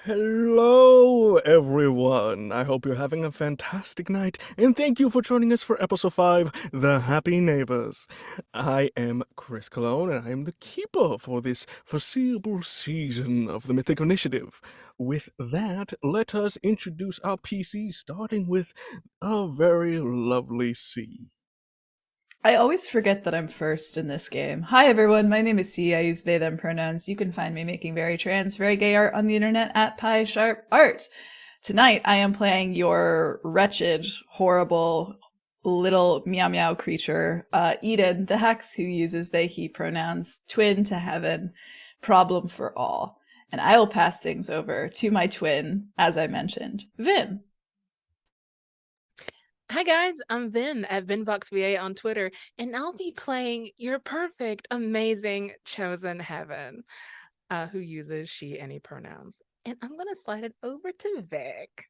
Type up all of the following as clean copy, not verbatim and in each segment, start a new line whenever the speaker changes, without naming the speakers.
Hello, everyone. I hope you're having a fantastic night, and thank you for joining us for episode 5, The Happy Neighbors. I am Chris Cologne, and I am the keeper for this foreseeable season of the Mythic Initiative. With that, let us introduce our PC, starting with a very lovely C.
I always forget that I'm first in this game. Hi everyone, my name is C. I use they them pronouns. You can find me making very trans, very gay art on the internet at PieSharpArt. Tonight I am playing your wretched, horrible little meow meow creature, Eden, the hex who uses they he pronouns, twin to heaven, problem for all. And I will pass things over to my twin, as I mentioned, Vin.
Hi guys, I'm Vin at VinVoxVA on Twitter, and I'll be playing your perfect, amazing chosen heaven, who uses she, any pronouns. And I'm gonna slide it over to Vic.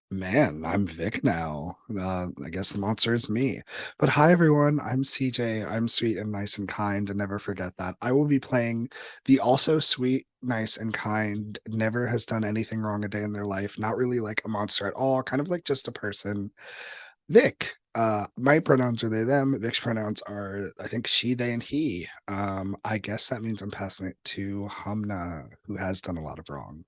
Man, I'm Vic now. I guess the monster is me. But hi everyone, I'm CJ. I'm sweet and nice and kind, and never forget that. I will be playing the also sweet, nice, and kind, never has done anything wrong a day in their life, not really like a monster at all, kind of like just a person. Vic. My pronouns are they, them. Vic's pronouns are, I think, she, they, and he. I guess that means I'm passing it to Hamna, who has done a lot of wrong.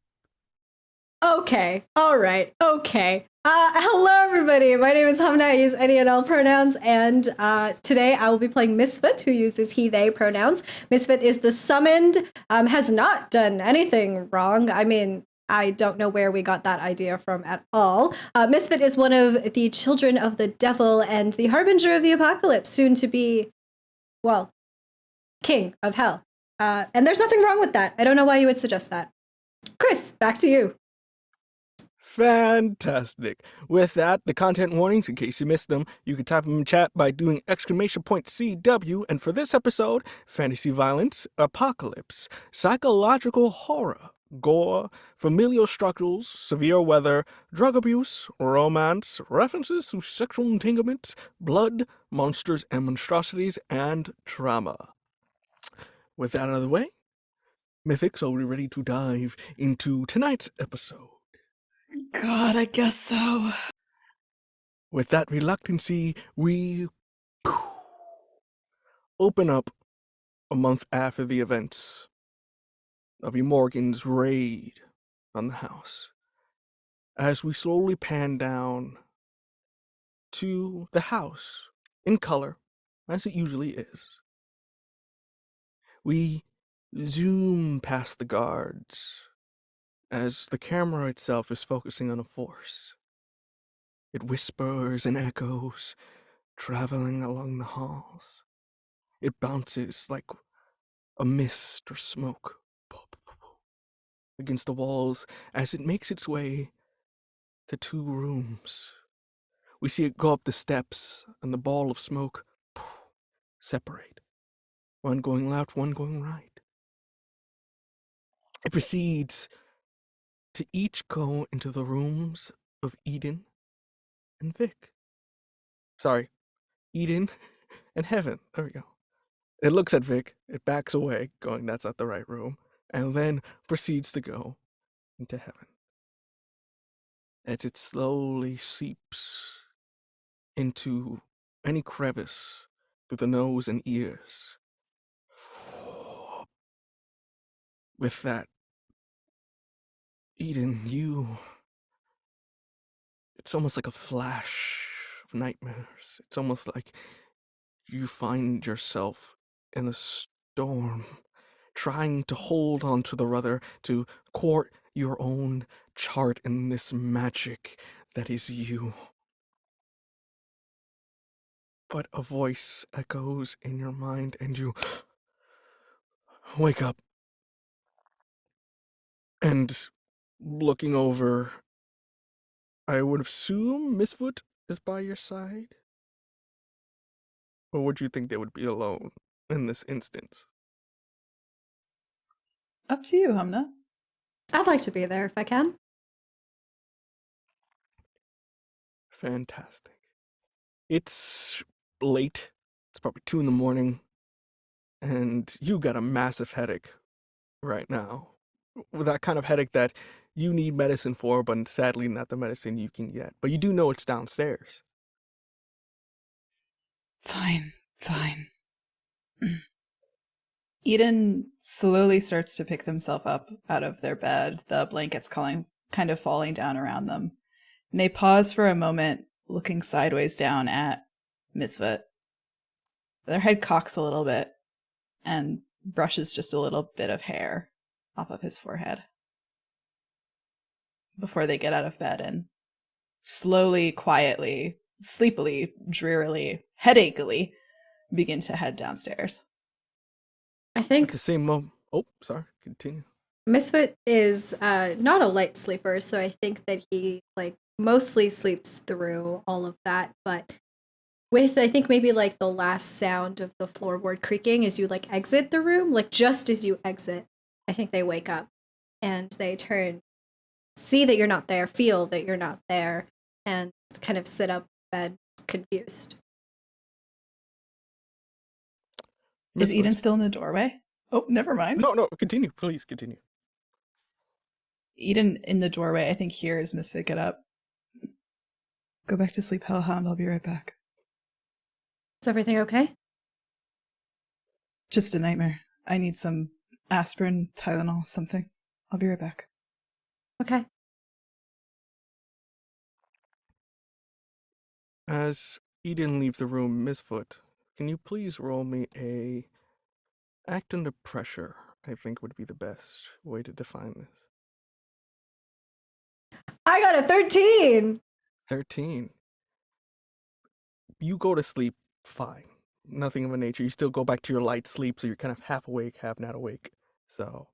Okay. All right. Okay. Hello, everybody. My name is Hamna. I use any and all pronouns, and today I will be playing Misfit, who uses he, they pronouns. Misfit is the summoned, has not done anything wrong. I mean, I don't know where we got that idea from at all. Misfit is one of the children of the devil and the harbinger of the apocalypse, soon to be, well, king of hell. And there's nothing wrong with that. I don't know why you would suggest that. Chris, back to you.
Fantastic. With that, the content warnings, in case you missed them, you can type them in chat by doing !CW. And for this episode, fantasy violence, apocalypse, psychological horror, gore, familial struggles, severe weather, drug abuse, romance, references to sexual entanglements, blood, monsters and monstrosities, and trauma. With that out of the way, Mythics, are we ready to dive into tonight's episode?
God, I guess so.
With that reluctancy, we open up a month after the events of E. Morgan's raid on the house. As we slowly pan down to the house in color, as it usually is, we zoom past the guards as the camera itself is focusing on a force. It whispers and echoes, traveling along the halls. It bounces like a mist or smoke against the walls as it makes its way to 2 rooms. We see it go up the steps, and the ball of smoke separate. One going left, one going right. It proceeds to each go into the rooms of Eden and Vic. Sorry, Eden and Heaven. There we go. It looks at Vic, it backs away, going, that's not the right room, and then proceeds to go into Heaven. As it slowly seeps into any crevice through the nose and ears. With that, Eden, it's almost like a flash of nightmares. It's almost like you find yourself in a storm, trying to hold on to the rudder to court your own chart in this magic that is you. But a voice echoes in your mind and you wake up. And looking over, I would assume Misfoot is by your side? Or would you think they would be alone in this instance?
Up to you, Hamna.
I'd like to be there if I can.
Fantastic. It's late. It's probably 2 a.m, and you got a massive headache right now. with that kind of headache that you need medicine for, but sadly not the medicine you can get. But you do know it's downstairs.
Fine. Eden slowly starts to pick themselves up out of their bed, the blankets kind of falling down around them. And they pause for a moment, looking sideways down at Misfit. Their head cocks a little bit and brushes just a little bit of hair off of his forehead before they get out of bed and slowly, quietly, sleepily, drearily, headachily begin to head downstairs.
I
At
think
the same moment. Oh, sorry. Continue.
Misfit is not a light sleeper, so I think that he mostly sleeps through all of that, but with I think maybe the last sound of the floorboard creaking as you exit the room, just as you exit, I think they wake up and they turn, see that you're not there, feel that you're not there, and kind of sit up in bed confused.
Is
Misfit.
Eden still in the doorway? Oh, never mind.
No, continue. Please continue.
Eden in the doorway, I think, hears Misfit get up. Go back to sleep, Hellhound. I'll be right back.
Is everything okay?
Just a nightmare. I need some aspirin, Tylenol, something. I'll be right back.
Okay.
As Eden leaves the room, Misfoot, can you please roll me a act under pressure? I think would be the best way to define this.
I got a 13!
13. You go to sleep fine. Nothing of a nature. You still go back to your light sleep, so you're kind of half awake, half not awake. So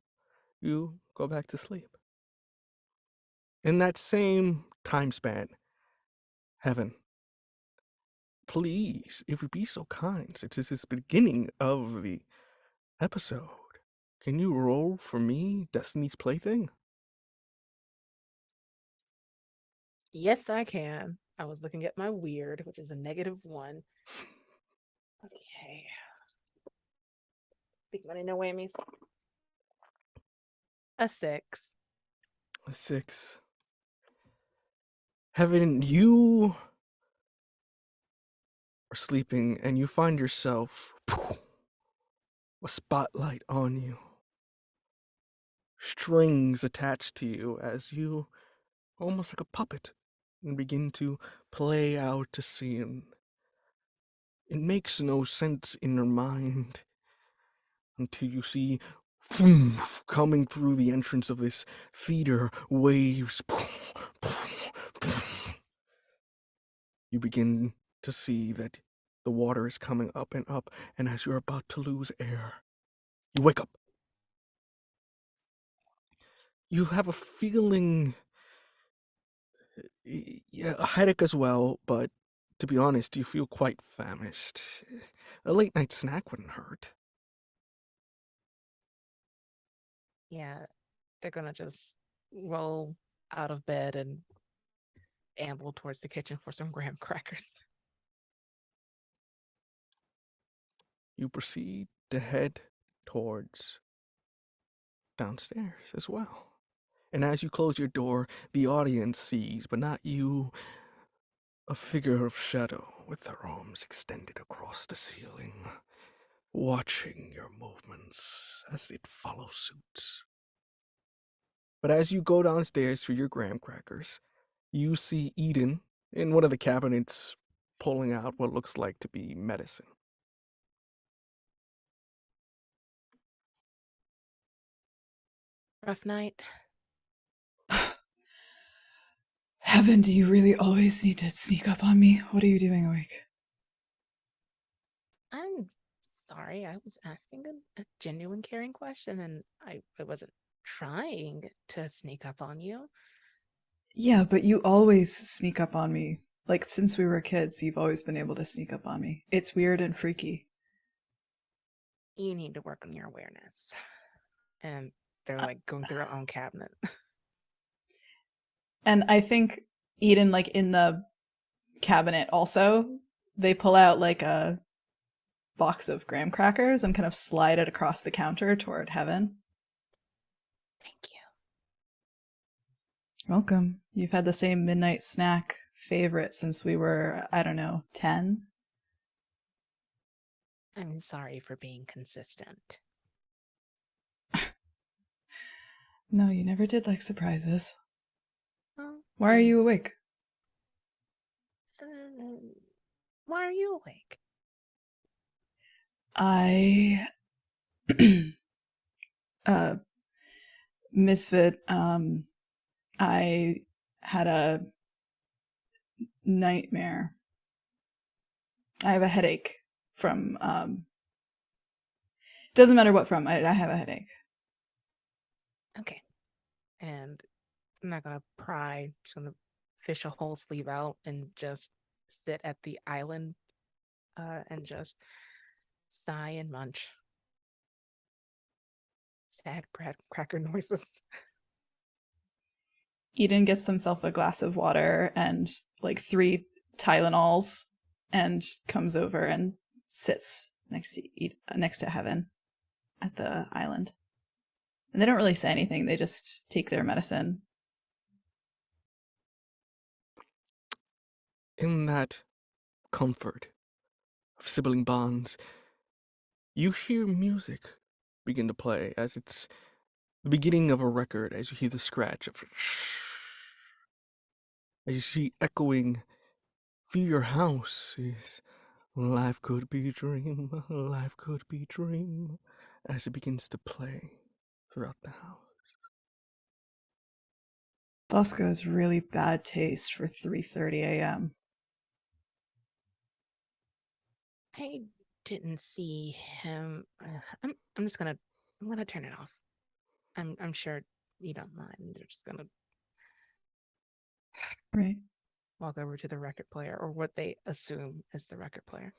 you go back to sleep. In that same time span, Heaven, please, if you'd be so kind, since this is the beginning of the episode, can you roll for me Destiny's Plaything?
Yes, I can. I was looking at my weird, which is a -1. Okay. Big money, no whammies. A 6.
A 6. Heaven, you are sleeping and you find yourself a spotlight on you. Strings attached to you as you, almost like a puppet, and begin to play out a scene. It makes no sense in your mind until you see coming through the entrance of this theater, waves. You begin to see that the water is coming up, and as you're about to lose air, you wake up. You have a feeling, yeah, a headache as well, but to be honest, you feel quite famished. A late night snack wouldn't hurt.
Yeah, they're gonna just roll out of bed and amble towards the kitchen for some graham crackers.
You proceed to head towards downstairs as well. And as you close your door, the audience sees, but not you, a figure of shadow with their arms extended across the ceiling, watching your movements as it follows suit. But as you go downstairs for your graham crackers, you see Eden in one of the cabinets pulling out what looks like to be medicine.
Rough night.
Heaven, do you really always need to sneak up on me? What are you doing awake?
I'm sorry. I was asking a genuine, caring question, and I wasn't trying to sneak up on you.
Yeah, but you always sneak up on me. Since we were kids, you've always been able to sneak up on me. It's weird and freaky.
You need to work on your awareness. And they're going through their own cabinet.
And I think Eden, in the cabinet also, they pull out a box of graham crackers and kind of slide it across the counter toward Heaven.
Thank you.
Welcome. You've had the same midnight snack favorite since we were, I don't know, 10?
I'm sorry for being consistent.
No, you never did like surprises.
Oh,
Why are you awake?
Why are you awake?
I Misfit, I had a nightmare. I have a headache from doesn't matter what from. I have a headache.
Okay. And I'm not gonna pry. Just gonna fish a whole sleeve out and just sit at the island and just sigh and munch. Sad cracker noises.
Eden gets himself a glass of water and like 3 Tylenols and comes over and sits next to Heaven at the island. And they don't really say anything. They just take their medicine.
In that comfort of sibling bonds, you hear music begin to play as it's the beginning of a record, as you hear the scratch of as you see echoing through your house is life could be a dream, life could be a dream, as it begins to play throughout the house.
Bosco has really bad taste for 3:30 a.m.
I didn't see him. I'm just gonna turn it off. I'm sure you don't mind. They're just gonna
Right.
walk over to the record player, or what they assume is the record player.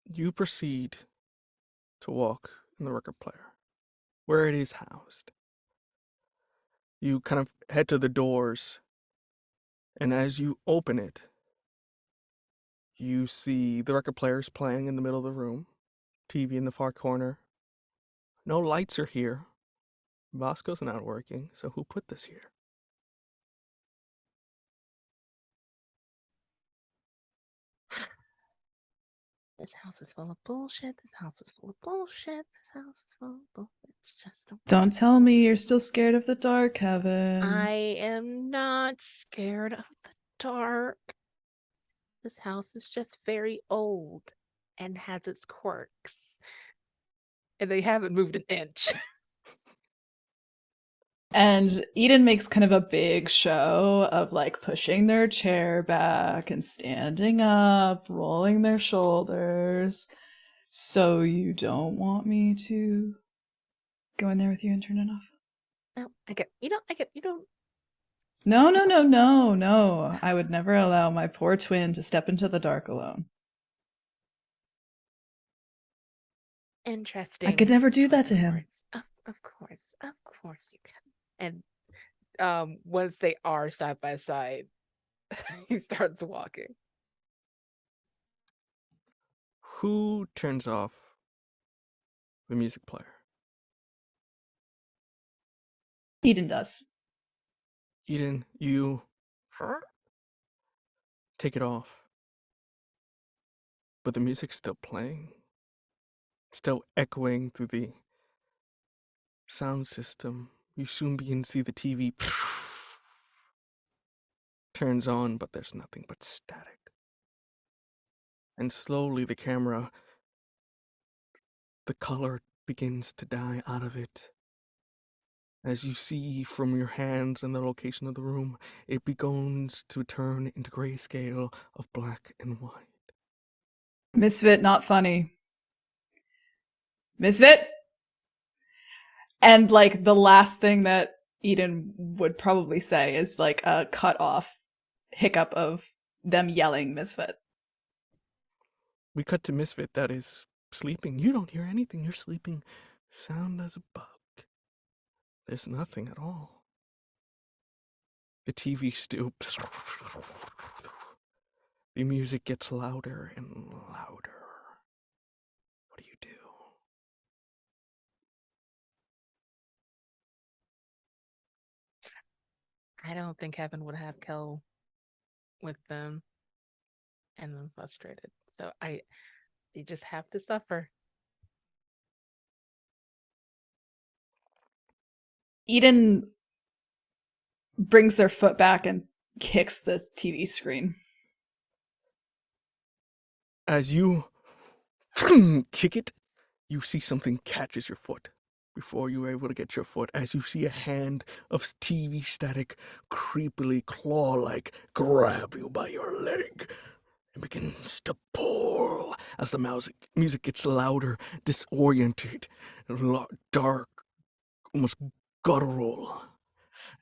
You proceed to walk in the record player, where it is housed. You kind of head to the doors, and as you open it, you see the record players playing in the middle of the room, TV in the far corner. No lights are here. Bosco's not working, so who put this here?
This house is full of bullshit. This house is full of bullshit. This house is full of bullshit. It's just
Don't tell me you're still scared of the dark, Heaven.
I am not scared of the dark. This house is just very old and has its quirks. And they haven't moved an inch.
And Eden makes kind of a big show of like pushing their chair back and standing up, rolling their shoulders. So you don't want me to go in there with you and turn it off?
No, I get you don't.
No. I would never allow my poor twin to step into the dark alone.
Interesting.
I could never do that
choice
to
of
him.
words. Of course you can. And once they are side by side, he starts walking.
Who turns off the music player?
Eden does.
Eden, you take it off. But the music's still playing. Still echoing through the sound system. You soon begin to see the TV turns on, but there's nothing but static. And slowly the camera, the color begins to die out of it. As you see from your hands and the location of the room, it begins to turn into grayscale of black and white.
Misfit, not funny. Misfit! And like the last thing that Eden would probably say is like a cut off hiccup of them yelling Misfit.
We cut to Misfit that is sleeping. You don't hear anything. You're sleeping sound as a bug. There's nothing at all. The TV stoops. The music gets louder and louder. What do you do?
I don't think Heaven would have Kel with them and then frustrated. So they just have to suffer.
Eden brings their foot back and kicks this TV screen.
As you kick it, you see something catches your foot. Before you are able to get your foot, as you see a hand of TV static creepily claw-like grab you by your leg and begins to pull as the music gets louder, disoriented, dark, almost guttural,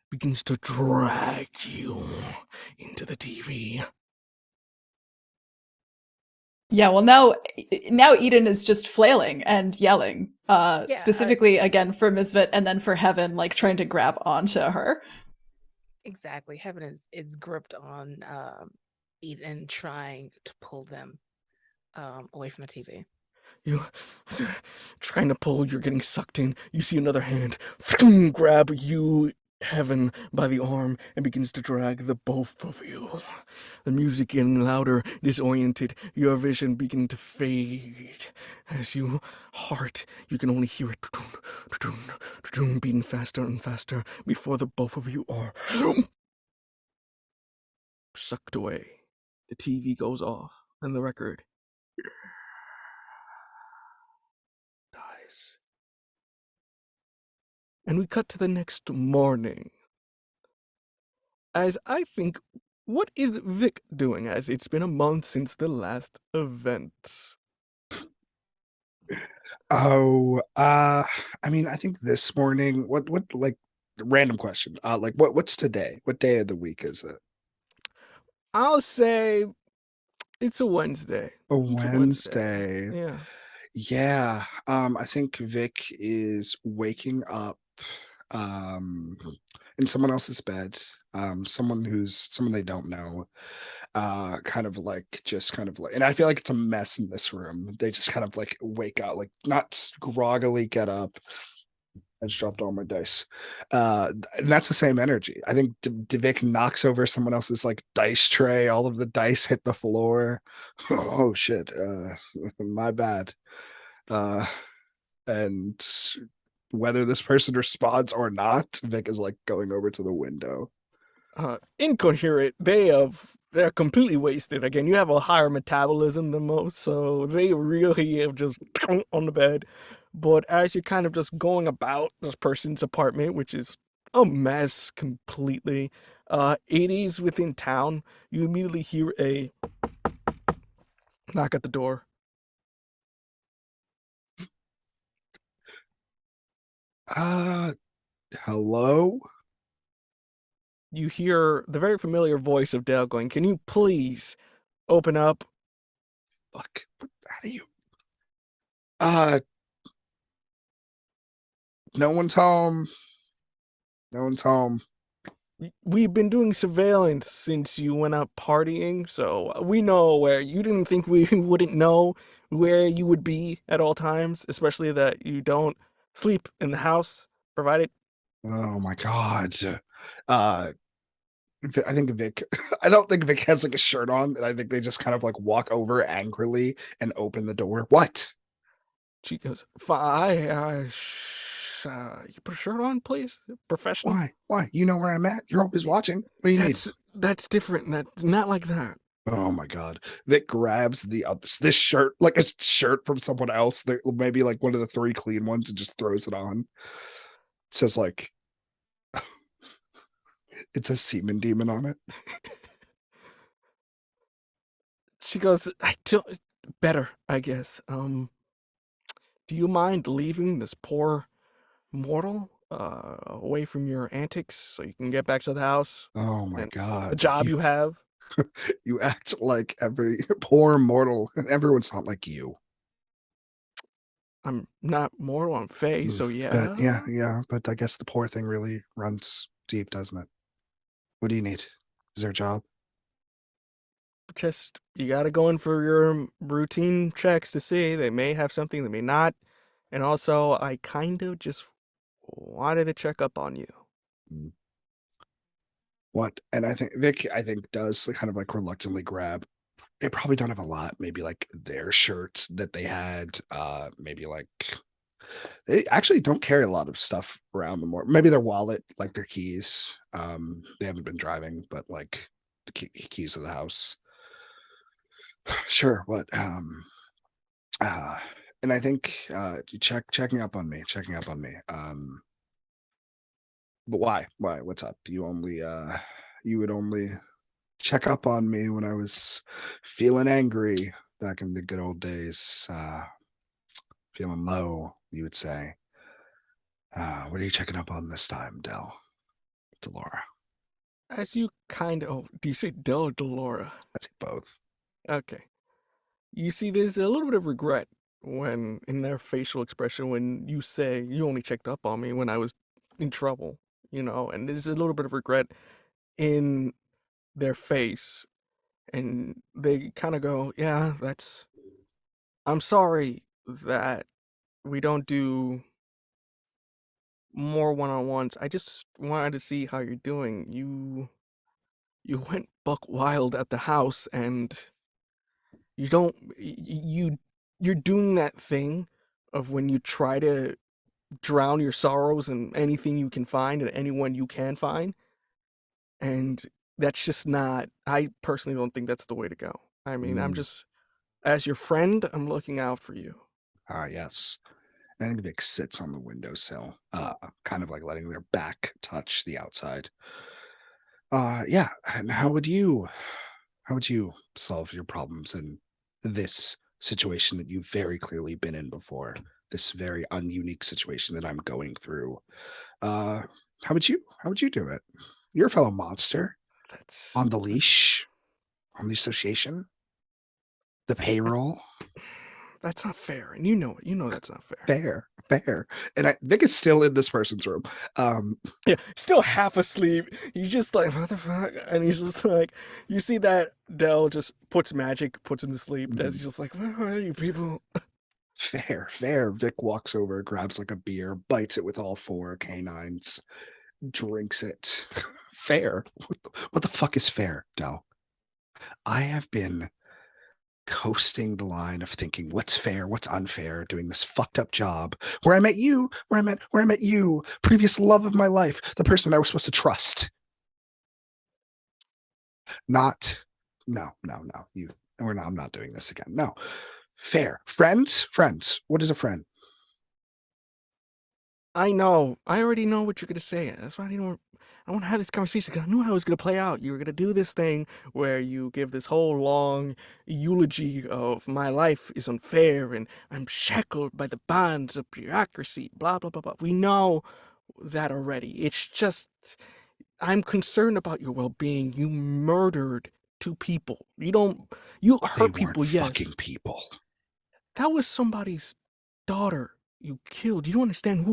begins to drag you into the TV.
Yeah, well now Eden is just flailing and yelling. Specifically again for Misfit and then for Heaven, like trying to grab onto her.
Exactly. Heaven is gripped on Eden, trying to pull them away from the TV.
You trying to pull, you're getting sucked in. You see another hand grab you, Heaven, by the arm and begins to drag the both of you. The music getting louder, disoriented, your vision beginning to fade. As you can only hear it beating faster and faster before the both of you are sucked away. The TV goes off and the record dies. And we cut to the next morning. As I think, what is Vic doing? As it's been a month since the last event.
Oh, I mean, I think this morning, what, like, random question. Like, what's today? What day of the week is it?
I'll say it's a Wednesday.
A
It's a
Wednesday.
Yeah.
Yeah. I think Vic is waking up in someone else's bed. Someone they don't know. Kind of like and I feel like it's a mess in this room. They just kind of like wake up, like not groggily get up. I just dropped all my dice. And that's the same energy. I think Vic knocks over someone else's like dice tray. All of the dice hit the floor. Oh shit. My bad. And whether this person responds or not, Vic is like going over to the window.
Incoherent. They're completely wasted. Again, you have a higher metabolism than most, so they really have just on the bed. But as you're kind of just going about this person's apartment, which is a mess completely, 80s within town, you immediately hear a knock at the door.
Hello?
You hear the very familiar voice of Dale going, "Can you please open up?"
Fuck. How do you? No one's home. No one's home.
We've been doing surveillance since you went out partying, so we know where. You didn't think we wouldn't know where you would be at all times, especially that you don't sleep in the house, provided.
Oh my god. I think Vic. I don't think Vic has like a shirt on, and I think they just kind of like walk over angrily and open the door. What?
She goes, you put a shirt on, please? Professional?
Why? Why? You know where I'm at. You're always watching. What do you need?
That's different. That's not like that.
Oh my god. Vic grabs this shirt, like a shirt from someone else, that maybe like one of the 3 clean ones, and just throws it on. It says like it says semen demon on it.
She goes, I don't better, I guess. Do you mind leaving this poor mortal away from your antics so you can get back to the house?
Oh my
and
god.
The job you have?
You act like every poor mortal. Everyone's not like you.
I'm not mortal, I'm Fae, so yeah.
But yeah. But I guess the poor thing really runs deep, doesn't it? What do you need? Is there a job?
Just, you gotta go in for your routine checks to see. They may have something, they may not. And also, I kind of just wanted to check up on you.
What? And I think Vic, does kind of like reluctantly grab. They probably don't have a lot. Maybe like their shirts that they had. Maybe like they actually don't carry a lot of stuff around them more. Maybe their wallet, like their keys. They haven't been driving, but like the keys of the house. Sure. What? Uh, and I think you checking up on me, checking up on me. But why? Why? What's up? You would only check up on me when I was feeling angry back in the good old days. Feeling low, you would say. What are you checking up on this time, Delora?
As you kind of, oh, do you say Del or Delora?
I say both.
Okay. You see, there's a little bit of regret when in their facial expression when you say you only checked up on me when I was in trouble, and there's a little bit of regret in their face, and they kind of go, "Yeah, I'm sorry that we don't do more one-on-ones. I just wanted to see how you're doing. You went buck wild at the house, and you don't you're doing that thing of when you try to drown your sorrows in anything you can find and anyone you can find, and that's just not. I personally don't think that's the way to go. I mean, I'm just, as your friend, I'm looking out for you.
Yes. And I think Vic sits on the windowsill, kind of like letting their back touch the outside. Yeah. And how would you solve your problems in this situation that you've very clearly been in before? This very ununique situation that I'm going through. How would you do it? You're a fellow monster
That's
on the leash, on the association, the payroll.
that's not fair, and you know it. You know that's not fair.
Fair. And Vic is still in this person's room.
Yeah, still half asleep. He's just like, what the fuck? And he's just like, you see that Dell just puts him to sleep. As he's just like, where are you people?
Fair. Vic walks over, grabs like a beer, bites it with all four canines, drinks it. Fair. What the fuck is fair, Dell? I have been coasting the line of thinking what's fair, what's unfair, doing this fucked up job where I met you, previous love of my life, the person I was supposed to trust. Not, no. I'm not doing this again. No. Fair. Friends. What is a friend?
I know. I already know what you're gonna say. That's why I want to have this conversation because I knew how it was gonna play out. You were gonna do this thing where you give this whole long eulogy of my life is unfair and I'm shackled by the bonds of bureaucracy. Blah blah blah blah. We know that already. It's just I'm concerned about your well-being. You murdered two people. You
They
hurt
weren't
people. Yes,
fucking people.
that was somebody's daughter you killed. Do you understand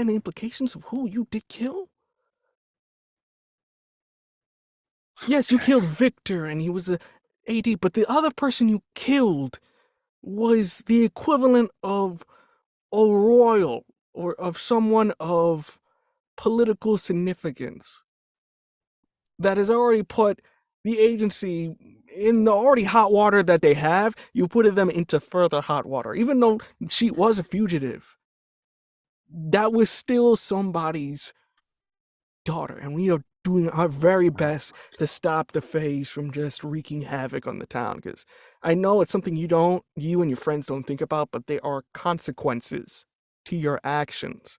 the implications of who you did kill? Yes, you
Okay.
killed Victor and he was a AD, but the other person you killed was the equivalent of a royal or of someone of political significance that has already put the agency in the already hot water that they have. You put them into further hot water. Even though she was a fugitive, that was still somebody's daughter, and we are doing our very best to stop the phase from just wreaking havoc on the town, because I know it's something you and your friends don't think about, but there are consequences to your actions.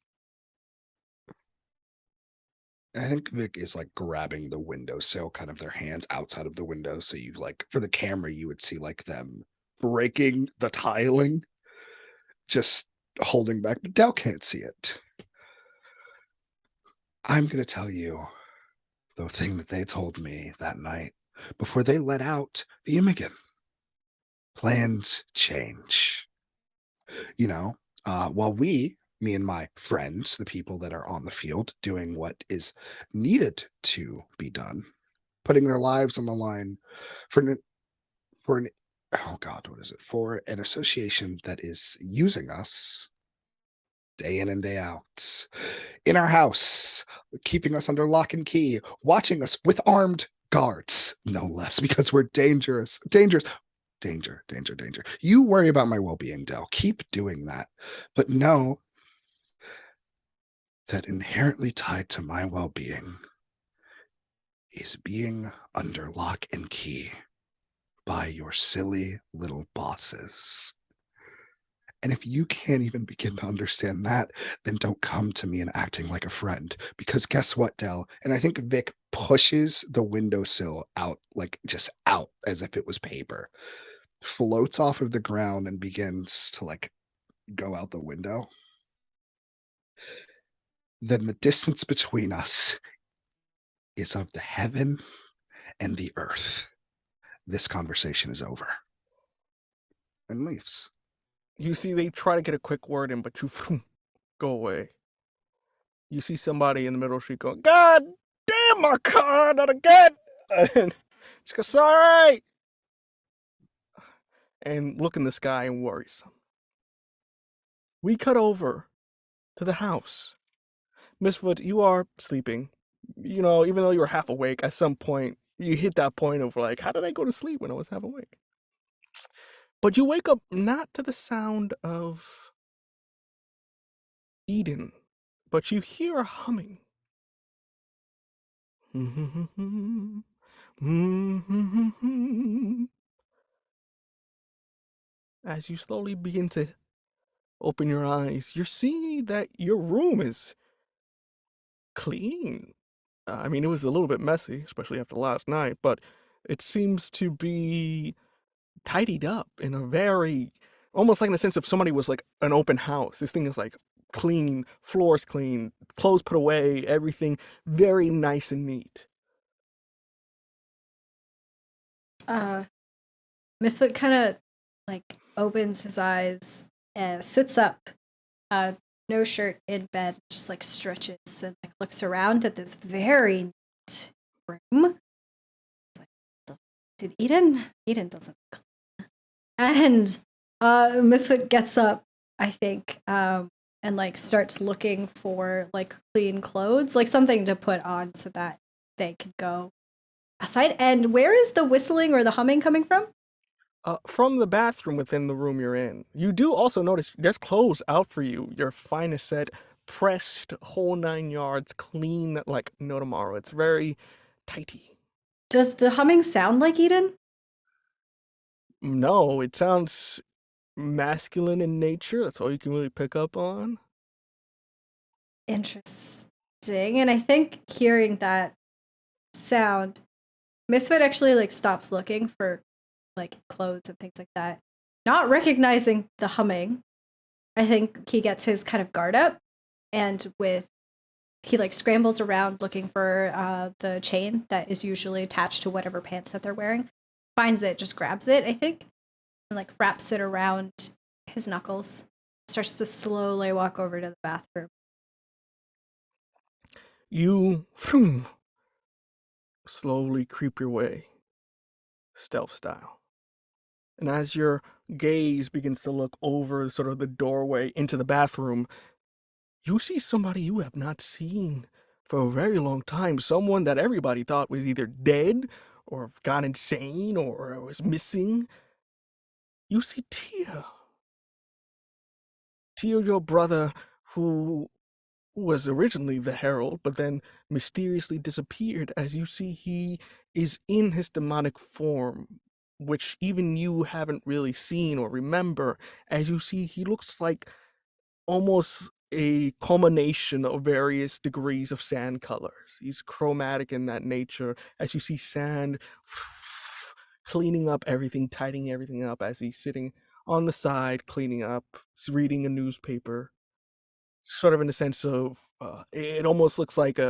I think Vic is like grabbing the windowsill, kind of their hands outside of the window. So you like for the camera, you would see like them breaking the tiling, just holding back, but Dell can't see it. I'm going to tell you the thing that they told me that night before they let out the Immigrant. Plans change. While me and my friends, the people that are on the field doing what is needed to be done, putting their lives on the line for an oh God, what is it? For an association that is using us. day in and day out. In our house, keeping us under lock and key, watching us with armed guards, no less, because we're dangerous. Danger. You worry about my well-being, Dell. Keep doing that. But know that inherently tied to my well-being is being under lock and key by your silly little bosses. And if you can't even begin to understand that, then don't come to me and acting like a friend. Because guess what, Dell? And I think Vic pushes the windowsill out, like just out as if it was paper, floats off of the ground and begins to like go out the window. Then the distance between us is of the heaven and the earth. This conversation is over. And leaves.
You see, they try to get a quick word in, but you go away. You see somebody in the middle of the street going, "God damn my car, not again!" And she goes, "Sorry!" And look in the sky and worrisome. We cut over to the house. Miss Foot, you are sleeping. You know, even though you were half awake, at some point, you hit that point of like, how did I go to sleep when I was half awake? But you wake up not to the sound of Eden, but you hear a humming. As you slowly begin to open your eyes, you're seeing that your room is clean. I mean, it was a little bit messy, especially after last night, but it seems to be tidied up in a very, almost like in the sense of somebody was like an open house. This thing is like clean, floors clean, clothes put away, everything very nice and neat.
Misfit kind of like opens his eyes and sits up, no shirt in bed, just like stretches and like looks around at this very neat room. It's like, did Eden? Eden doesn't. And Misfit gets up, I think, and like starts looking for like clean clothes, like something to put on so that they could go outside. And where is the whistling or the humming coming from?
From the bathroom within the room you're in. You do also notice there's clothes out for you. Your finest set, pressed, whole 9 yards, clean like no tomorrow. It's very tighty.
Does the humming sound like Eden?
No, it sounds masculine in nature. That's all you can really pick up on.
Interesting. And I think hearing that sound, Misfit actually like stops looking for like clothes and things like that, not recognizing the humming. I think he gets his kind of guard up, and he like scrambles around looking for the chain that is usually attached to whatever pants that they're wearing, finds it, just grabs it, I think, and like wraps it around his knuckles, starts to slowly walk over to the bathroom.
You slowly creep your way, stealth style. And as your gaze begins to look over sort of the doorway into the bathroom, you see somebody you have not seen for a very long time. Someone that everybody thought was either dead or gone insane or was missing. You see Tia. Tia, your brother, who was originally the Herald, but then mysteriously disappeared. As you see, he is in his demonic form, which even you haven't really seen or remember. As you see, he looks like almost a culmination of various degrees of sand colors. He's chromatic in that nature. As you see sand cleaning up everything, tidying everything up as he's sitting on the side, cleaning up, reading a newspaper. Sort of in the sense of, it almost looks like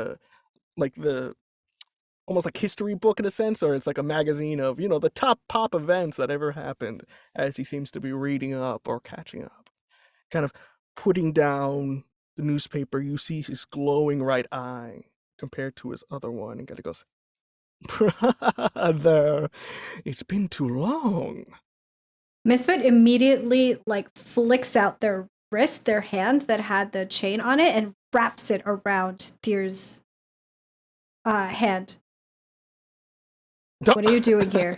almost like history book in a sense, or it's like a magazine of, the top pop events that ever happened, as he seems to be reading up or catching up. Kind of putting down the newspaper, you see his glowing right eye compared to his other one, and kind of goes, "Brother, it's been too long."
Misfit immediately like flicks out their wrist, their hand that had the chain on it, and wraps it around Thyr's hand. What are you doing here?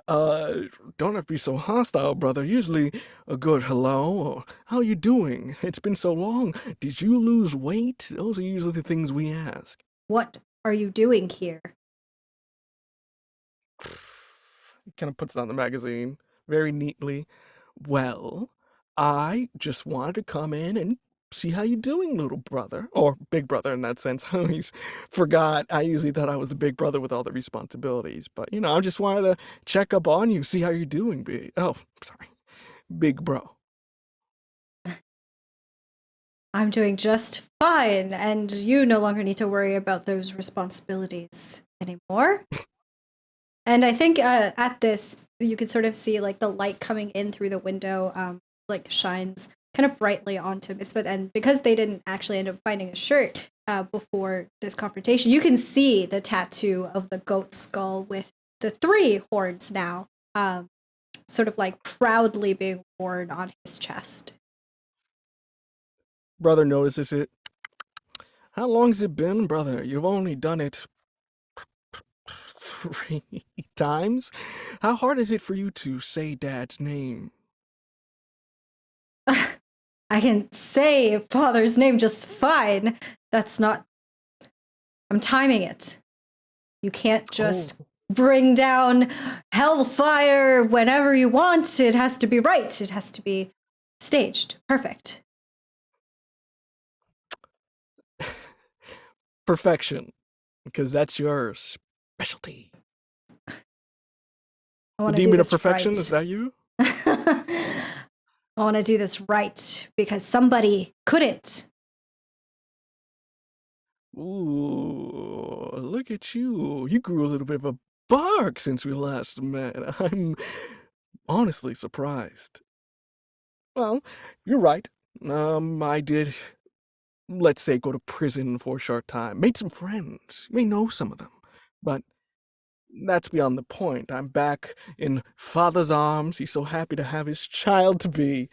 Don't have to be so hostile, brother. Usually a good hello or how you doing? It's been so long. Did you lose weight? Those are usually the things we ask.
What are you doing here?
He kind of puts down the magazine very neatly. Well, I just wanted to come in and see how you doing, little brother, or big brother in that sense. I always forgot. I usually thought I was the big brother with all the responsibilities, but I just wanted to check up on you, see how you're doing, big bro.
I'm doing just fine, and you no longer need to worry about those responsibilities anymore. And I think at this, you can sort of see like the light coming in through the window, like shines kind of brightly onto Misfit. And because they didn't actually end up finding a shirt before this confrontation, you can see the tattoo of the goat skull with the 3 horns now, sort of like proudly being worn on his chest.
Brother notices it. How long's it been, brother? You've only done it 3 times? How hard is it for you to say Dad's name?
I can say father's name just fine. That's not... I'm timing it. You can't just bring down hellfire whenever you want. It has to be right. It has to be staged. Perfect.
Perfection, because that's your specialty.
I
The demon of
this
perfection,
right.
is that you?
I want to do this right because somebody couldn't.
Ooh, look at you. You grew a little bit of a bark since we last met. I'm honestly surprised. Well, you're right. I did, let's say, go to prison for a short time. Made some friends. You may know some of them. But that's beyond the point. I'm back in Father's arms. He's so happy to have his child to be.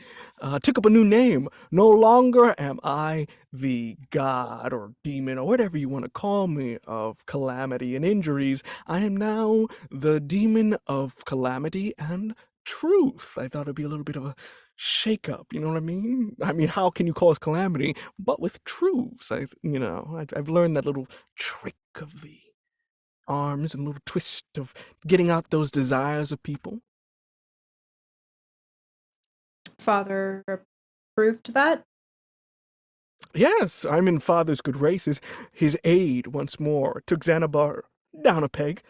Took up a new name. No longer am I the god or demon or whatever you want to call me of calamity and injuries. I am now the demon of calamity and truth. I thought it'd be a little bit of a shake-up, you know what I mean? I mean, how can you cause calamity but with truths? I've learned that little trick of the arms and a little twist of getting out those desires of people.
Father approved that?
Yes, I'm in Father's good graces. His aid once more took Xanabar down a peg.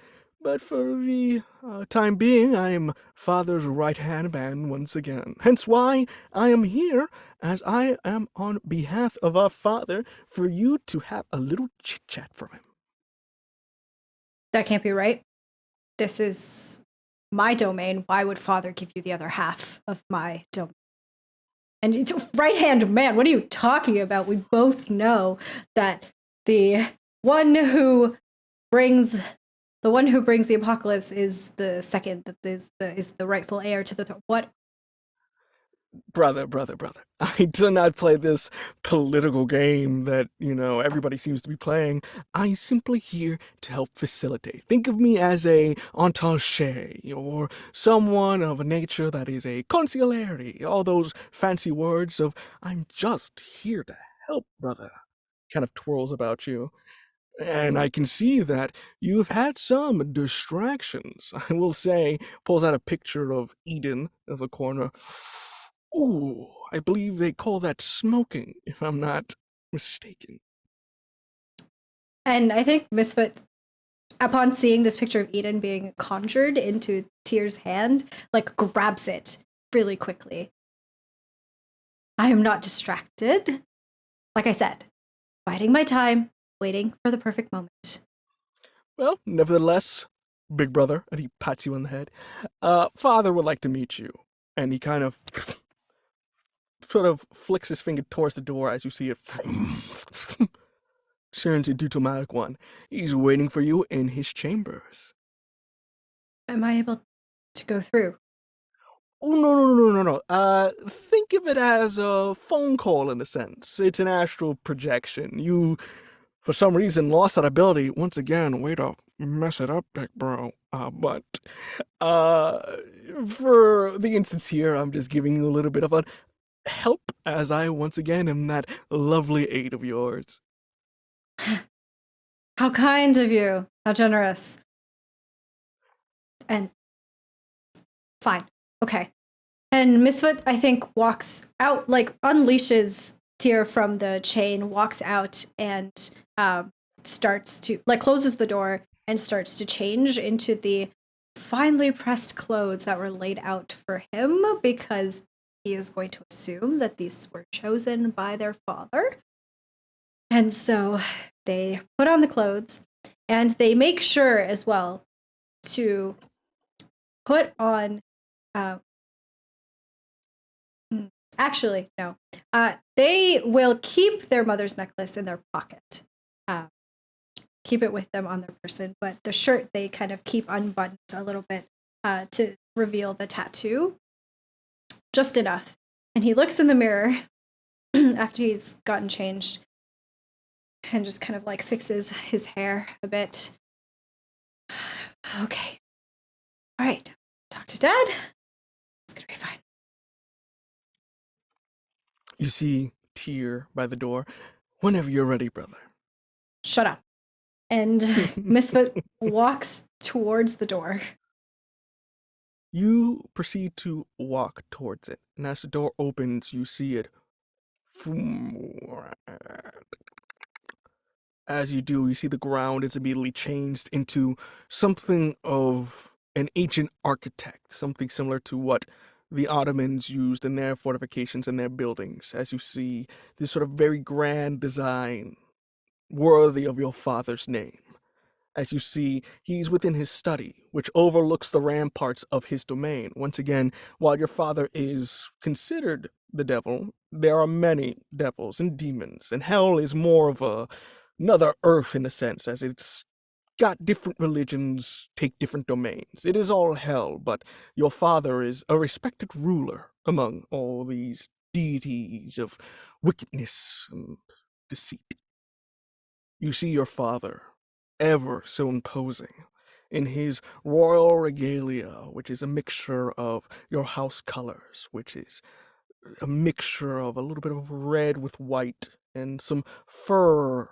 But for the time being, I am Father's right-hand man once again. Hence why I am here, as I am on behalf of our Father, for you to have a little chit-chat from him.
That can't be right. This is my domain. Why would Father give you the other half of my domain? And it's right-hand man, what are you talking about? We both know that the one who brings the apocalypse is the second, that is the rightful heir to the throne. What?
Brother. I do not play this political game that, everybody seems to be playing. I'm simply here to help facilitate. Think of me as a attaché or someone of a nature that is a consigliere. All those fancy words of, I'm just here to help, brother. Kind of twirls about you. And I can see that you've had some distractions. I will say, pulls out a picture of Eden in the corner. Ooh, I believe they call that smoking, if I'm not mistaken.
And I think Misfit, upon seeing this picture of Eden being conjured into Tyr's hand, like grabs it really quickly. I am not distracted. Like I said, biding my time, waiting for the perfect moment.
Well, nevertheless, big brother, and he pats you on the head, Father would like to meet you. And he kind of sort of flicks his finger towards the door as you see it turns into Tomatic One. He's waiting for you in his chambers.
Am I able to go through?
Oh, no. Think of it as a phone call in a sense. It's an astral projection. You, for some reason, lost that ability. Once again, way to mess it up, big bro. But for the instance here, I'm just giving you a little bit of a help as I once again am that lovely aid of yours.
How kind of you. How generous. And fine. Okay. And Misfit, I think, walks out, like unleashes Tyr from the chain, walks out, and starts to, like, closes the door and starts to change into the finely pressed clothes that were laid out for him, because he is going to assume that these were chosen by their father. And so they put on the clothes, and they make sure as well to put on actually, no. They will keep their mother's necklace in their pocket. Keep it with them on their person, but the shirt they kind of keep unbuttoned a little bit to reveal the tattoo. Just enough. And he looks in the mirror after he's gotten changed and just kind of like fixes his hair a bit. Okay. All right. Talk to Dad. It's going to be fine.
You see Tyr by the door. Whenever you're ready, brother.
Shut up. And Misfit walks towards the door.
You proceed to walk towards it, and as the door opens, you see it. As you do, you see the ground is immediately changed into something of an ancient architect, something similar to what the Ottomans used in their fortifications and their buildings, as you see this sort of very grand design worthy of your father's name. As you see, he's within his study, which overlooks the ramparts of his domain. Once again, while your father is considered the devil, there are many devils and demons, and hell is more of another earth in a sense, as it's got different religions take different domains. It is all hell, but your father is a respected ruler among all these deities of wickedness and deceit. You see your father, ever so imposing, in his royal regalia, which is a mixture of your house colors, which is a mixture of a little bit of red with white and some fur,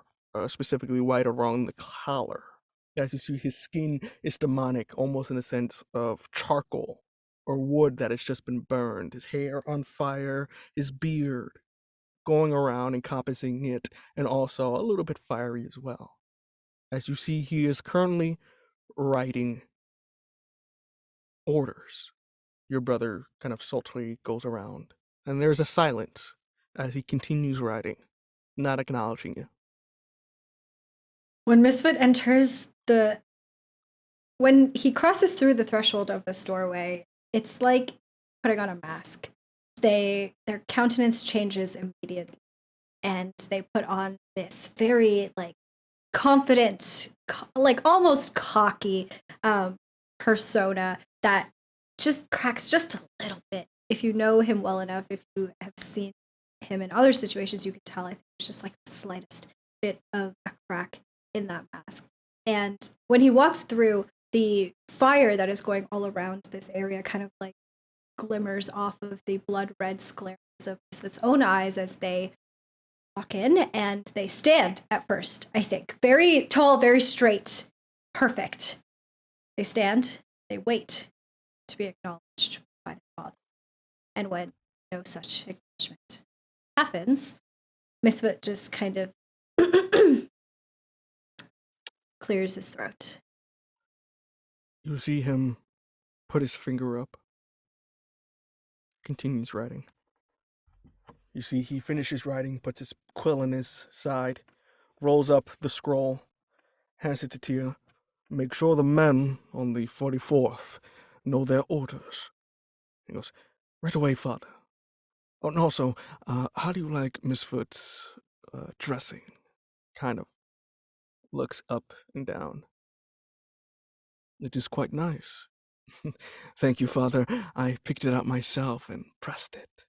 specifically white around the collar. As you see, his skin is demonic, almost in a sense of charcoal or wood that has just been burned. His hair on fire, his beard going around encompassing it, and also a little bit fiery as well. As you see, he is currently writing orders. Your brother kind of sultry goes around, and there's a silence as he continues writing, not acknowledging you.
When Misfit enters when he crosses through the threshold of this doorway, it's like putting on a mask. Their countenance changes immediately, and they put on this very like confident, like almost cocky persona that just cracks just a little bit. If you know him well enough, if you have seen him in other situations, you can tell. I think it's just like the slightest bit of a crack in that mask. And when he walks through, the fire that is going all around this area kind of like glimmers off of the blood red sclerons of Misfit's own eyes as they walk in, and they stand at first, I think. Very tall, very straight, perfect. They stand, they wait to be acknowledged by their father. And when no such acknowledgement happens, Misfit just kind of clears his throat.
You see him put his finger up, continues writing. You see he finishes writing, puts his quill in his side, rolls up the scroll, hands it to Tia. Make sure the men on the 44th know their orders. He goes, right away, father. Oh, and also, how do you like Misfit's dressing? Kind of looks up and down. It is quite nice. Thank you, Father. I picked it up myself and pressed it.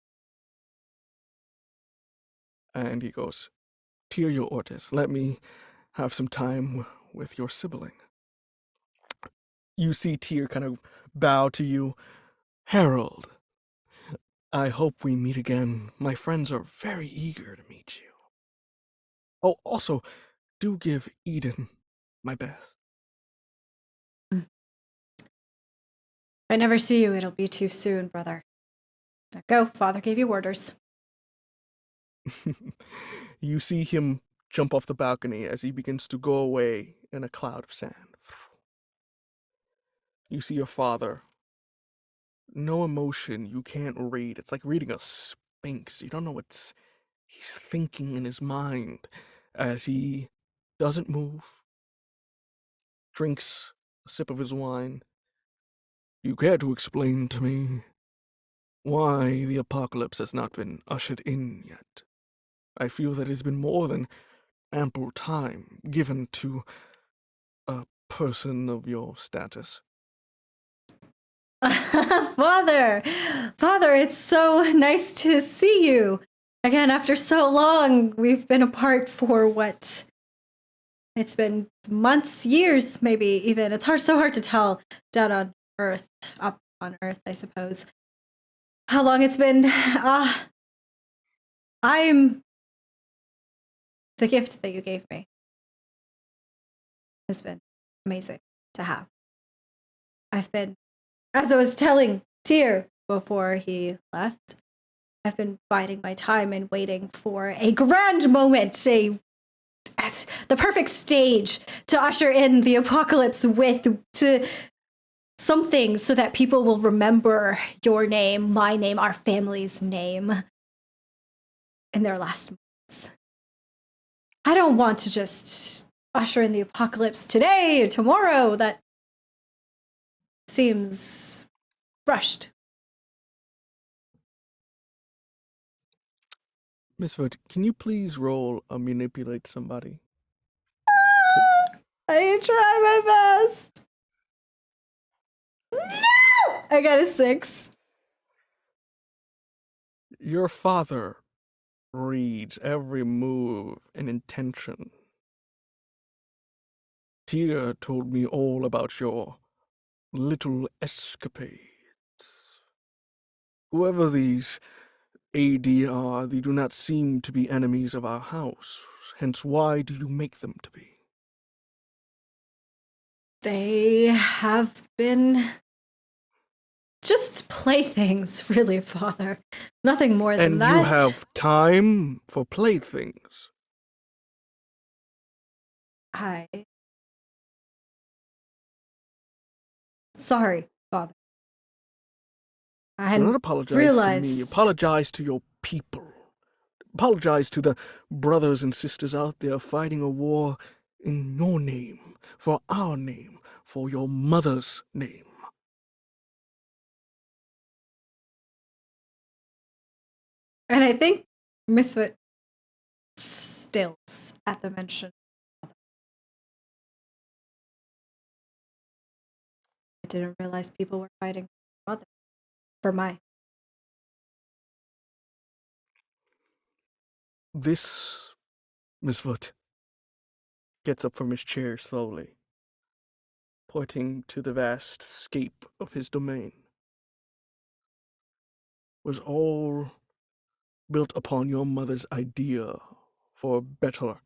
And he goes, Tear your Ortis, let me have some time with your sibling. You see Tyr kind of bow to you. Harold, I hope we meet again. My friends are very eager to meet you. Oh, also, do give Eden my best.
If I never see you, it'll be too soon, brother. Now go, Father gave you orders.
You see him jump off the balcony as he begins to go away in a cloud of sand. You see your father. No emotion, you can't read. It's like reading a sphinx. You don't know what he's thinking in his mind as he doesn't move, drinks a sip of his wine. You care to explain to me why the apocalypse has not been ushered in yet? I feel that it's been more than ample time given to a person of your status.
Father, it's so nice to see you again after so long. We've been apart for what? It's been months, years, maybe even. It's so hard to tell down on Earth, up on Earth, I suppose. How long it's been? I'm the gift that you gave me has been amazing to have. I've been, as I was telling Tyr before he left, I've been biding my time and waiting for a grand moment, the perfect stage to usher in the apocalypse to something so that people will remember your name, my name, our family's name in their last moments. I don't want to just usher in the apocalypse today or tomorrow. That seems rushed.
Miss Vogt, can you please roll a manipulate somebody?
I try my best. No! I got a 6.
Your father reads every move and intention. Tia told me all about your little escapades. Whoever these AD are, they do not seem to be enemies of our house. Hence, why do you make them to be?
They have been just playthings, really, Father. Nothing more than
And
that.
you have time for playthings.
Sorry, Father. I
Do not
hadn't
apologize
realized.
to me. Apologize to your people. Apologize to the brothers and sisters out there fighting a war in your name, for our name, for your mother's name.
And I think Misfit stills at the mention. I didn't realize people were fighting for mother. For my.
This Misfoot gets up from his chair slowly, pointing to the vast scape of his domain. Was all built upon your mother's idea for a better,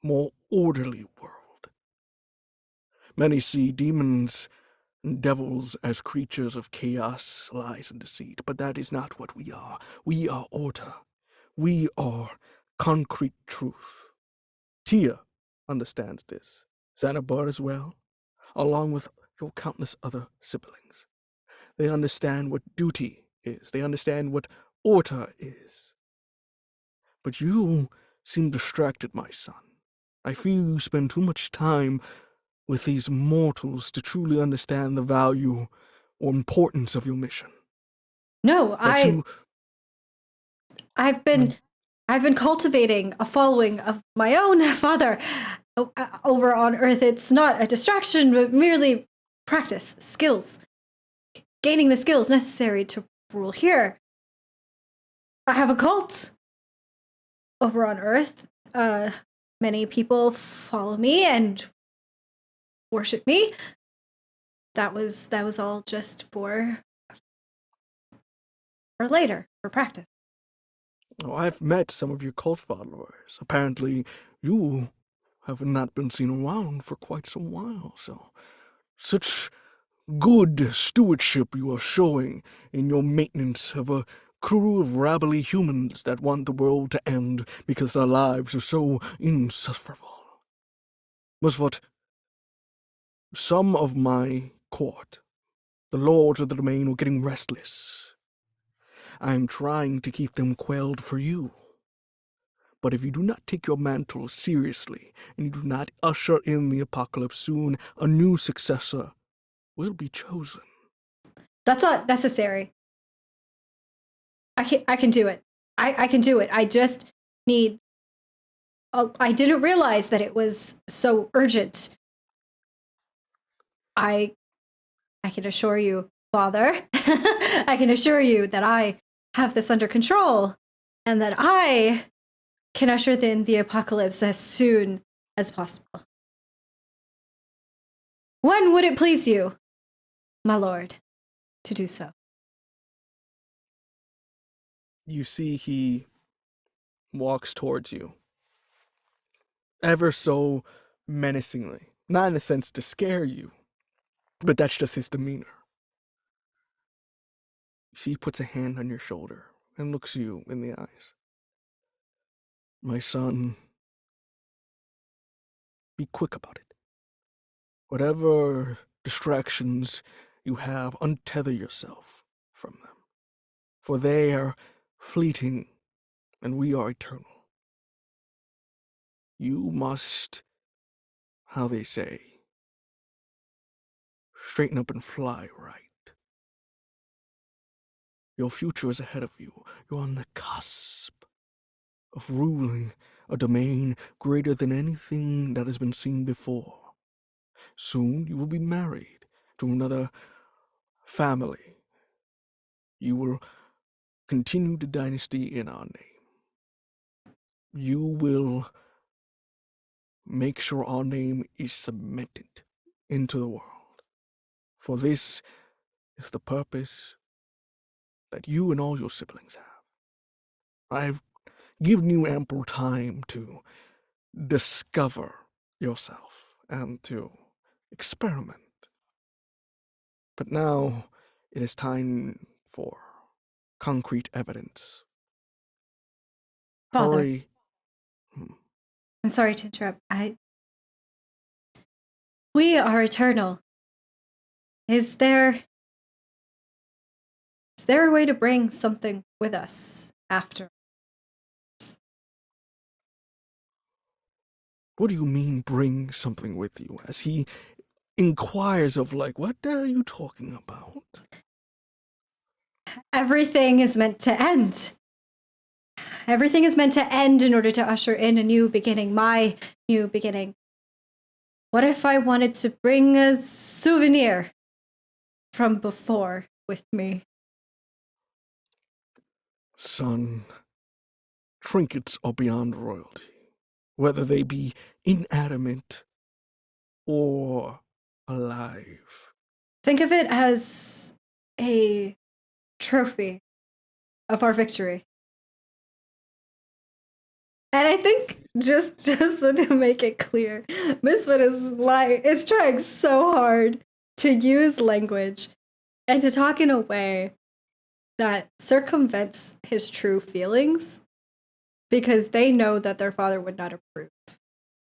more orderly world. Many see demons and devils as creatures of chaos, lies, and deceit, but that is not what we are. We are order. We are concrete truth. Tia understands this. Xanabar as well, along with your countless other siblings. They understand what duty is. They understand what order is. But you seem distracted, my son. I feel you spend too much time with these mortals to truly understand the value or importance of your mission.
No,
That
I've been cultivating a following of my own, Father. Over on Earth, it's not a distraction, but merely practice, skills. gaining the skills necessary to rule here. I have a cult over on Earth. Many people follow me and worship me. That was all just for later, for practice.
Oh, I've met some of your cult followers. Apparently, you have not been seen around for quite some while, so such good stewardship you are showing in your maintenance of a crew of rabbly humans that want the world to end because their lives are so insufferable. Was what some of my court, the lords of the domain, were getting restless. I'm trying to keep them quelled for you. But if you do not take your mantle seriously, and you do not usher in the apocalypse soon, a new successor will be chosen.
That's not necessary. I can do it. I can do it. I just need... I didn't realize that it was so urgent. I can assure you, Father, I can assure you that I have this under control, and that I can usher in the apocalypse as soon as possible. When would it please you, my lord, to do so?
You see he walks towards you, ever so menacingly. Not in a sense to scare you, but that's just his demeanor. You see he puts a hand on your shoulder and looks you in the eyes. My son, be quick about it. Whatever distractions you have, untether yourself from them. For they are fleeting, and we are eternal. You must, how they say, straighten up and fly right. Your future is ahead of you. You're on the cusp of ruling a domain greater than anything that has been seen before. Soon you will be married to another family. You will continue the dynasty in our name. You will make sure our name is cemented into the world. For this is the purpose that you and all your siblings have. I've given you ample time to discover yourself and to experiment. But now it is time for concrete evidence.
Father.
Hurry.
I'm sorry to interrupt. We are eternal. Is there a way to bring something with us after?
What do you mean bring something with you? As he inquires of like, what are you talking about?
Everything is meant to end. Everything is meant to end in order to usher in a new beginning, my new beginning. What if I wanted to bring a souvenir from before with me?
Son, trinkets are beyond royalty, whether they be inanimate or alive.
Think of it as a trophy of our victory. And I think just to make it clear, Misfit is trying so hard to use language and to talk in a way that circumvents his true feelings, because they know that their father would not approve.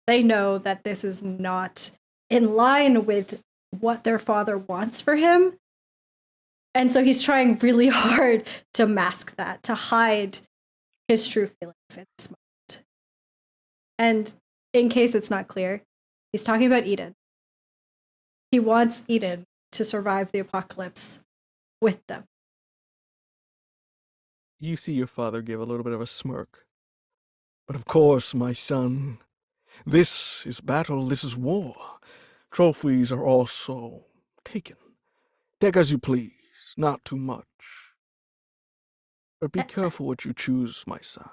They know that this is not in line with what their father wants for him. And so he's trying really hard to mask that, to hide his true feelings at this moment. And in case it's not clear, he's talking about Eden. He wants Eden to survive the apocalypse with them.
You see your father give a little bit of a smirk. But of course, my son, this is battle, this is war. Trophies are also taken. Take as you please. not too much. But be careful what you choose, my son.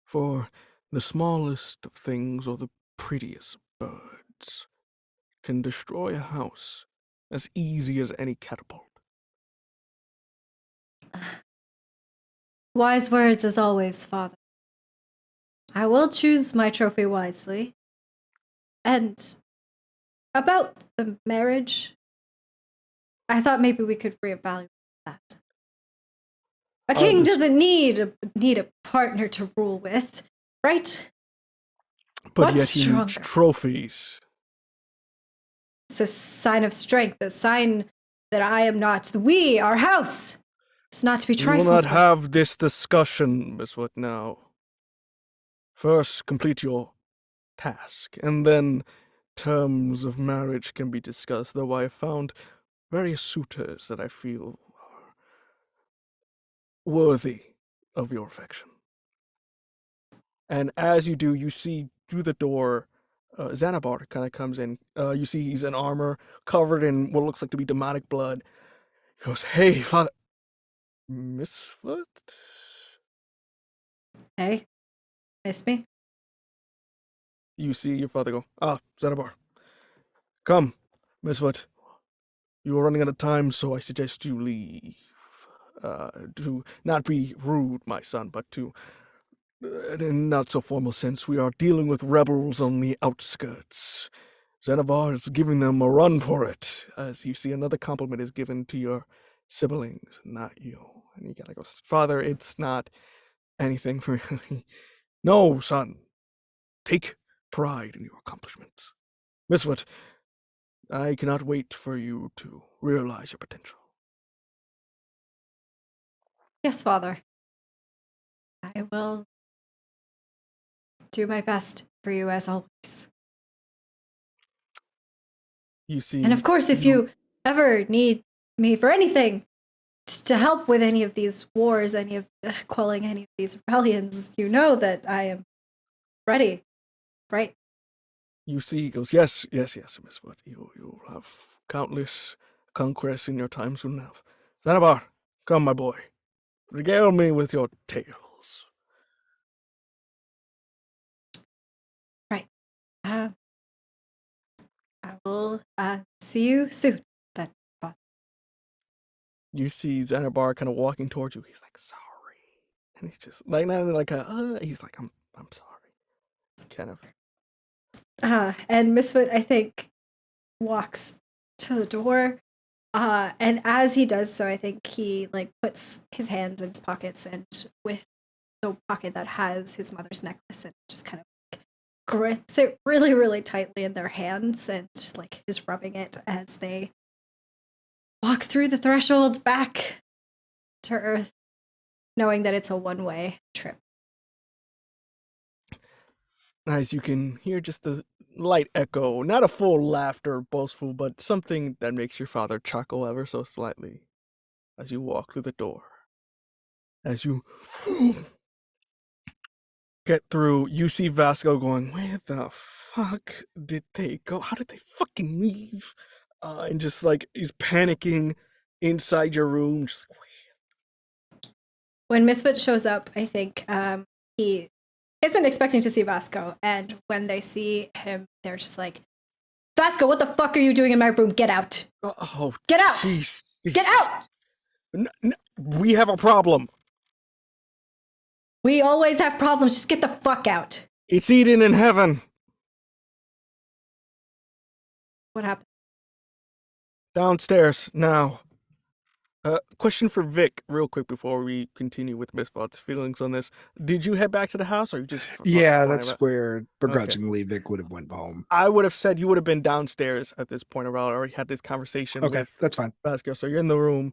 For the smallest of things or the prettiest birds can destroy a house as easy as any catapult.
Wise words as always, father. I will choose my trophy wisely. And about the marriage, I thought maybe we could reevaluate that. A king doesn't need a partner to rule with, right?
But
What's
yet he needs
stronger?
trophies.
It's a sign of strength, a sign that I am not we, our house. It's not to be
We
trifled
will not
with.
have this discussion, Miss Wood, now. First, complete your task, and then terms of marriage can be discussed, though I have found various suitors that I feel are worthy of your affection. And as you do, you see through the door, Xanabar kind of comes in. You see he's in armor, covered in what looks like to be demonic blood. He goes, "Hey, Father... Misfoot?"
Hey, miss me?
You see your father go, Xanabar. Come, Misfoot. You are running out of time, so I suggest you leave. To not be rude, my son, but to, in a not so formal sense, we are dealing with rebels on the outskirts. Xanabar is giving them a run for it, as you see another compliment is given to your siblings, not you. And he kind of goes, Father, it's not anything really. No, son. Take pride in your accomplishments. Misfoot, I cannot wait for you to realize your potential.
Yes, father. I will do my best for you as always.
You see...
And of course, if you ever need me for anything, to help with any of these wars, any of quelling any of these rebellions, you know that I am ready, right?
You see, he goes, yes, Misfoot. You'll have countless conquests in your time soon enough. Xanabar, come, my boy. Regale me with your tales.
Right. I will see you soon. Then, father.
You see Xanabar kind of walking towards you. He's like, sorry. And he's just like, not like he's like, I'm sorry. Kind of.
And Misfit, I think, walks to the door. And as he does so, I think he like puts his hands in his pockets, and with the pocket that has his mother's necklace, and just kind of like, grips it really, really tightly in their hands, and like is rubbing it as they walk through the threshold back to Earth, knowing that it's a one-way trip.
As you can hear just the light echo, not a full laughter, boastful, but something that makes your father chuckle ever so slightly as you walk through the door. As you get through, you see Vasco going, where the fuck did they go? How did they fucking leave? And just like, he's panicking inside your room. Just like,
When Misfit shows up, I think he isn't expecting to see Vasco, and when they see him, they're just like, Vasco, what the fuck are you doing in my room? Get out!
oh,
Get out!
Geez.
Get out!
We have a problem.
We always have problems. Just get the fuck out.
It's Eden in heaven.
What happened?
Downstairs, now. Question for Vic, real quick, before we continue with Miss Fott's feelings on this. Did you head back to the house, or you just...
Yeah,
flying
that's
about?
where begrudgingly Vic would have went home.
I would have said you would have been downstairs at this point, or I already had this conversation
Okay,
with
that's fine.
Vasco. So you're in the room.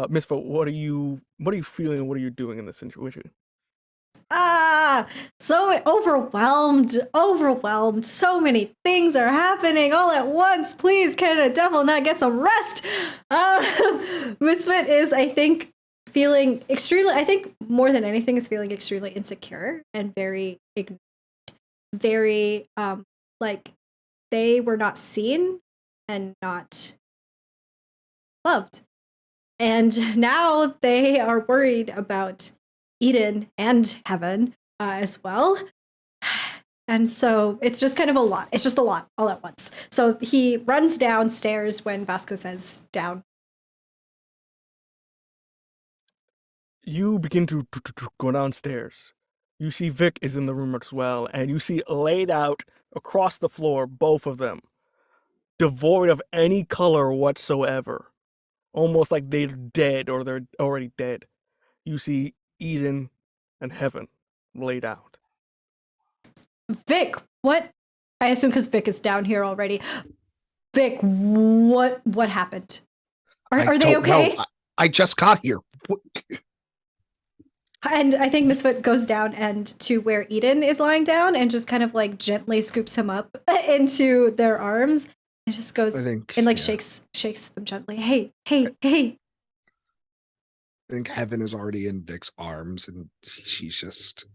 Miss Fott, what are you feeling, and what are you doing in this situation?
So overwhelmed. So many things are happening all at once. Please, can a devil not get some rest? Misfit is, I think, feeling extremely, I think more than anything is feeling extremely insecure and very like they were not seen and not loved. And now they are worried about Eden and Heaven as well. And so it's just kind of a lot. It's just a lot all at once. So he runs downstairs when Vasco says down.
You begin to go downstairs. You see Vic is in the room as well, and you see laid out across the floor, both of them, devoid of any color whatsoever. Almost like they're dead or they're already dead. You see Eden and Heaven laid out.
Vic, what? I assume because Vic is down here already. Vic, what happened? Are they
don't
okay?
know. I just got here.
And I think Misfit goes down and to where Eden is lying down and just kind of like gently scoops him up into their arms and just goes and like shakes them gently. Hey.
I think Heaven is already in Vic's arms and she's just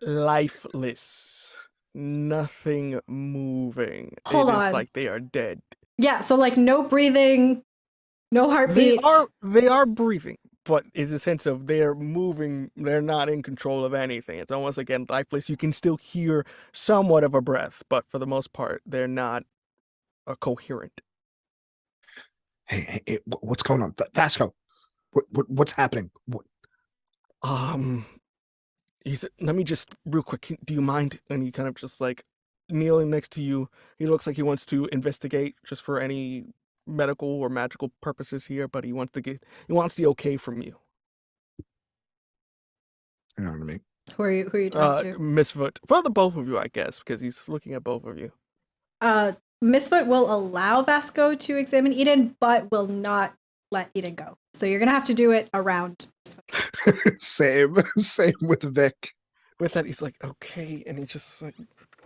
lifeless. Nothing moving.
Hold
it
on.
is like they are dead.
Yeah, so like no breathing, no heartbeat.
They are breathing, but it's a sense of they're moving, they're not in control of anything. It's almost again lifeless. You can still hear somewhat of a breath, but for the most part, they're not coherent.
Hey, what's going on? Vasco, what's happening?
He said, let me just real quick, do you mind? And he kind of just like kneeling next to you. He looks like he wants to investigate just for any medical or magical purposes here, but he wants the okay from you.
You know what I mean?
Who are you talking to?
Misfoot. For the both of you, I guess, because he's looking at both of you.
Misfoot will allow Vasco to examine Eden, but will not let Eden go. So you're gonna have to do it around Misfoot.
Same with Vic.
With that, he's like, okay, and he just like,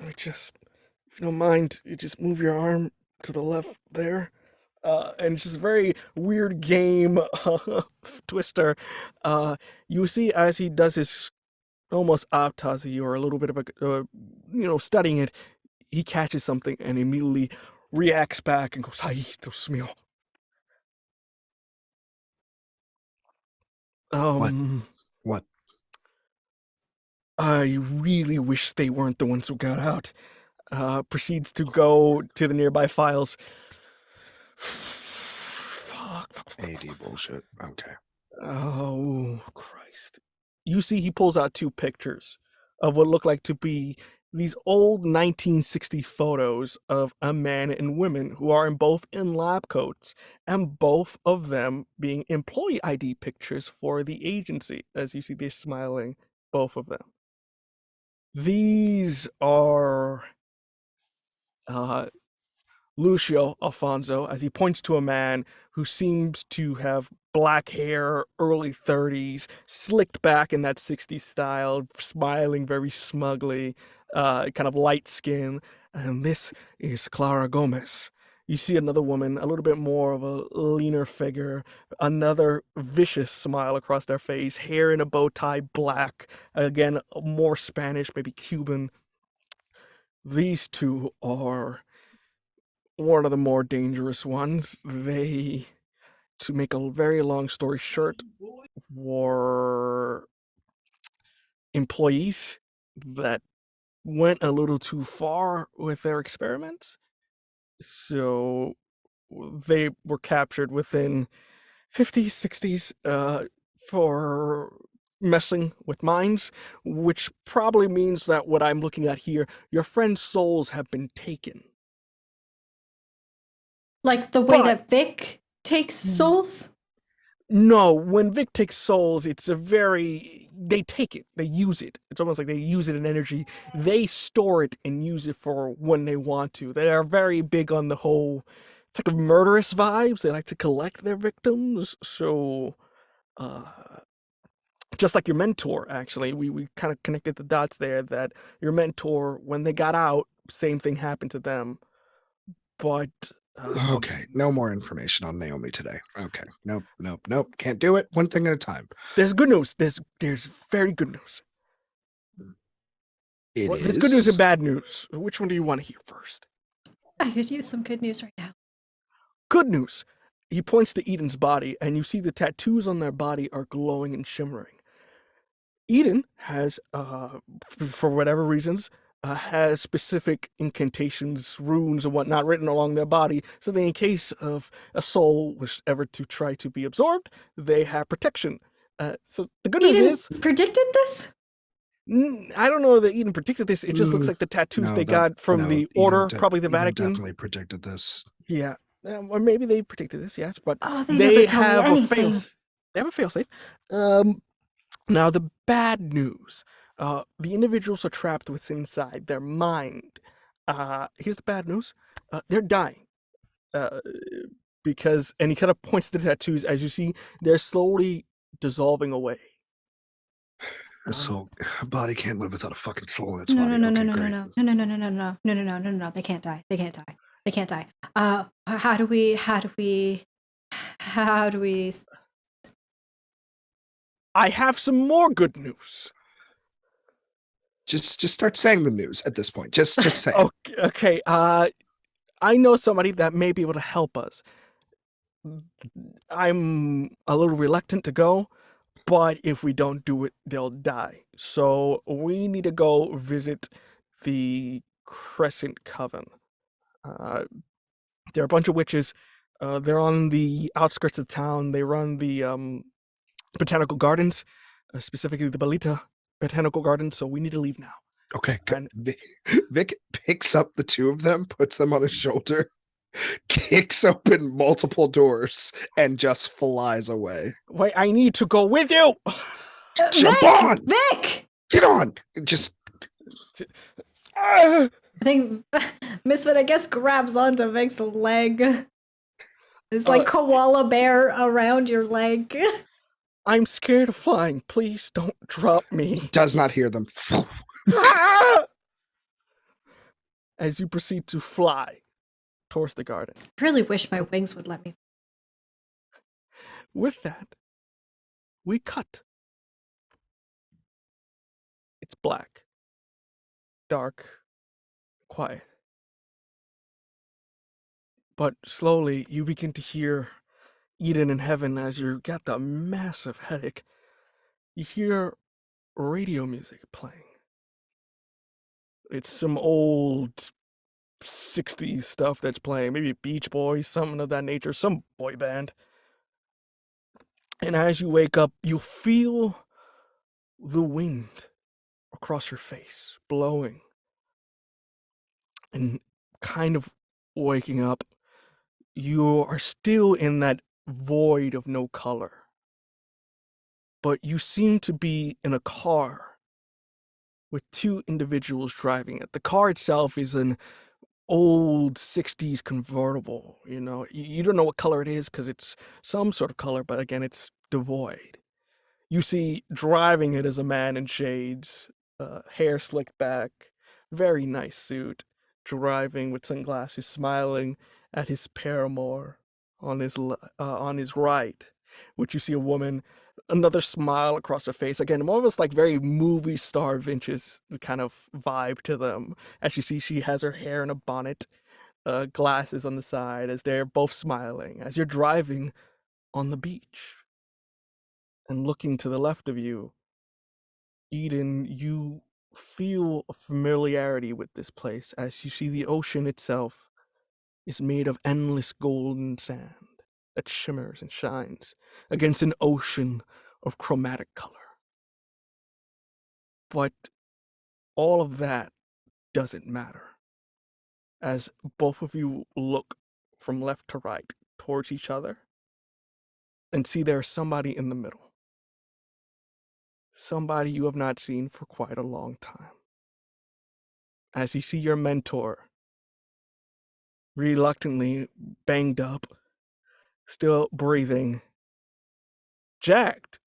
if you don't mind, you just move your arm to the left there. And it's just a very weird game twister. You see as he does his almost autopsy or a little bit of a, studying it, he catches something and immediately reacts back and goes, "Ay, Dios mío."
What?
I really wish they weren't the ones who got out. Proceeds to go to the nearby files. Fuck.
AD bullshit. Okay.
Oh, Christ. You see he pulls out two pictures of what look like to be these old 1960 photos of a man and women who are both in lab coats, and both of them being employee ID pictures for the agency. As you see, they're smiling, both of them. These are Lucio Alfonso, as he points to a man who seems to have black hair, early 30s, slicked back in that 60s style, smiling very smugly, kind of light skin. And this is Clara Gomez. You see another woman, a little bit more of a leaner figure, another vicious smile across their face, hair in a bow tie, black, again, more Spanish, maybe Cuban. These two are one of the more dangerous ones. They, to make a very long story short, were employees that went a little too far with their experiments. So they were captured within 50s, 60s for messing with minds, which probably means that what I'm looking at here, your friend's souls have been taken.
Like the way that Vic takes souls?
No, when Vic takes souls, they take it, they use it. It's almost like they use it in energy. They store it and use it for when they want to. They are very big on the whole, it's like a murderous vibes. They like to collect their victims. So, just like your mentor, actually, we kind of connected the dots there that your mentor, when they got out, same thing happened to them. But
okay, no more information on Naomi today. Okay, nope. Can't do it. One thing at a time.
There's good news. There's very good news. There's good news and bad news. Which one do you want to hear first?
I could use some good news right now.
Good news he points to Eden's body, and you see the tattoos on their body are glowing and shimmering. Eden has, for whatever reasons, has specific incantations, runes, and whatnot written along their body, so that in case of a soul was ever to try to be absorbed, they have protection. So the good news
Eden
is,
predicted this?
I don't know that Eden predicted this. It just looks like the tattoos
No,
they
that-
got from
no,
the
Eden
Order,
de-
probably the
Eden
Vatican.
definitely predicted this.
Yeah, or maybe they predicted this. Yes, but
Oh, they never tell me
have a
anything.
They have a failsafe. Now the bad news: the individuals are trapped within inside their mind. Here's the bad news: they're dying. Because, and he kind of points to the tattoos, as you see, they're slowly dissolving away.
A soul, a body can't live without a fucking soul in its
No,
body.
no, no,
Okay,
no, no,
great.
no, no, no, no, no, no, no, no, no, no, no, no. They can't die. They can't die. They can't die. How do we?
I have some more good news.
Just start saying the news at this point. Just say.
Okay. I know somebody that may be able to help us. I'm a little reluctant to go, but if we don't do it, they'll die. So we need to go visit the Crescent Coven. They're a bunch of witches. They're on the outskirts of town. They run the botanical gardens, specifically the Belita Botanical Gardens. So we need to leave now.
Okay,
And
Vic picks up the two of them, puts them on his shoulder, kicks open multiple doors, and just flies away.
wait, I need to go with you.
Jump
Vic!
on!
Vic!
Get on! Just
I think Misfit, I guess, grabs onto Vic's leg. It's like koala bear around your leg.
I'm scared of flying. Please don't drop me.
does not hear them.
As you proceed to fly towards the garden.
I really wish my wings would let me.
With that, we cut. It's black, dark, quiet. But slowly, you begin to hear Eden in heaven as you got the massive headache. You hear radio music playing. It's some old 60s stuff that's playing, maybe Beach Boys, something of that nature, some boy band. And as you wake up, you feel the wind across your face, blowing. And kind of waking up, you are still in that void of no color. But you seem to be in a car with two individuals driving it. The car itself is an old 60s convertible, you know. You don't know what color it is because it's some sort of color, but again, it's devoid. You see driving it as a man in shades, hair slicked back, very nice suit, driving with sunglasses, smiling at his paramour on his right, which you see a woman, another smile across her face. Again, almost like very movie star vintage kind of vibe to them. As you see, she has her hair in a bonnet, glasses on the side, as they're both smiling. As you're driving on the beach and looking to the left of you, Eden, you feel a familiarity with this place as you see the ocean itself is made of endless golden sand that shimmers and shines against an ocean of chromatic color. But all of that doesn't matter as both of you look from left to right towards each other and see there's somebody in the middle. Somebody you have not seen for quite a long time. As you see your mentor reluctantly banged up, still breathing, jacked,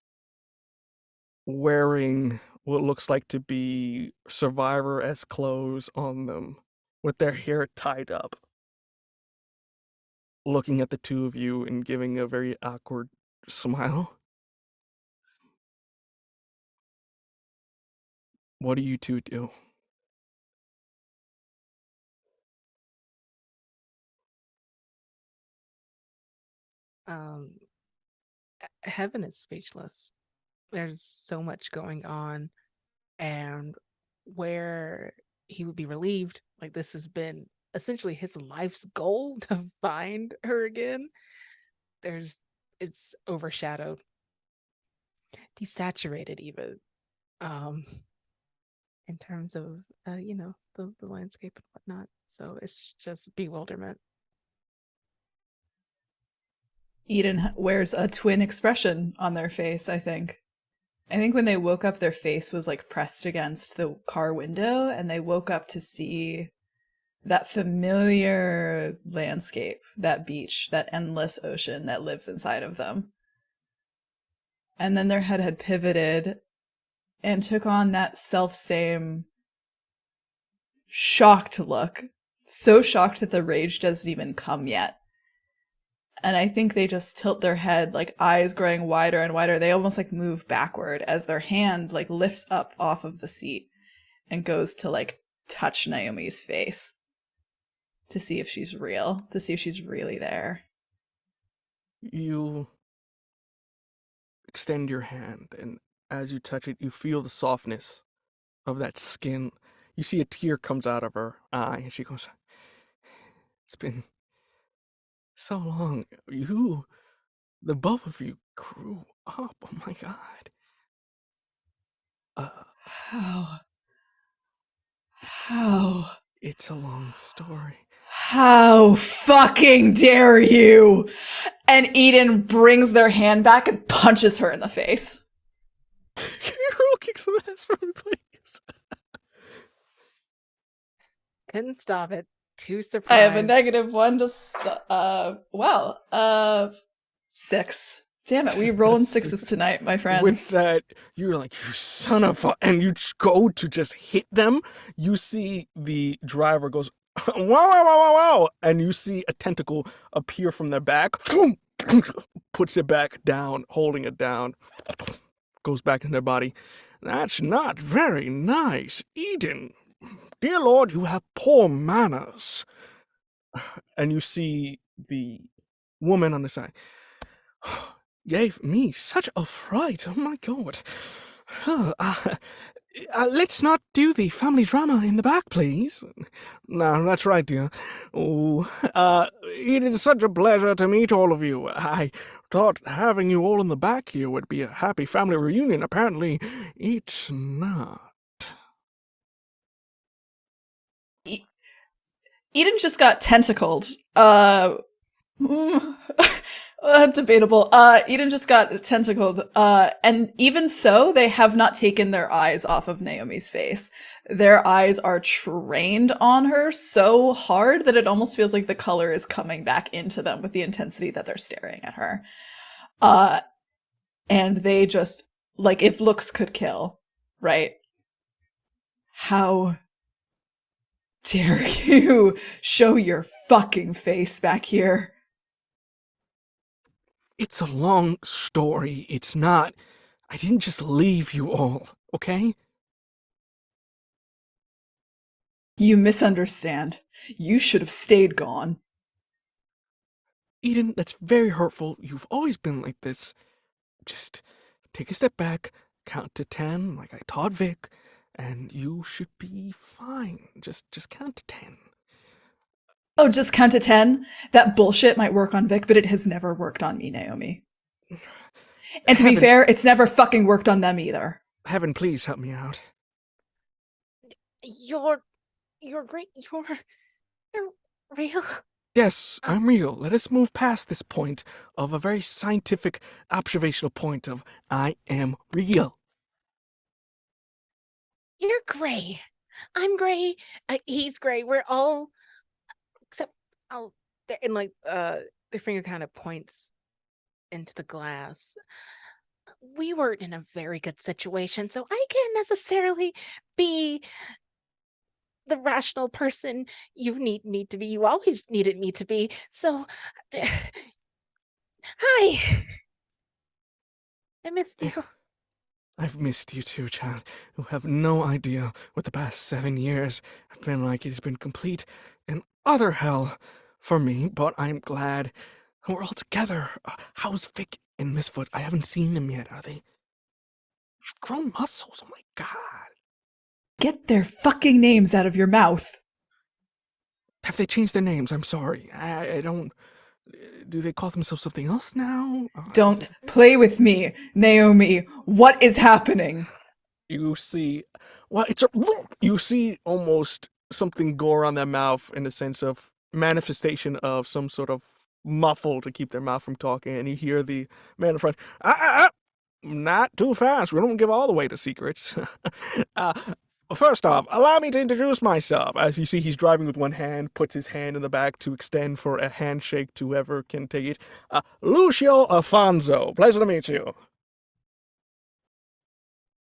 wearing what looks like to be survivor-esque clothes on them, with their hair tied up, looking at the two of you and giving a very awkward smile. What do you two do?
Um, Heaven is speechless. There's so much going on, and where he would be relieved, like this has been essentially his life's goal to find her again. It's overshadowed, desaturated even, um, in terms of the landscape and whatnot. So it's just bewilderment.
Eden wears a twin expression on their face, I think. I think when they woke up, their face was like pressed against the car window, and they woke up to see that familiar landscape, that beach, that endless ocean that lives inside of them. And then their head had pivoted and took on that self-same shocked look. So shocked that the rage doesn't even come yet. And I think they just tilt their head, like eyes growing wider and wider. They almost like move backward as their hand like lifts up off of the seat and goes to like touch Naomi's face to see if she's real, to see if she's really there.
You extend your hand, and as you touch it, you feel the softness of that skin. You see a tear comes out of her eye, and she goes, "It's been so long. The both of you grew up. Oh my God.
How? How?
It's a long story."
How fucking dare you? And Eden brings their hand back and punches her in the face.
Can you roll kick some ass for me, please?
Couldn't stop it. Too
I
surprised.
have a -1 to 6. Damn it, we rolling sixes tonight, my friends.
With that, you're like, "You son of a," and you go to just hit them. You see the driver goes, "Wow, wow, wow, wow, wow," and you see a tentacle appear from their back, puts it back down, holding it down, goes back in their body. "That's not very nice, Eden. Dear Lord, you have poor manners." And you see the woman on the side. "Gave me such a fright. Oh my God. Let's not do the family drama in the back, please." "No, that's right, dear. Oh, it is such a pleasure to meet all of you. I thought having you all in the back here would be a happy family reunion. Apparently, it's not."
Eden just got tentacled. Debatable. Eden just got tentacled. And even so, they have not taken their eyes off of Naomi's face. Their eyes are trained on her so hard that it almost feels like the color is coming back into them with the intensity that they're staring at her. And they just, like, if looks could kill, right? How dare you show your fucking face back here?
It's a long story. It's not. I didn't just leave you all, okay?
You misunderstand. You should have stayed gone.
Eden, that's very hurtful. You've always been like this. Just take a step back, count to 10 like I taught Vic, and you should be fine. Just count to 10.
Oh, just count to 10? That bullshit might work on Vic, but it has never worked on me, Naomi. And to be fair, it's never fucking worked on them either.
Heaven, please help me out.
You're great. You're real.
Yes, I'm real. Let us move past this point of a very scientific observational point of I am real.
You're gray. I'm gray. He's gray. We're all, except and like their finger kind of points into the glass. We weren't in a very good situation, so I can't necessarily be the rational person you need me to be. You always needed me to be. So, hi. I missed you.
I've missed you too, child. You have no idea what the past 7 years have been like. It has been complete and utter hell for me, but I'm glad We're all together. How's Vic and Misfoot? I haven't seen them yet. Are they? You've grown muscles. Oh my god.
Get their fucking names out of your mouth.
Have they changed their names? I'm sorry. I don't. Do they call themselves something else now?
Don't play with me, Naomi. What is happening?
You see, well, you see almost something Gore on their mouth in the sense of manifestation of some sort of muffle to keep their mouth from talking, and you hear the man in front, not too fast. We don't give all the way to secrets. First off, allow me to introduce myself. As you see, he's driving with one hand, puts his hand in the back to extend for a handshake to whoever can take it. Lucio Afonso, pleasure to meet you.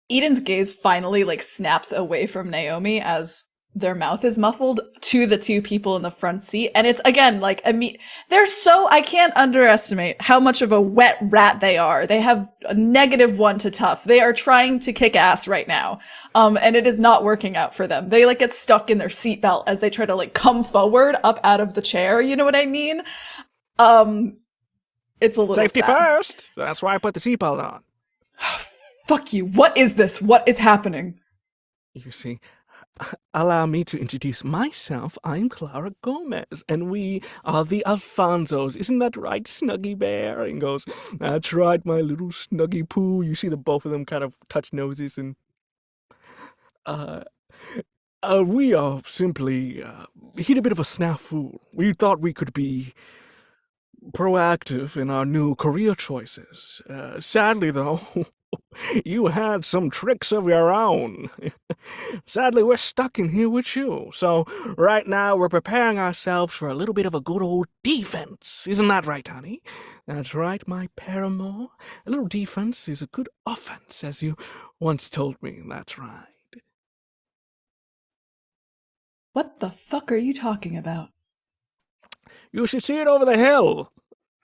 Eden's gaze finally snaps away from Naomi as their mouth is muffled to the two people in the front seat. And it's again they're so, I can't underestimate how much of a wet rat they are. They have a -1 to tough. They are trying to kick ass right now. And it is not working out for them. They get stuck in their seatbelt as they try to come forward up out of the chair. You know what I mean? It's a little
Safety
sad.
first. That's why I put the seatbelt on.
Fuck you. What is this? What is happening?
You see, allow me to introduce myself. I'm Clara Gomez, and we are the Alfonsos. Isn't that right, Snuggy Bear? And goes, that's right, my little Snuggy Poo. You see the both of them kind of touch noses, and we are simply hit a bit of a snafu. We thought we could be proactive in our new career choices. Sadly, though, you had some tricks of your own. Sadly, we're stuck in here with you. So right now, we're preparing ourselves for a little bit of a good old defense. Isn't that right, honey? That's right, my paramour. A little defense is a good offense, as you once told me. That's right.
What the fuck are you talking about?
You should see it over the hill.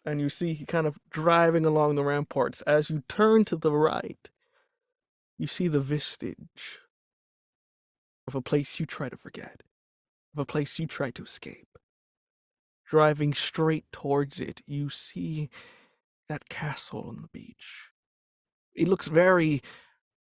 And you see he kind of driving along the ramparts. As you turn to the right, you see the vestige of a place you try to forget, of a place you try to escape. Driving straight towards it, you see that castle on the beach. It looks very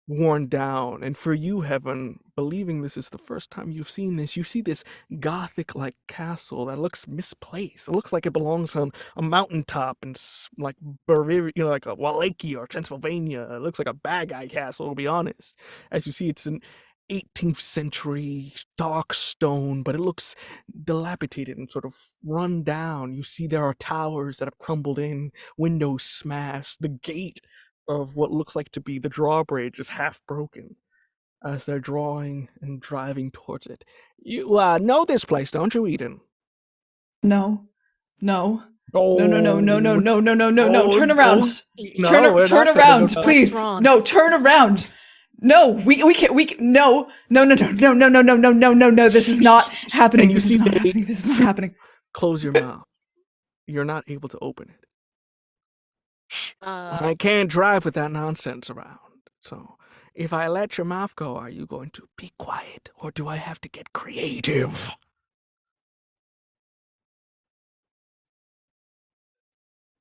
worn down, and for you, Heaven, believing this is the first time you've seen this, you see this gothic-like castle that looks misplaced. It looks like it belongs on a mountaintop in like Bavaria, like a Wallachia or Transylvania. It looks like a bad guy castle, to be honest. As you see, it's an 18th century dark stone, but it looks dilapidated and sort of run down. You see there are towers that have crumbled in, windows smashed, the gate of what looks like to be the drawbridge is half broken as they're drawing and driving towards it. You know this place, don't you, Eden?
No. No.
Oh,
No. Turn around.
No,
Turn around,
go
please.
What's wrong?
No, turn around. No, we can't, no. This is not happening.
And you
This
see
is not
they-
happening. This is not happening.
Close your mouth. You're not able to open it. I
Uh,
can't drive with that nonsense around. So, if I let your mouth go, are you going to be quiet, or do I have to get creative?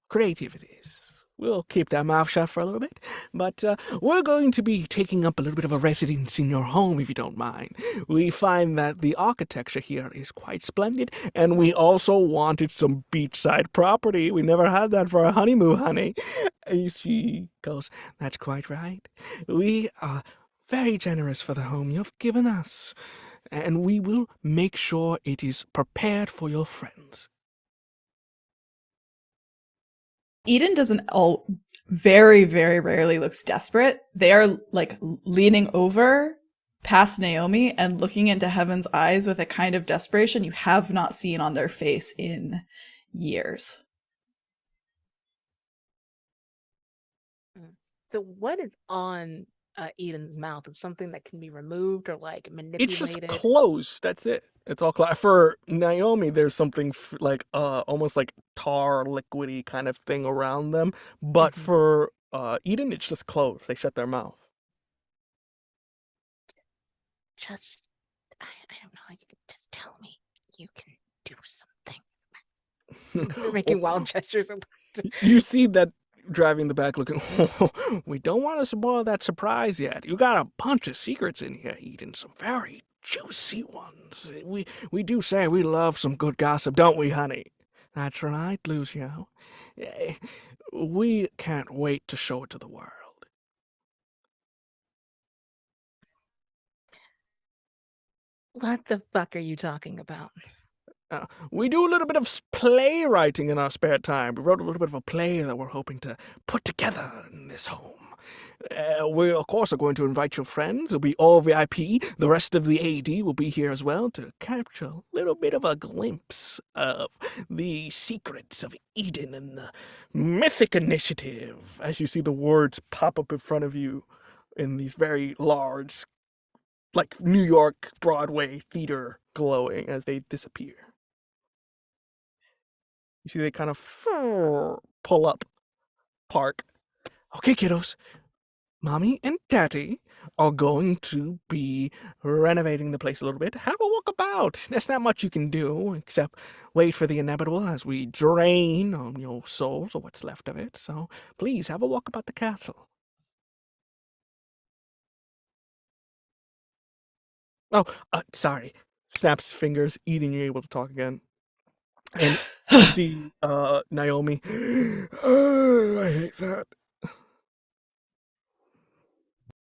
Creative it is. We'll keep that mouth shut for a little bit, but we're going to be taking up a little bit of a residence in your home, if you don't mind. We find that the architecture here is quite splendid, and we also wanted some beachside property. We never had that for our honeymoon, honey. And she goes, that's quite right. We are very generous for the home you've given us, and we will make sure it is prepared for your friends.
Eden doesn't very, very rarely looks desperate. They are leaning over past Naomi and looking into Heaven's eyes with a kind of desperation you have not seen on their face in years.
so what is on Eden's mouth? Is something that can be removed or manipulated?
It's just closed. That's it. It's all closed. For Naomi, there's something almost like tar, liquidy kind of thing around them. But
Mhm.
for Eden, it's just closed. They shut their mouth.
I don't know. You can just tell me you can do something. They're making wild gestures.
You see that driving in the back looking, we don't want to spoil that surprise yet. You got a bunch of secrets in here, Eden, some very juicy ones. We do say we love some good gossip, don't we, honey? That's right, Lucio. We can't wait to show it to the world.
What the fuck are you talking about?
We do a little bit of playwriting in our spare time. We wrote a little bit of a play that we're hoping to put together in this home. We, of course, are going to invite your friends. It'll be all VIP. The rest of the AD will be here as well to capture a little bit of a glimpse of the secrets of Eden and the Mythic initiative. As you see the words pop up in front of you in these very large, like New York Broadway theater glowing as they disappear. You see they kind of pull up, park. Okay, kiddos. Mommy and Daddy are going to be renovating the place a little bit. Have a walk about. There's not much you can do except wait for the inevitable as we drain on your souls or what's left of it. So please have a walk about the castle. Oh, sorry. Snaps fingers, Eden, you're able to talk again. And you see Naomi. Oh, I hate that.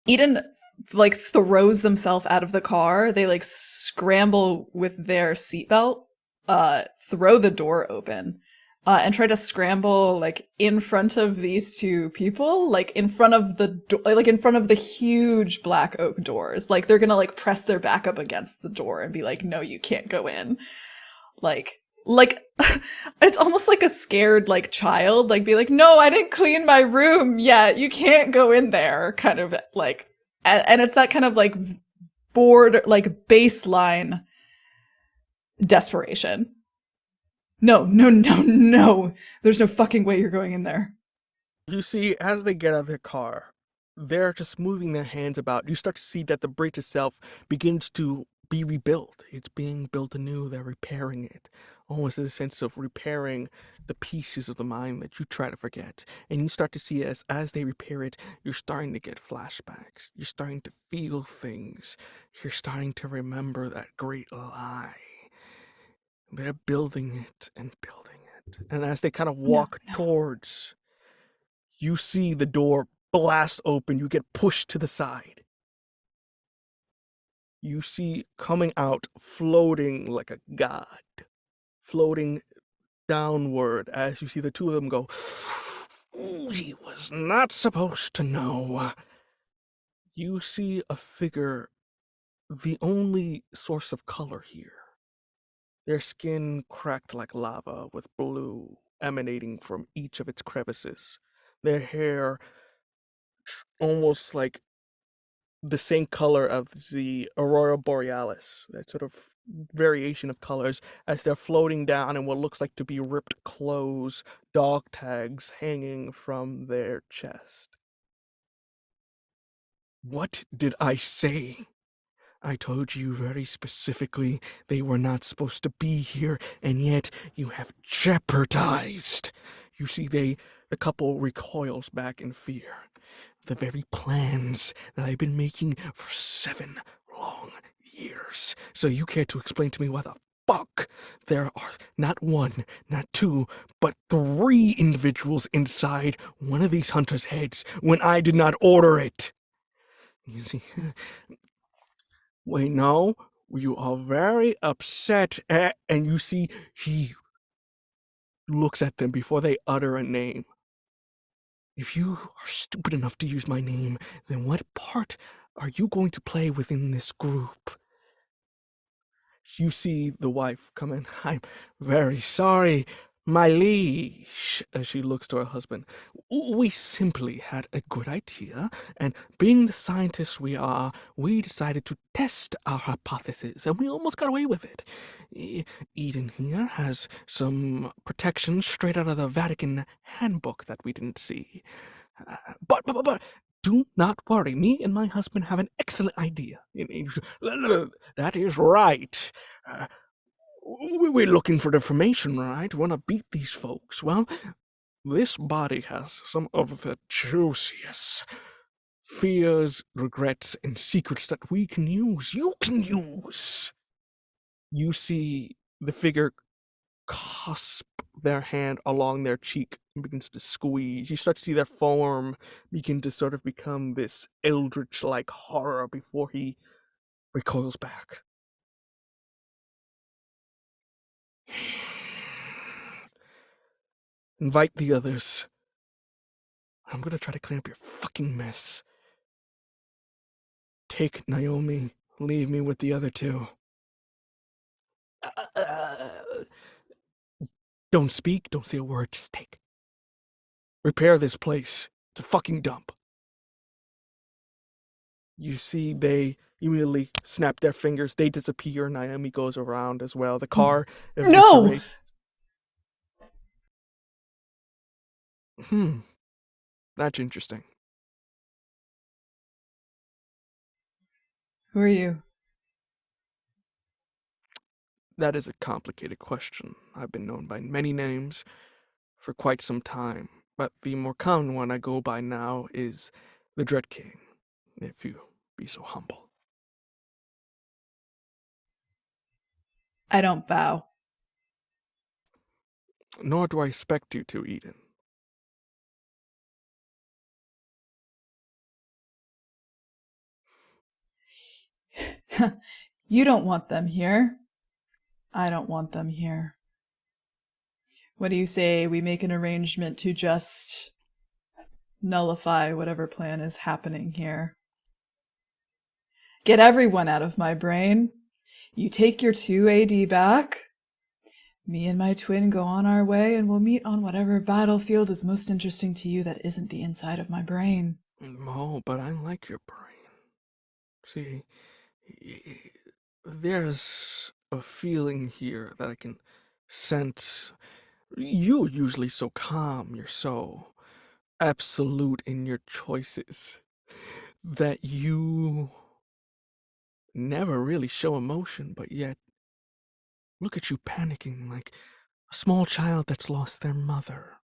Eden like throws themselves out of the car. They like scramble with their seatbelt, throw the door open, and try to scramble like in front of these two people, like in front of the huge black oak doors. Like they're gonna like press their back up against the door and be like, "No, you can't go in." Like it's almost like a scared like child, like be like, "No, I didn't clean my room yet. You can't go in there." Kind of like, and it's that kind of like bored, like baseline desperation. No. There's no fucking way you're going in there.
You see, as they get out of their car, they're just moving their hands about. You start to see that the bridge itself begins to be rebuilt. It's being built anew. They're repairing it. Almost in a sense of repairing the pieces of the mind that you try to forget. And you start to see as they repair it, you're starting to get flashbacks. You're starting to feel things. You're starting to remember that great lie. They're building it and building it. And as they kind of walk towards, you see the door blast open. You get pushed to the side. You see coming out, floating like a god, floating downward as you see the two of them go, he was not supposed to know. You see a figure, the only source of color here. Their skin cracked like lava with blue emanating from each of its crevices. Their hair almost like the same color of the Aurora Borealis, that sort of variation of colors as they're floating down in what looks like to be ripped clothes, dog tags hanging from their chest. What did I say? I told you very specifically they were not supposed to be here, and yet you have jeopardized. You see, the couple recoils back in fear. The very plans that I've been making for 7 long years. So you care to explain to me why the fuck there are not 1, not 2, but 3 individuals inside one of these hunters' heads when I did not order it? You see, wait, no, you are very upset, and you see he looks at them before they utter a name. If you are stupid enough to use my name, then what part are you going to play within this group? You see the wife come in. I'm very sorry, my liege, as she looks to her husband. We simply had a good idea, and being the scientists we are, we decided to test our hypothesis, and we almost got away with it. Eden here has some protections straight out of the Vatican handbook that we didn't see. But do not worry. Me and my husband have an excellent idea. That is right. we're looking for information, right? Want to beat these folks. Well, this body has some of the juiciest fears, regrets, and secrets that we can use. You can use. You see the figure cusp their hand along their cheek and begins to squeeze. You start to see their form begin to sort of become this eldritch-like horror before he recoils back. Invite the others. I'm gonna try to clean up your fucking mess. Take Naomi. Leave me with the other two. Don't speak. Don't say a word. Just take. Repair this place. It's a fucking dump. You see they immediately snap their fingers. They disappear. Naomi goes around as well. The car eviscerates. That's interesting.
Who are you?
That is a complicated question. I've been known by many names for quite some time, but the more common one I go by now is the Dread King, if you be so humble.
I don't bow.
Nor do I expect you to, Eden.
You don't want them here. I don't want them here. What do you say we make an arrangement to just nullify whatever plan is happening here? Get everyone out of my brain. You take your 2 AD back. Me and my twin go on our way, and we'll meet on whatever battlefield is most interesting to you that isn't the inside of my brain.
Oh, but I like your brain. See, there's a feeling here that I can sense. You're usually so calm, you're so absolute in your choices that you never really show emotion, but yet look at you panicking like a small child that's lost their mother.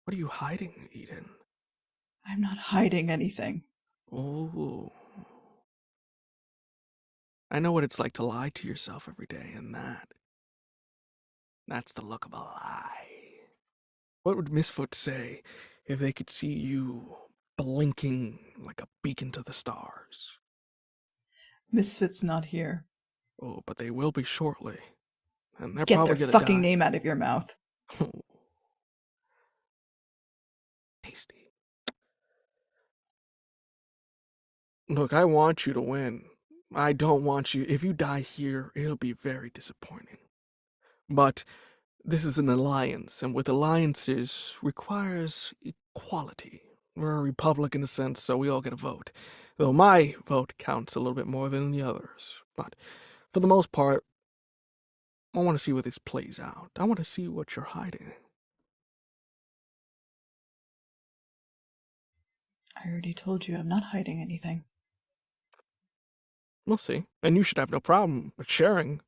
What are you hiding, Eden?
I'm not hiding anything.
Oh. I know what it's like to lie to yourself every day, and that's the look of a lie. What would Misfoot say if they could see you blinking like a beacon to the stars?
Misfit's not here.
Oh, but they will be shortly. And they're
Get
probably
their
gonna
fucking
die.
name out of your mouth.
Tasty. Look, I want you to win. I don't want you. If you die here, it'll be very disappointing. But this is an alliance, and with alliances requires equality. We're a republic in a sense, so we all get a vote. Though my vote counts a little bit more than the others. But for the most part, I want to see where this plays out. I want to see what you're hiding.
I already told you I'm not hiding anything.
We'll see. And you should have no problem with sharing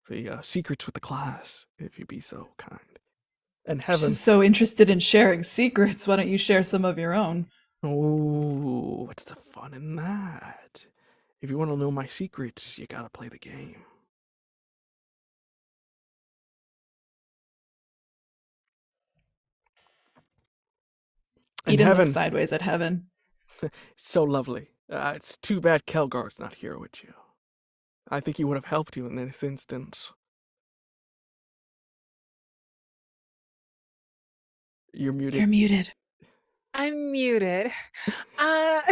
the secrets with the class, if you be so kind. And Heaven.
She's so interested in sharing secrets. Why don't you share some of your own?
Oh, what's the fun in that? If you want to know my secrets, you gotta play the game. And
Eden
Heaven,
looks sideways at Heaven.
so lovely. It's too bad Kelgar's not here with you. I think he would have helped you in this instance. You're muted.
You're muted.
I'm muted. Are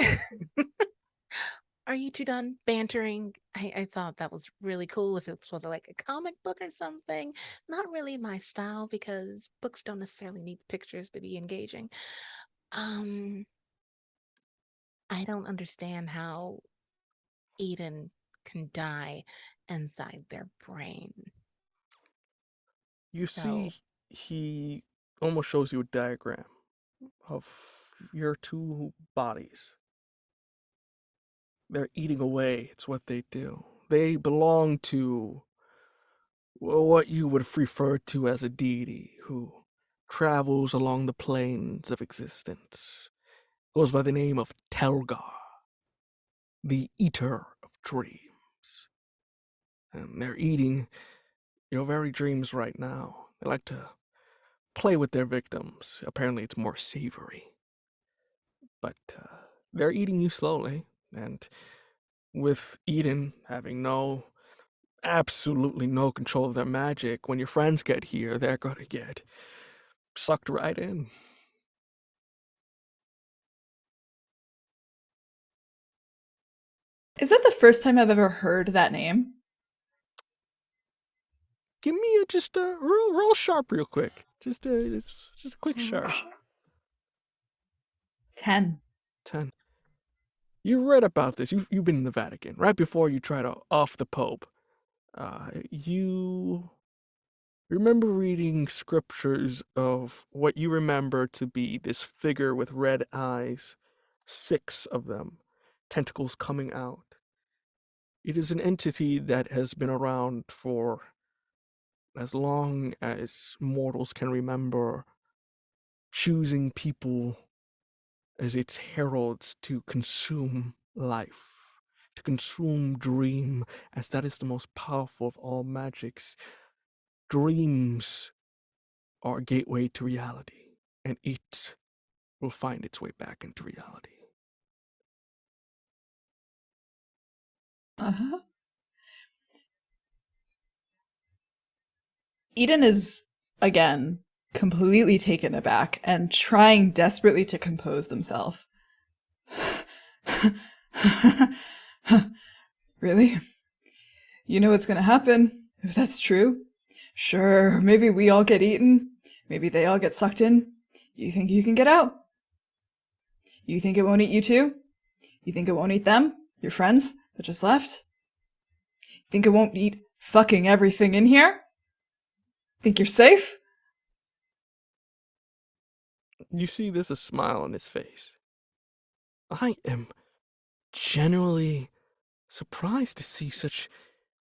you two done bantering? I thought that was really cool if it was like a comic book or something. Not really my style because books don't necessarily need pictures to be engaging. I don't understand how Eden can die inside their brain.
You
So-
see, he almost shows you a diagram of your two bodies. They're eating away. It's what they do. They belong to what you would refer to as a deity who travels along the planes of existence. Goes by the name of Telgar, the Eater of Dreams. And they're eating your very dreams right now. They like to play with their victims. Apparently, it's more savory. But they're eating you slowly, and with Eden having absolutely no control of their magic, when your friends get here, they're gonna get sucked right in.
Is that the first time I've ever heard that name?
Give me just a roll sharp real quick. It's just a quick sharp.
10.
10. You read about this. You've been in the Vatican right before you try to off the Pope. You remember reading scriptures of what you remember to be this figure with red eyes, 6 of them, tentacles coming out. It is an entity that has been around for as long as mortals can remember, choosing people as its heralds to consume life, to consume dream, as that is the most powerful of all magics. Dreams are a gateway to reality, and it will find its way back into reality.
Uh-huh. Eden is, again, completely taken aback and trying desperately to compose themselves. Really? You know what's gonna happen, if that's true? Sure, maybe we all get eaten. Maybe they all get sucked in. You think you can get out? You think it won't eat you too? You think it won't eat them? Your friends that just left? You think it won't eat fucking everything in here? Think you're safe?
You see there's a smile on his face. I am genuinely surprised to see such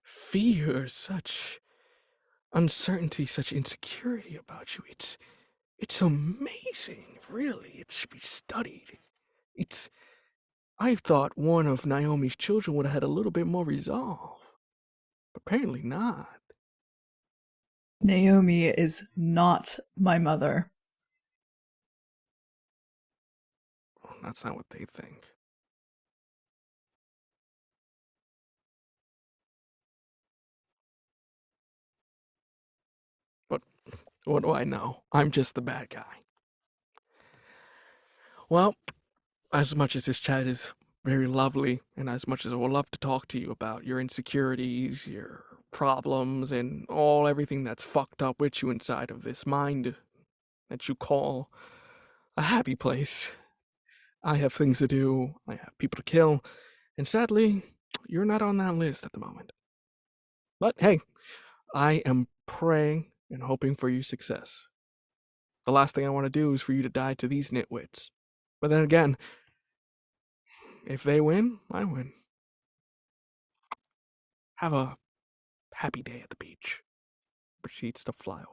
fear, such uncertainty, such insecurity about you. It's amazing, really. It should be studied. I thought one of Naomi's children would have had a little bit more resolve. Apparently not.
Naomi is not my mother.
That's not what they think. But what do I know? I'm just the bad guy. Well, as much as this chat is very lovely, and as much as I would love to talk to you about your insecurities, your problems, and everything that's fucked up with you inside of this mind that you call a happy place, I have things to do, I have people to kill, and sadly, you're not on that list at the moment. But hey, I am praying and hoping for your success. The last thing I want to do is for you to die to these nitwits. But then again, if they win, I win. Have a happy day at the beach. Proceeds to fly away.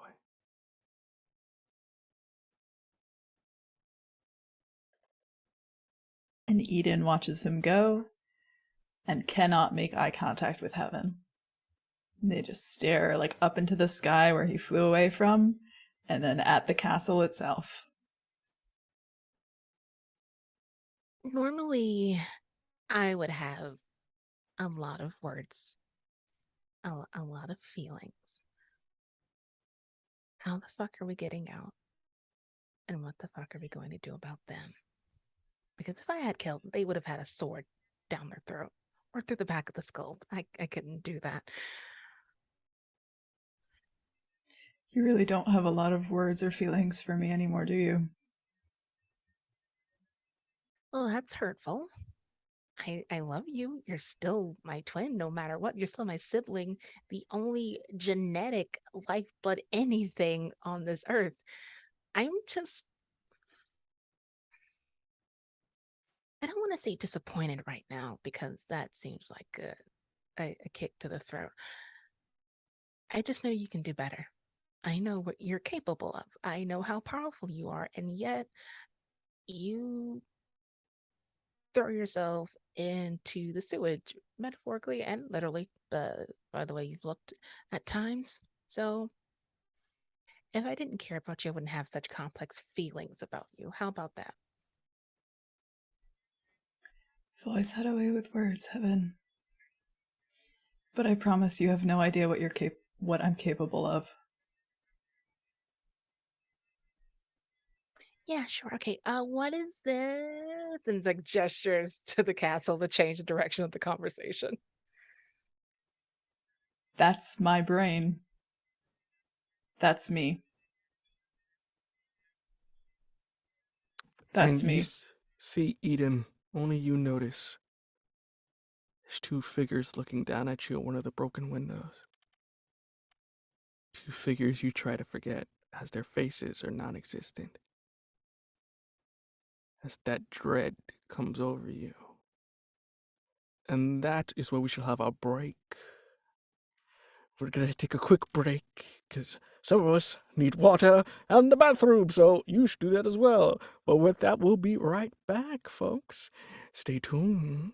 And Eden watches him go and cannot make eye contact with Heaven. They just stare like up into the sky where he flew away from, and then at the castle itself.
Normally, I would have a lot of words, a lot of feelings. How the fuck are we getting out? And what the fuck are we going to do about them? Because if I had killed them, they would have had a sword down their throat or through the back of the skull. I couldn't do that.
You really don't have a lot of words or feelings for me anymore, do you?
Well, that's hurtful. I love you. You're still my twin, no matter what. You're still my sibling, the only genetic lifeblood anything on this earth. I don't want to say disappointed right now because that seems like a kick to the throat. I just know you can do better. I know what you're capable of. I know how powerful you are, and yet you throw yourself into the sewage, metaphorically and literally, by the way you've looked at times. So if I didn't care about you, I wouldn't have such complex feelings about you. How about that?
You've always had a way with words, Heaven. But I promise you have no idea what I'm capable of.
Yeah, sure. Okay. What is this? And like gestures to the castle to change the direction of the conversation.
That's my brain. That's me. That's
and
me.
you see Eden. Only you notice. There's two figures looking down at you at one of the broken windows. Two figures you try to forget, as their faces are non-existent. As that dread comes over you. And that is where we shall have our break. We're gonna take a quick break, because some of us need water and the bathroom, so you should do that as well. But with that, we'll be right back, folks. Stay tuned.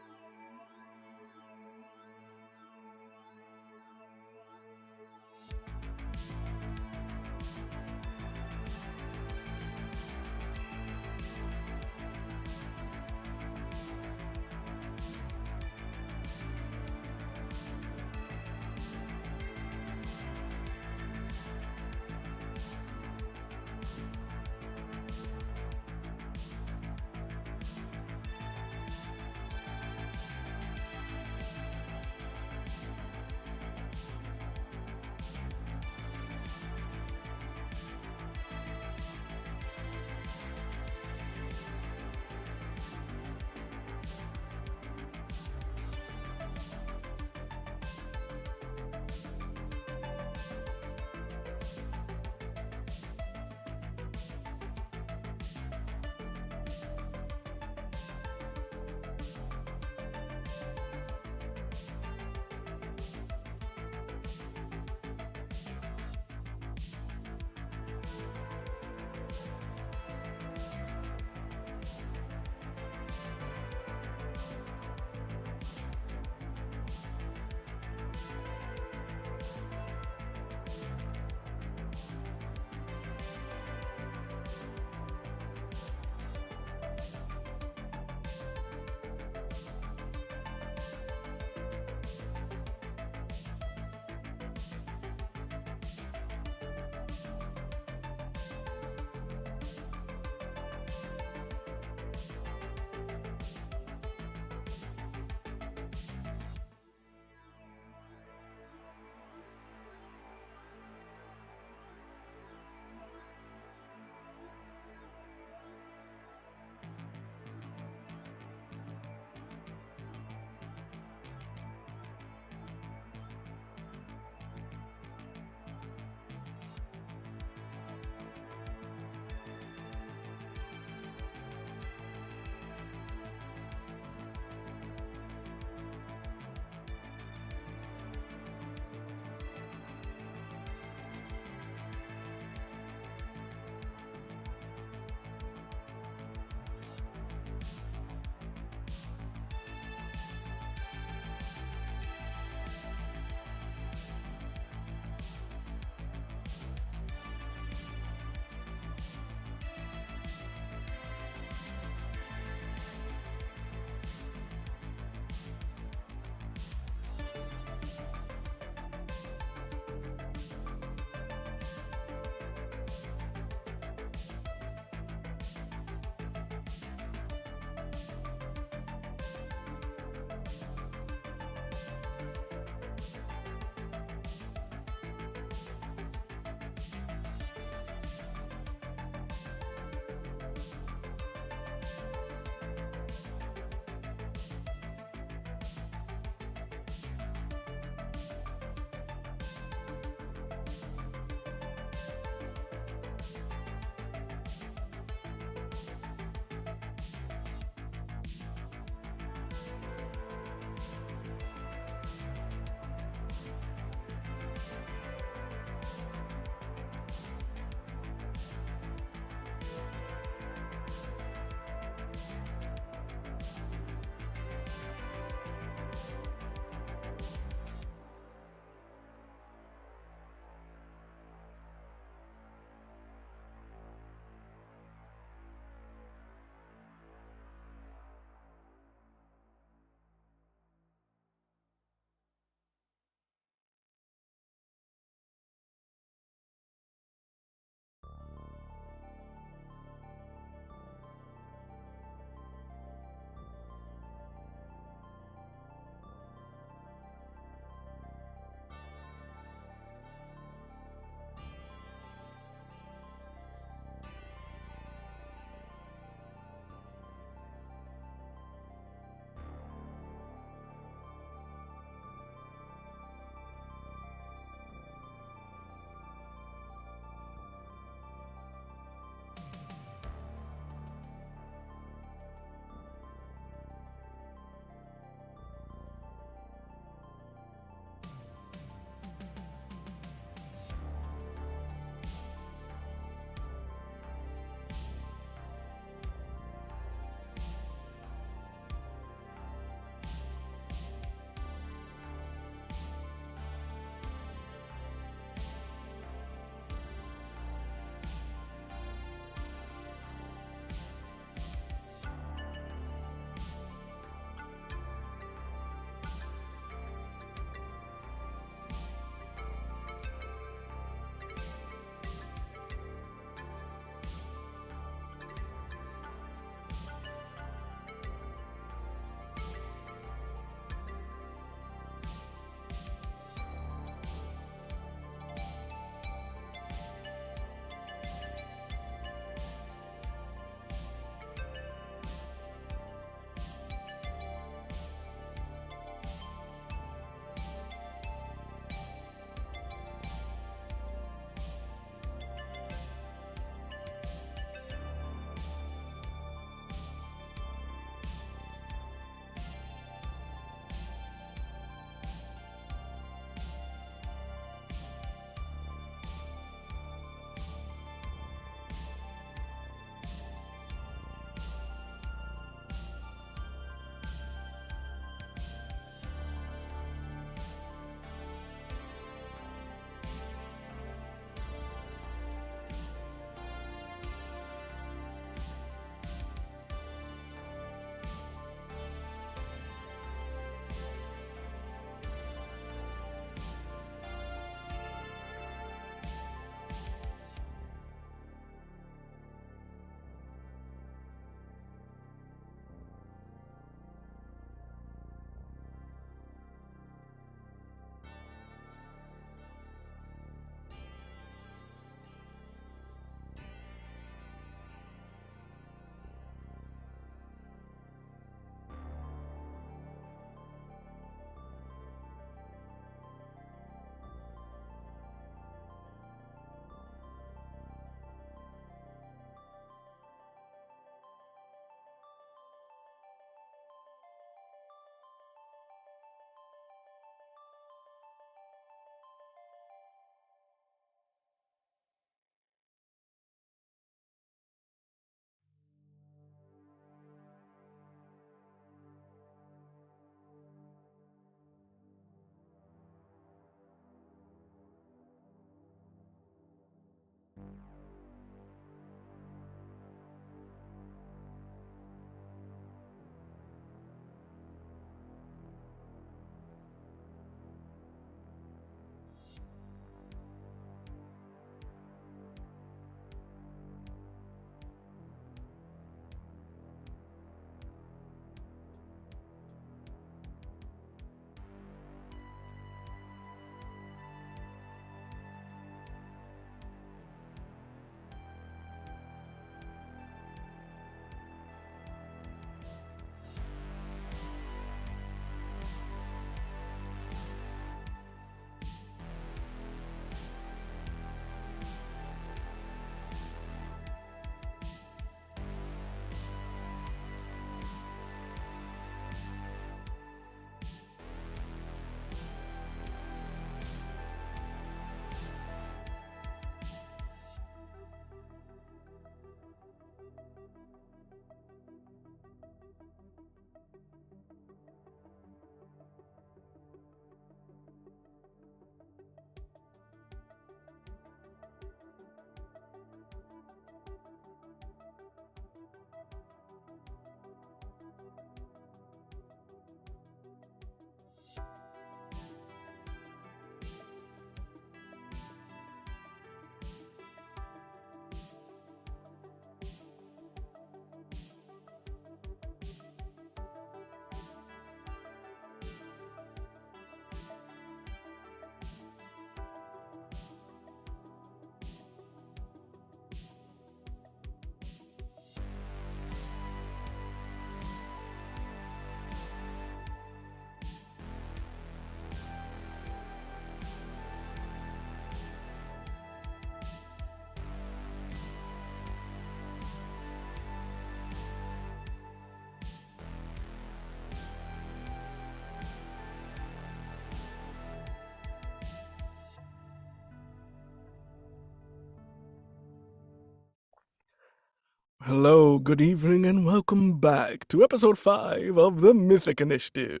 Hello, good evening, and welcome back to episode 5 of the Mythic Initiative.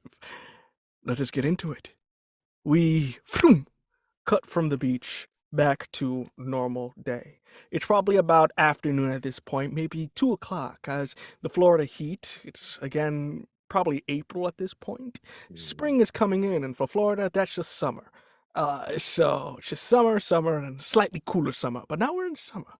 Let us get into it. We cut from the beach back to normal day. It's probably about afternoon at this point, maybe 2 o'clock, as the Florida heat, it's again probably April at this point. Spring is coming in, and for Florida, that's just summer. So it's just summer, and slightly cooler summer. But now we're in summer.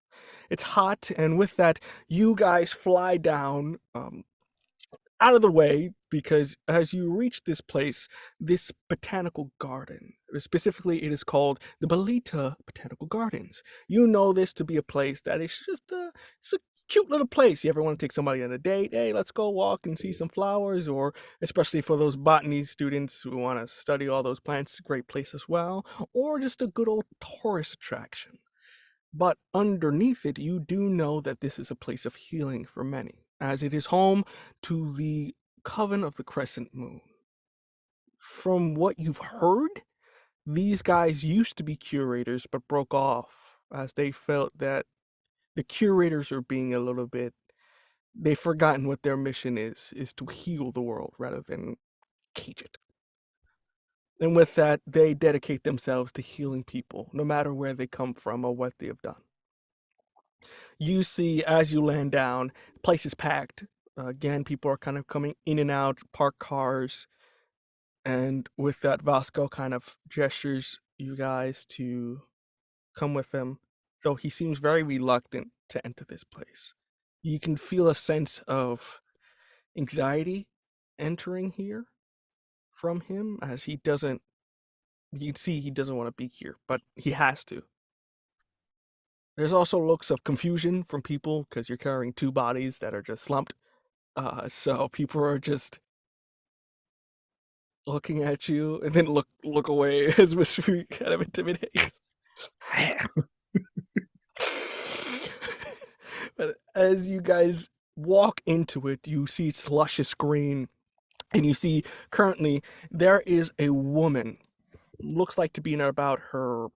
It's hot, and with that, you guys fly down out of the way because as you reach this place, this botanical garden, specifically it is called the Belita Botanical Gardens. You know this to be a place that is just it's a cute little place. You ever want to take somebody on a date? Hey, let's go walk and see some flowers, or especially for those botany students who want to study all those plants, it's a great place as well, or just a good old tourist attraction. But underneath it, you do know that this is a place of healing for many, as it is home to the Coven of the Crescent Moon. From what you've heard, these guys used to be curators but broke off as they felt that the curators are being a little bit, they've forgotten what their mission is to heal the world rather than cage it. And with that, they dedicate themselves to healing people, no matter where they come from or what they have done. You see, as you land down, the place is packed. Again, people are kind of coming in and out, parked cars. And with that, Vasco kind of gestures you guys to come with him. So he seems very reluctant to enter this place. You can feel a sense of anxiety entering here from him, as he doesn't, you can see he doesn't want to be here, but he has to. There's also looks of confusion from people because you're carrying 2 bodies that are just slumped. So people are just looking at you and then look away as Mystery kind of intimidates. But as you guys walk into it, you see its luscious green, and you see currently there is a woman, looks like to be in about her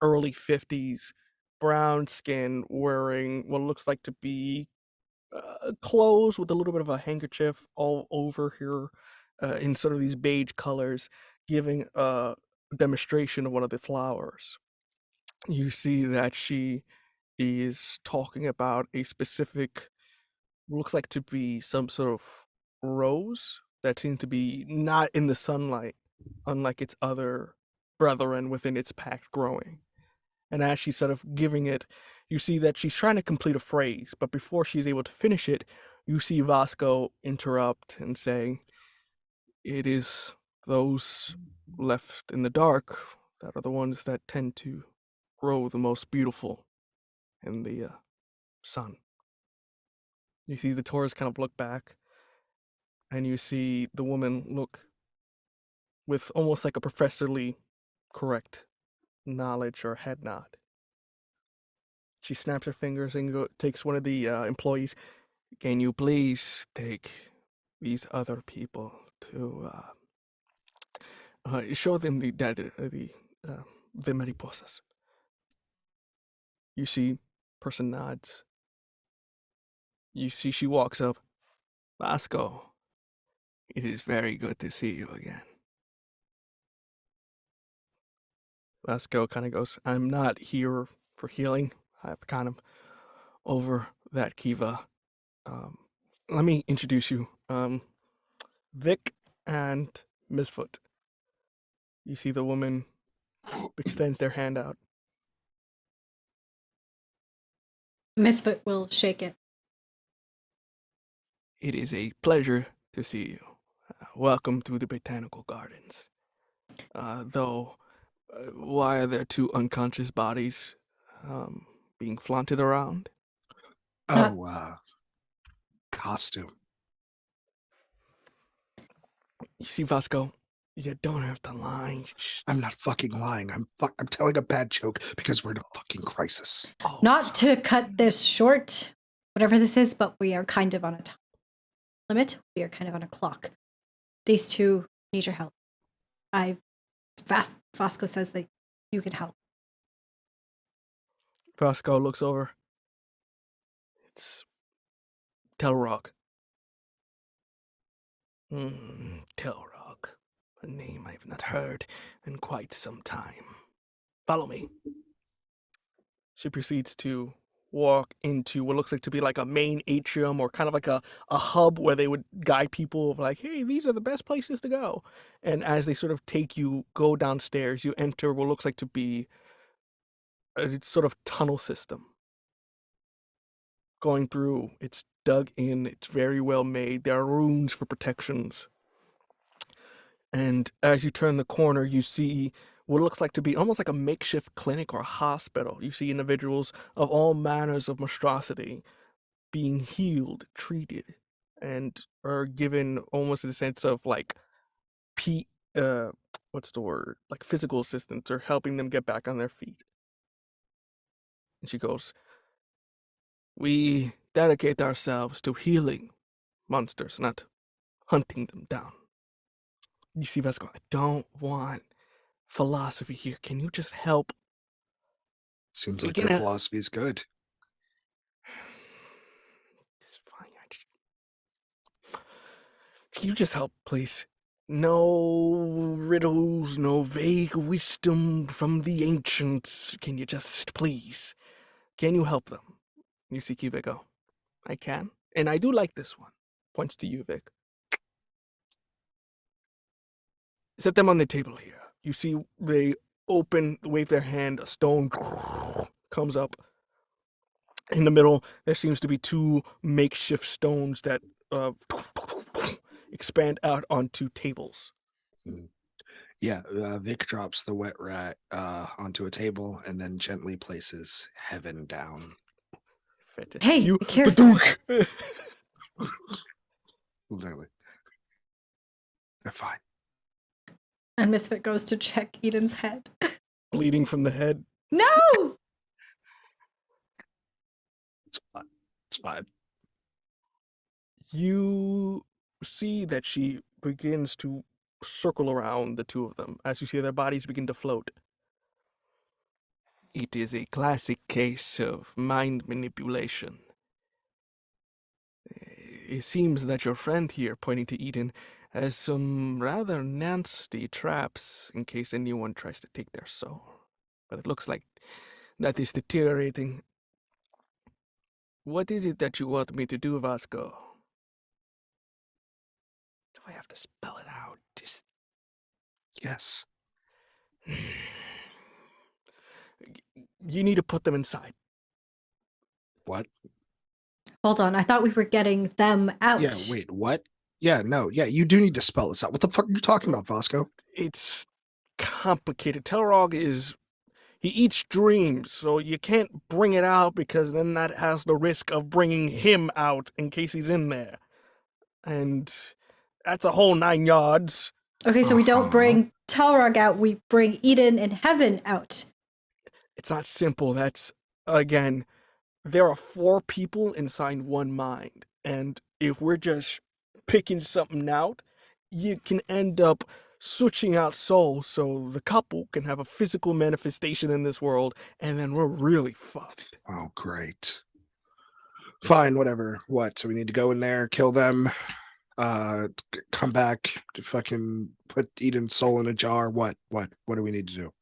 early 50s, brown skin, wearing what looks like to be clothes with a little bit of a handkerchief all over here in sort of these beige colors, giving a demonstration of one of the flowers. You see that she is talking about a specific, looks like to be some sort of rose that seems to be not in the sunlight, unlike its other brethren within its pack growing. And as she's sort of giving it, you see that she's trying to complete a phrase, but before she's able to finish it, you see Vasco interrupt and say, "It is those left in the dark that are the ones that tend to grow the most beautiful in the sun." You see the tourists kind of look back, and you see the woman look with almost like a professorly correct knowledge or head nod. She snaps her fingers and takes one of the employees. "Can you please take these other people to show them the mariposas?" You see, person nods. You see, she walks up. "Vasco, it is very good to see you again." Vasco kind of goes, "I'm not here for healing. I'm kind of over that Kiva. Let me introduce you. Vic and Misfoot." You see the woman extends their hand out.
Misfit will shake it.
"It is a pleasure to see you. Welcome to the Botanical Gardens. Though, why are there 2 unconscious bodies being flaunted around?"
Costume.
You see, Vasco, you don't have to lie.
I'm not fucking lying. I'm telling a bad joke because we're in a fucking crisis.
Oh,
Not to cut this short, whatever this is, but we are kind of on a time limit. We are kind of on a clock. These 2 need your help. Vasco says that you can help.
Vasco looks over. "It's Telrog. Telrog. A name I've not heard in quite some time. Follow me. She proceeds to walk into what looks like to be like a main atrium or kind of like a hub where they would guide people of like, hey, these are the best places to go. And as they sort of take you, go downstairs, you enter what looks like to be a sort of tunnel system. Going through, it's dug in, it's very well made. There are runes for protections. And as you turn the corner, you see what looks like to be almost like a makeshift clinic or hospital. You see individuals of all manners of monstrosity being healed, treated, and are given almost in a sense of like what's the word? Like physical assistance or helping them get back on their feet. And she goes, we dedicate ourselves to healing monsters, not hunting them down. You see Vesco, I don't want philosophy here. Can you just help?
Seems
We
like
can
your philosophy is good.
It's fine. Can you just help, please? No riddles, no vague wisdom from the ancients. Can you just, please? Can you help them? You see Kivik go, I can. And I do like this one. Points to you, Vic. Set them on the table here. You see they wave their hand, a stone comes up. In the middle, there seems to be two makeshift stones that expand out onto tables.
Yeah, Vic drops the wet rat onto a table and then gently places heaven down.
Hey,
you,
be careful.
Literally. They're fine.
And Misfit goes to check Eden's head.
Bleeding from the head.
No!
It's fine. It's fine.
You see that she begins to circle around the two of them as you see their bodies begin to float. It is a classic case of mind manipulation. It seems that your friend here, pointing to Eden, has some rather nasty traps in case anyone tries to take their soul. But it looks like that is deteriorating. What is it that you want me to do, Vasco? Do I have to spell it out? Just
Yes.
You need to put them inside.
What?
Hold on, I thought we were getting them out.
Yeah, wait, what? Yeah, no, yeah, you do need to spell this out. What the fuck are you talking about, Vasco?
It's complicated. Telrog he eats dreams, so you can't bring it out because then that has the risk of bringing him out in case he's in there. And that's a whole 9 yards.
Okay, so we don't bring Telrog out, we bring Eden and Heaven out.
It's not simple. That's, again, there are 4 people inside one mind. And if we're just picking something out, you can end up switching out souls so the couple can have a physical manifestation in this world, and then we're really fucked.
Oh, great. Fine, whatever. What? So we need to go in there, kill them, come back to fucking put Eden's soul in a jar. What do we need to do?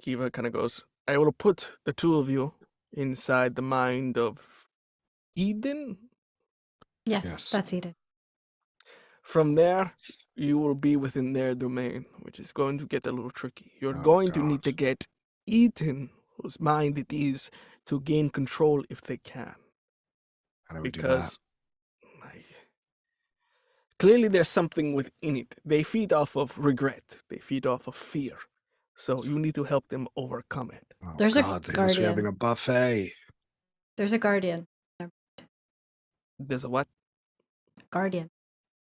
Kiva kind of goes, I will put the 2 of you inside the mind of Eden.
Yes, that's Eden.
From there, you will be within their domain, which is going to get a little tricky. You're going to need to get Eden, whose mind it is, to gain control if they can.
How do we do
Because clearly there's something within it. They feed off of regret. They feed off of fear. So you need to help them overcome it.
that? Oh,
There's a
God, they must be
guardian.
having a buffet.
There's a guardian.
There's a what?
Guardian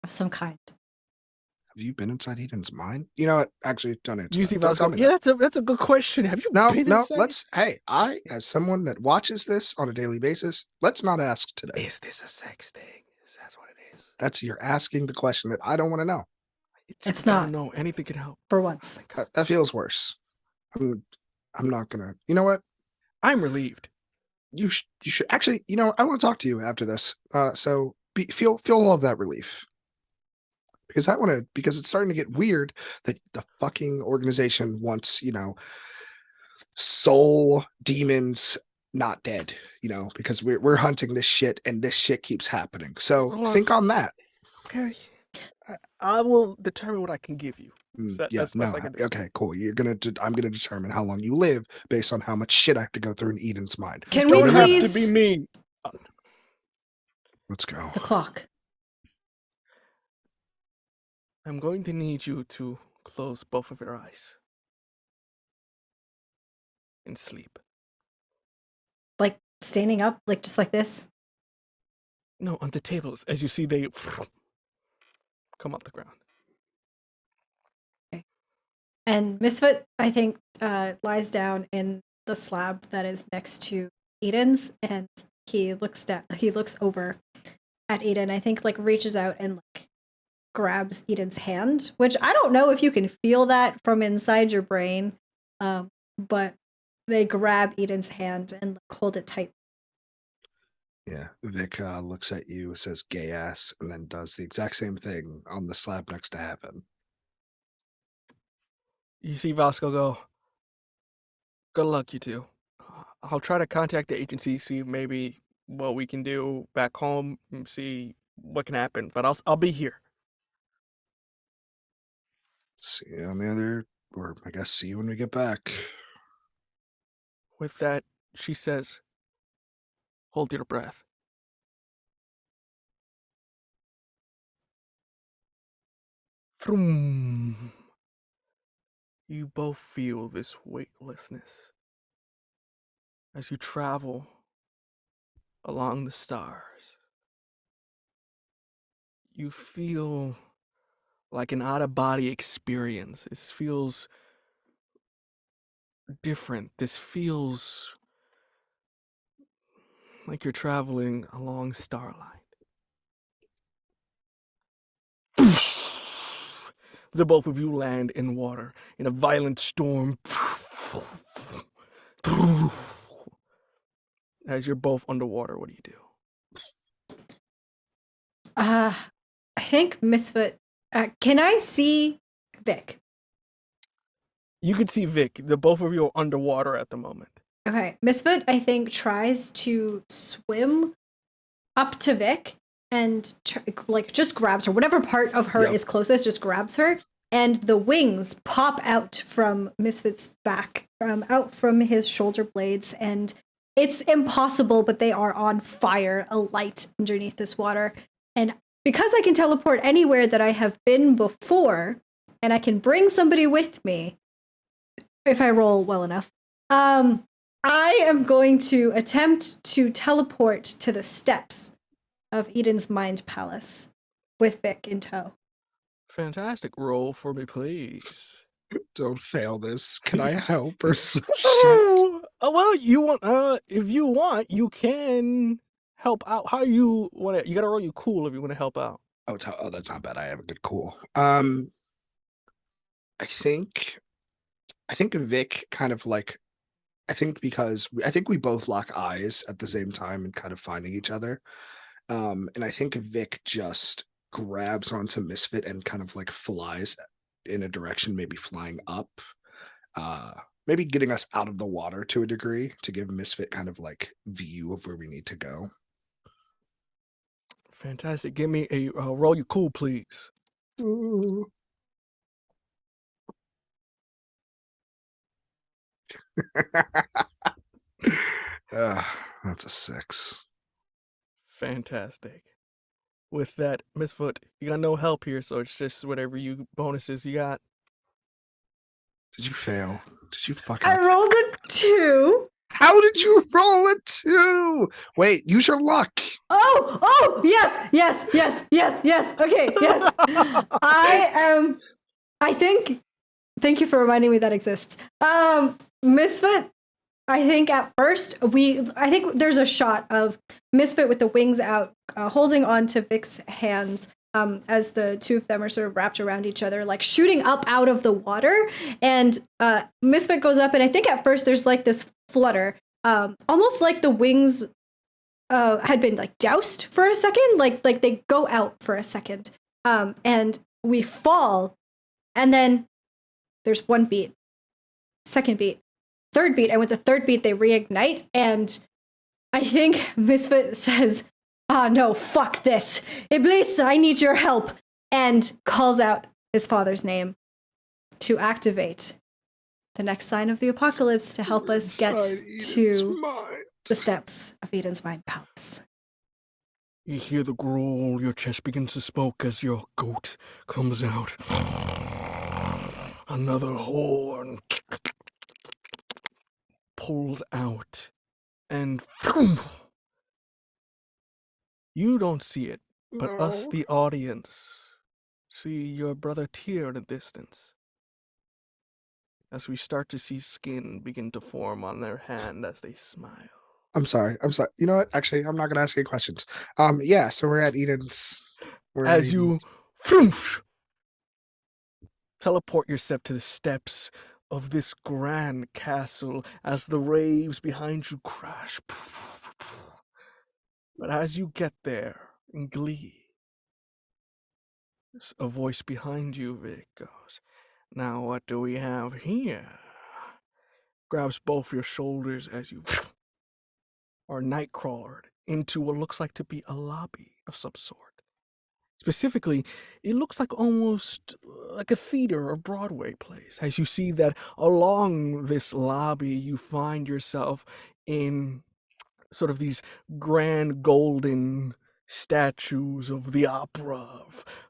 of some kind.
Have you been inside Eden's mind? You know what? Actually, don't answer.
You see,
Don't tell me
yeah,
that.
that's a good question. Have you
No,
been
no,
inside?
hey, I, as someone that watches this on a daily basis, let's not ask today.
Is this a sex thing? Is that what it is?
You're asking the question that I don't want to know.
It's
I
not.
don't know. Anything can help.
For once.
That feels worse. I'm not gonna. You know what?
I'm relieved.
you should actually, I want to talk to you after this. So feel all of that relief. Because it's starting to get weird that the fucking organization wants, soul demons not dead, because we're hunting this shit and this shit keeps happening. So think on that.
Okay. I will determine what I can give you. That's best I can do.
Okay, cool. I'm gonna determine how long you live based on how much shit I have to go through in Eden's mind.
Can we
Don't have to
please?
be mean.
Let's go.
The clock.
I'm going to need you to close both of your eyes and sleep.
Like standing up, like just like this.
No, on the tables, as you see, they come off the ground.
Okay. And Misfit, I think, lies down in the slab that is next to Eden's, and he looks over at Eden. I think, like, reaches out and like grabs Eden's hand, which I don't know if you can feel that from inside your brain, but they grab Eden's hand and like, hold it tight.
Yeah, Vic looks at you, says "gay ass," and then does the exact same thing on the slab next to Heaven.
You see Vasco go, good luck, you two. I'll try to contact the agency, see maybe what we can do back home, and see what can happen. But I'll be here.
See you on the other, or I guess see you when we get back.
With that, she says, hold your breath. Vroom. You both feel this weightlessness as you travel along the stars. You feel like an out-of-body experience. This feels different. This feels like you're traveling along starlight. The both of you land in water in a violent storm. As you're both underwater, what do you do?
I think Misfit. Can I see Vic?
You can see Vic. The both of you are underwater at the moment.
Okay, Misfit, I think, tries to swim up to Vic and just grabs her. Whatever part of her is closest, just grabs her. And the wings pop out from Misfit's back, out from his shoulder blades. And it's impossible, but they are on fire, alight underneath this water. And because I can teleport anywhere that I have been before, and I can bring somebody with me, if I roll well enough, I am going to attempt to teleport to the steps of Eden's Mind Palace with Vic in tow.
Fantastic. Roll for me, please.
Don't fail this. Can I help or some shit?
Oh, well, you want? If you want, you can help out. How you want to? You gotta roll you cool if you want to help out.
Oh, that's not bad. I have a good cool. I think Vic kind of like. I think we both lock eyes at the same time and kind of finding each other. And I think Vic just grabs onto Misfit and kind of like flies in a direction, maybe flying up, maybe getting us out of the water to a degree to give Misfit kind of like view of where we need to go.
Fantastic. Give me a roll you cool, please.
Ooh. That's a 6.
Fantastic. With that, Misfoot, you got no help here, so it's just whatever you bonuses you got.
Did you fail? Did you fucking?
I rolled a 2.
How did you roll a 2? Wait, use your luck.
Oh, yes. Okay, yes. Thank you for reminding me that exists. Misfit, I think at first I think there's a shot of Misfit with the wings out, holding on to Vic's hands, as the two of them are sort of wrapped around each other, like shooting up out of the water. And Misfit goes up, and I think at first there's like this flutter, almost like the wings had been like doused for a second, like they go out for a second, and we fall, and then there's one beat, second beat, third beat, and with the third beat they reignite, and I think Misfit says, no, fuck this, Iblis, I need your help, and calls out his father's name to activate the next sign of the apocalypse to help us get to the steps of Eden's Mind Palace.
You hear the growl, your chest begins to smoke as your goat comes out. Another horn pulls out, and you don't see it, but us, the audience, see your brother Tyr in the distance. As we start to see skin begin to form on their hand as they smile.
I'm sorry. You know what? Actually, I'm not gonna ask any questions. Yeah, so we're at Eden's.
As you teleport yourself to the steps of this grand castle as the waves behind you crash. But as you get there in glee, a voice behind you, Vic, goes, "Now what do we have here?" Grabs both your shoulders as you are nightcrawlered into what looks like to be a lobby of some sort. Specifically, it looks like almost like a theater or Broadway place. As you see that along this lobby, you find yourself in sort of these grand golden statues of the opera,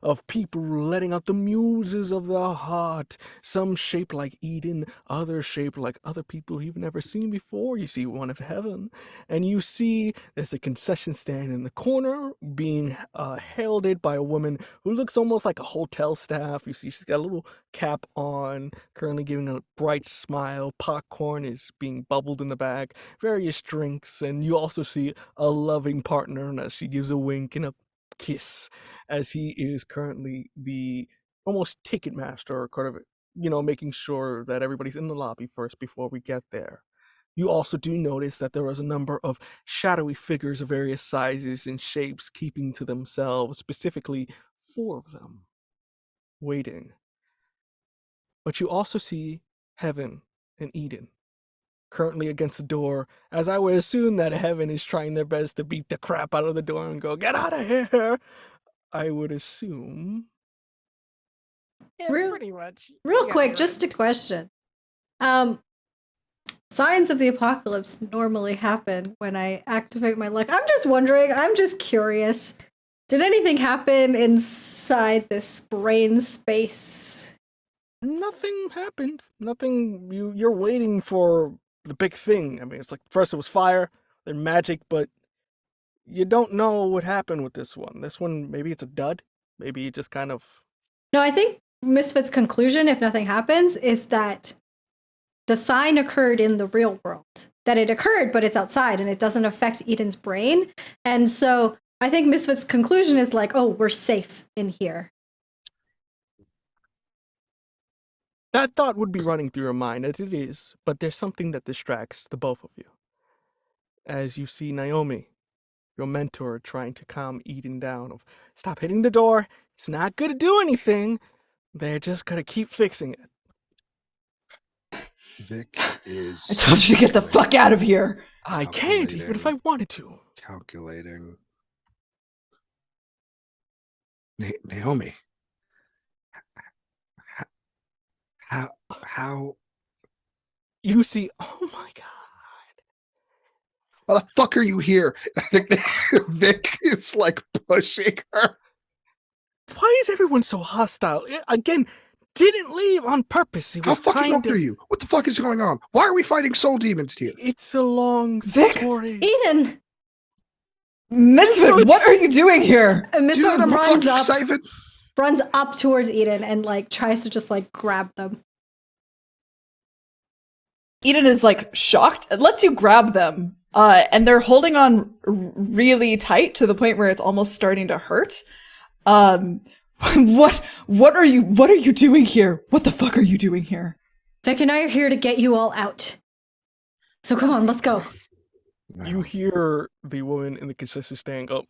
of people letting out the muses of their heart, some shaped like Eden, others shaped like other people you've never seen before. You see one of heaven, and you see there's a concession stand in the corner being heralded by a woman who looks almost like a hotel staff. You see she's got a little cap on, currently giving a bright smile. Popcorn is being bubbled in the back, various drinks, and you also see a loving partner, and as she gives a wink and a kiss, as he is currently the almost ticket master, kind of, making sure that everybody's in the lobby first before we get there. You also do notice that there was a number of shadowy figures of various sizes and shapes keeping to themselves, specifically 4 of them, waiting. But you also see Heaven and Eden currently against the door, as I would assume that Heaven is trying their best to beat the crap out of the door and go, "Get out of here!" I would assume.
Yeah, pretty much.
Real quick, just a question. Signs of the apocalypse normally happen when I activate my luck. I'm just wondering, I'm just curious. Did anything happen inside this brain space?
Nothing happened. Nothing. You're waiting for the big thing. I mean, it's like first it was fire, then magic, but you don't know what happened with this one. This one, maybe it's a dud. Maybe it just kind of...
No, I think Misfit's conclusion, if nothing happens, is that the sign occurred in the real world. That it occurred, but it's outside, and it doesn't affect Eden's brain. And so I think Misfit's conclusion is like, oh, we're safe in here.
That thought would be running through your mind, as it is, but there's something that distracts the both of you. As you see Naomi, your mentor, trying to calm Eden down of, "Stop hitting the door, it's not going to do anything, they're just going to keep fixing it."
Vic is...
I told you to get the fuck out of here.
I can't, even if I wanted to.
Calculating. Naomi. How?
You see, oh my god.
How the fuck are you here? I think Vic is like pushing her.
Why is everyone so hostile? Again, didn't leave on purpose.
How fucking old are you? What the fuck is going on? Why are we fighting soul demons here?
It's a long
Vic!
story.
Eden!
Misfit, what are you doing here?
And
Do you know
Misfit
that I'm
runs
fucking
up,
siphon?
runs up towards Eden and like tries to just like grab them.
Eden is like shocked. It lets you grab them. And they're holding on really tight to the point where it's almost starting to hurt. What are you doing here? What the fuck are you doing here?
Vic and I are here to get you all out. So come on, let's go.
You hear the woman in the consensus stand go,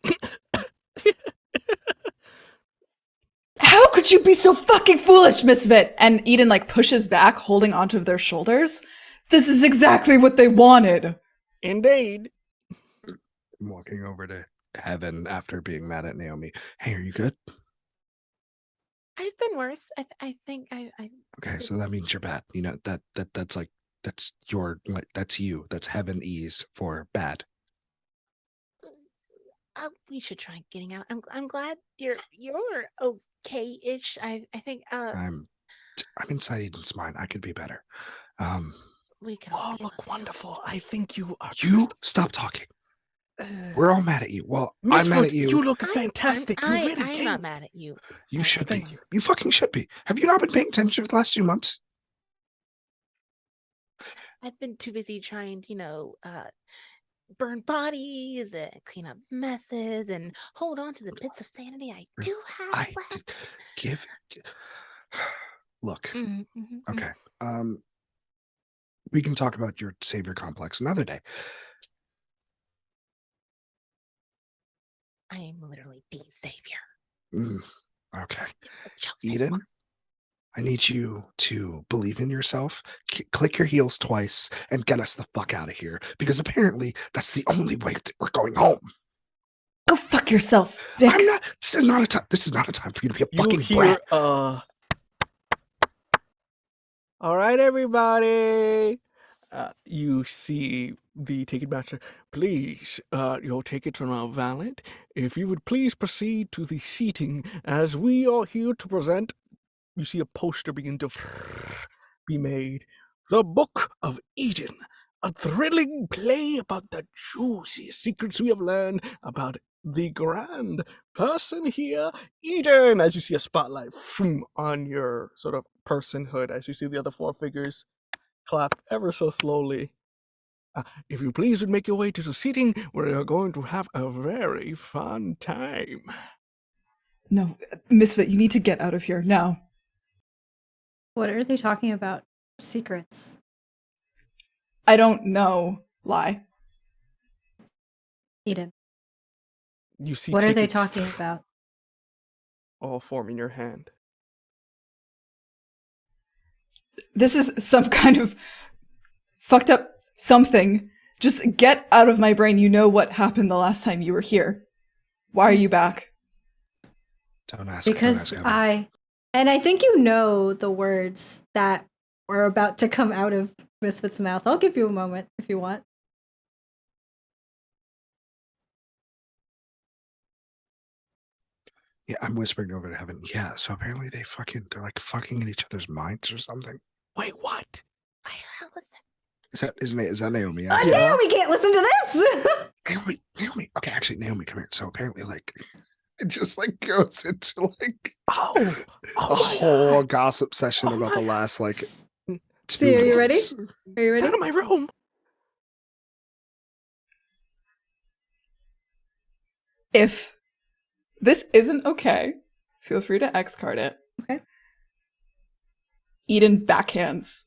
How could you be so fucking foolish, Misfit? And Eden like pushes back, holding onto their shoulders. This is exactly what they wanted.
indeed.
I'm walking over to Heaven after being mad at Naomi. Hey, are you good?
I've been worse. I think I
Okay, so that means you're bad. You know that's like that's your like that's you. That's Heaven ease for bad.
we should try getting out. I'm glad you're okay-ish. I think
I'm inside Eden's mind. I could be better.
we can
Oh,
all be a
look
little
wonderful.
closer.
I think you are
You stop talking. We're all mad at you. Well, I'm mad at you.
You look fantastic. You really
I'm
came.
not mad at you.
You should be.
Thank you.
You fucking should be. Have you not been paying attention for the last 2 months?
I've been too busy trying to, burn bodies and clean up messes and hold on to the bits of sanity I do have left.
Give. Look. Okay. We can talk about your savior complex another day.
I am literally the savior.
Okay.
The chosen
Eden,
one.
I need you to believe in yourself, click your heels twice, and get us the fuck out of here. Because apparently that's the only way that we're going home.
Go fuck yourself, Vic.
I'm not. This is not a time. This is not a time for you to be a fucking
You hear,
brat.
all right, everybody. You see the ticket master. Please, your tickets are now valid. If you would please proceed to the seating, as we are here to present. You see a poster begin to be made. The Book of Eden, a thrilling play about the juicy secrets we have learned about the grand person here, Eden. As you see a spotlight on your sort of personhood, as you see the other 4 figures clap ever so slowly. If you please would make your way to the seating, we are going to have a very fun time.
No, Misfit, you need to get out of here now.
What are they talking about? Secrets.
I don't know. Lie.
Eden.
You see
What are they
tickets
talking about?
all form in your hand.
This is some kind of fucked up something. Just get out of my brain. You know what happened the last time you were here. Why are you back?
Don't ask.
Because
don't ask
and I think you know the words that were about to come out of Misfit's mouth. I'll give you a moment if you want.
Yeah, I'm whispering over to Heaven. Yeah, so apparently they're like fucking in each other's minds or something.
Wait, what?
How was that?
Is that Naomi?
Oh,
Yeah.
Naomi can't listen to this!
Naomi. Okay, actually, Naomi, come here. So apparently, like, it just like goes into like
Oh,
a whole gossip session
Oh
about
my
the last like
So
2
are you ready?
months.
Are you ready?
out of my room.
If this isn't okay, feel free to X card it.
Okay.
Eden backhands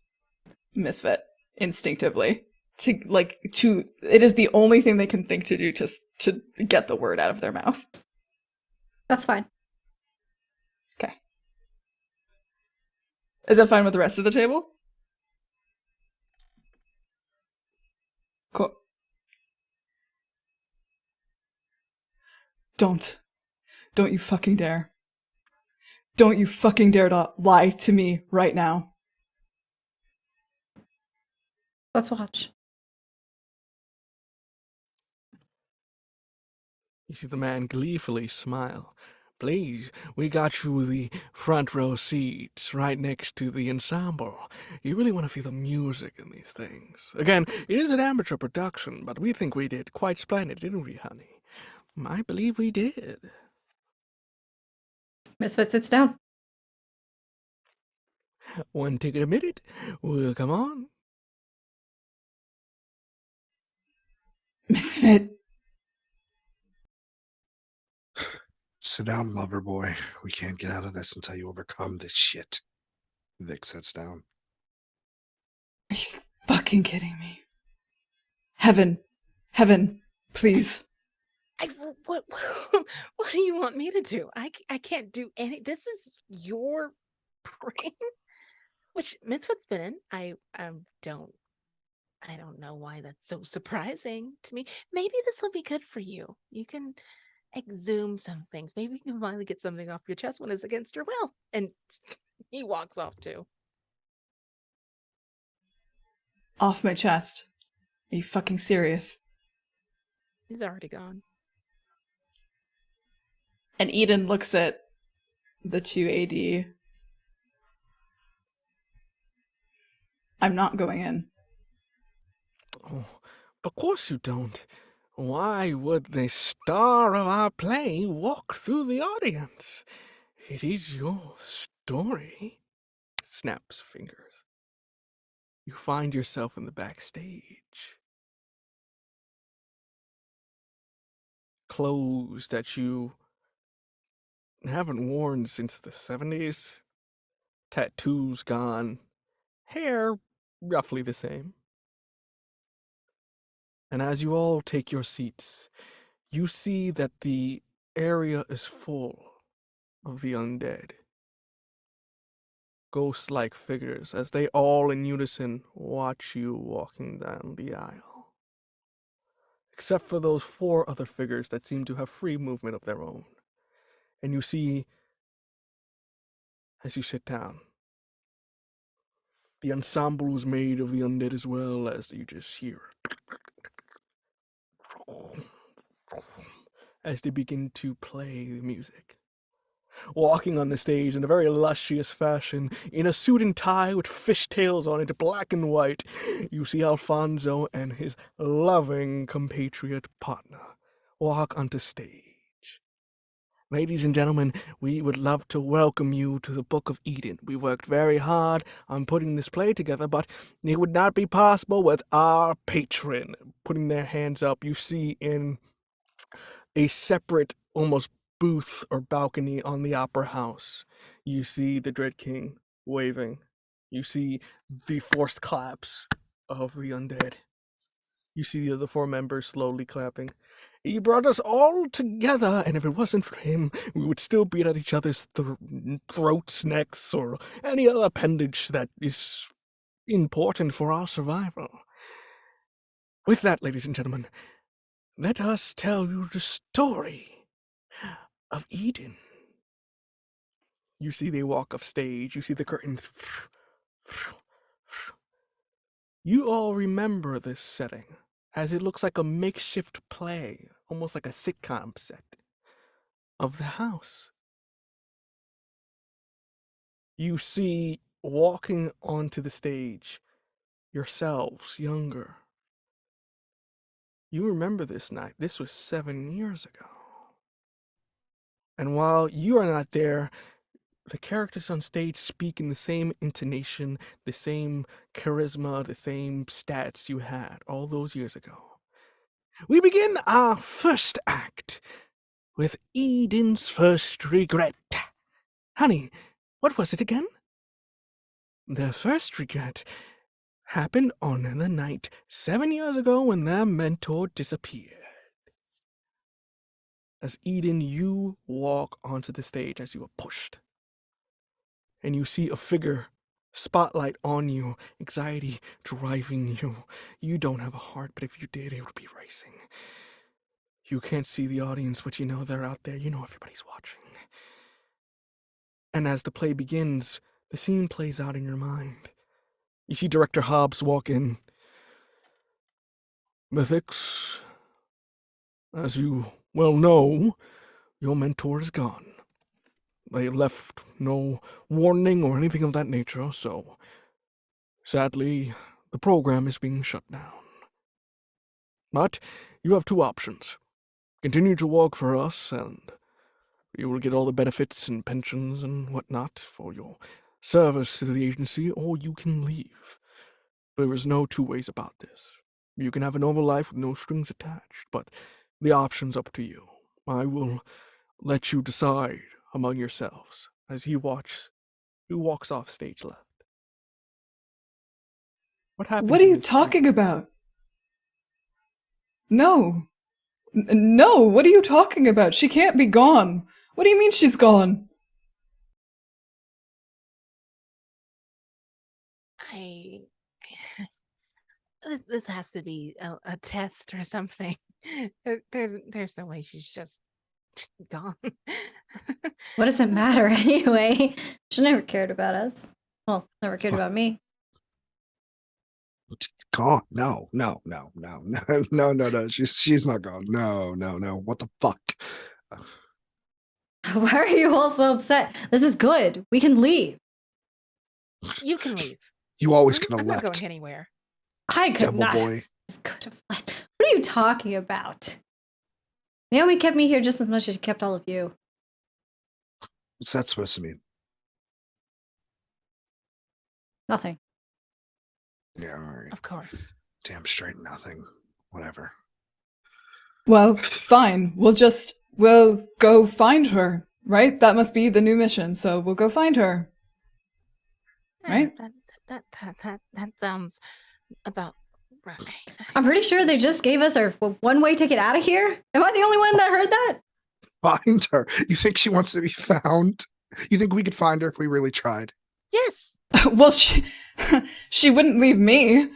Misfit instinctively. It is the only thing they can think to do to get the word out of their mouth.
That's fine.
Okay. Is that fine with the rest of the table? Cool. Don't you fucking dare. Don't you fucking dare to lie to me right now.
Let's watch.
You see the man gleefully smile. Please, we got you the front row seats right next to the ensemble. You really want to feel the music in these things. Again, it is an amateur production, but we think we did quite splendid, didn't we, honey? I believe we did.
Misfit sits down.
1 ticket a minute. Well, come on.
Misfit.
Sit down, lover boy. We can't get out of this until you overcome this shit. Vic sits down.
Are you fucking kidding me? Heaven, please.
What what do you want me to do? I can't do any. This is your brain, which Mint's been in. I don't know why that's so surprising to me. Maybe this will be good for you. You can exhume some things. Maybe you can finally get something off your chest when it's against your will. And he walks off too.
Off my chest. Are you fucking serious?
He's already gone.
And Eden looks at the 2 AD. I'm not going in.
Oh, of course you don't. Why would the star of our play walk through the audience? It is your story. Snaps fingers. You find yourself in the backstage. Clothes that you haven't worn since the 70s. Tattoos gone. Hair roughly the same. And as you all take your seats, you see that the area is full of the undead. Ghost-like figures as they all in unison watch you walking down the aisle. Except for those 4 other figures that seem to have free movement of their own. And you see, as you sit down, the ensemble is made of the undead as well, as you just hear as they begin to play the music. Walking on the stage in a very luscious fashion, in a suit and tie with fishtails on it, black and white, you see Alfonso and his loving compatriot partner walk onto stage. Ladies and gentlemen, we would love to welcome you to the Book of Eden. We worked very hard on putting this play together, but it would not be possible with our patron. Putting their hands up, you see in a separate, almost booth or balcony on the Opera House, you see the Dread King waving. You see the forced claps of the undead. You see the other 4 members slowly clapping. He brought us all together, and if it wasn't for him, we would still be at each other's throats, necks, or any other appendage that is important for our survival. With that, ladies and gentlemen, let us tell you the story of Eden. You see they walk off stage, you see the curtains. You all remember this setting, as it looks like a makeshift play, almost like a sitcom set, of the house. You see, walking onto the stage, yourselves, younger. You remember this night. This was 7 years ago. And while you are not there, the characters on stage speak in the same intonation, the same charisma, the same stats you had all those years ago. We begin our first act with Eden's first regret. Honey, what was it again? Their first regret happened on the night 7 years ago when their mentor disappeared. As Eden, you walk onto the stage as you are pushed. And you see a figure, spotlight on you, anxiety driving you. You don't have a heart, but if you did, it would be racing. You can't see the audience, but you know they're out there. You know everybody's watching. And as the play begins, the scene plays out in your mind. You see Director Hobbs walk in. Mythics, as you well know, your mentor is gone. They left no warning or anything of that nature, so sadly, the program is being shut down. But you have 2 options. Continue to work for us, and you will get all the benefits and pensions and whatnot for your service to the agency, or you can leave. There is no 2 ways about this. You can have a normal life with no strings attached, but the option's up to you. I will let you decide among yourselves as he walks off stage left. What happens?
What are you talking about? No. No, what are you talking about? She can't be gone. What do you mean she's gone?
I this has to be a test or something. There's no way she's just gone.
What does it matter anyway? She never cared about us. Well, never cared about me.
Gone. No. She's not gone. No. What the fuck?
Why are you all so upset? This is good. We can leave.
You can leave.
You always
I'm
could have
not
left.
going anywhere.
I could
Devil
not.
boy.
Could have left. What are you talking about? Naomi kept me here just as much as she kept all of you.
What's that supposed to mean?
Nothing.
Yeah, all right.
Of course.
Damn straight nothing. Whatever.
Well, fine. We'll go find her, right? That must be the new mission, so we'll go find her. Right?
That sounds about right.
I'm pretty sure they just gave us our one-way ticket out of here. Am I the only one that heard that?
Find her. You think she wants to be found? You think we could find her if we really tried?
Yes.
Well, she wouldn't leave me.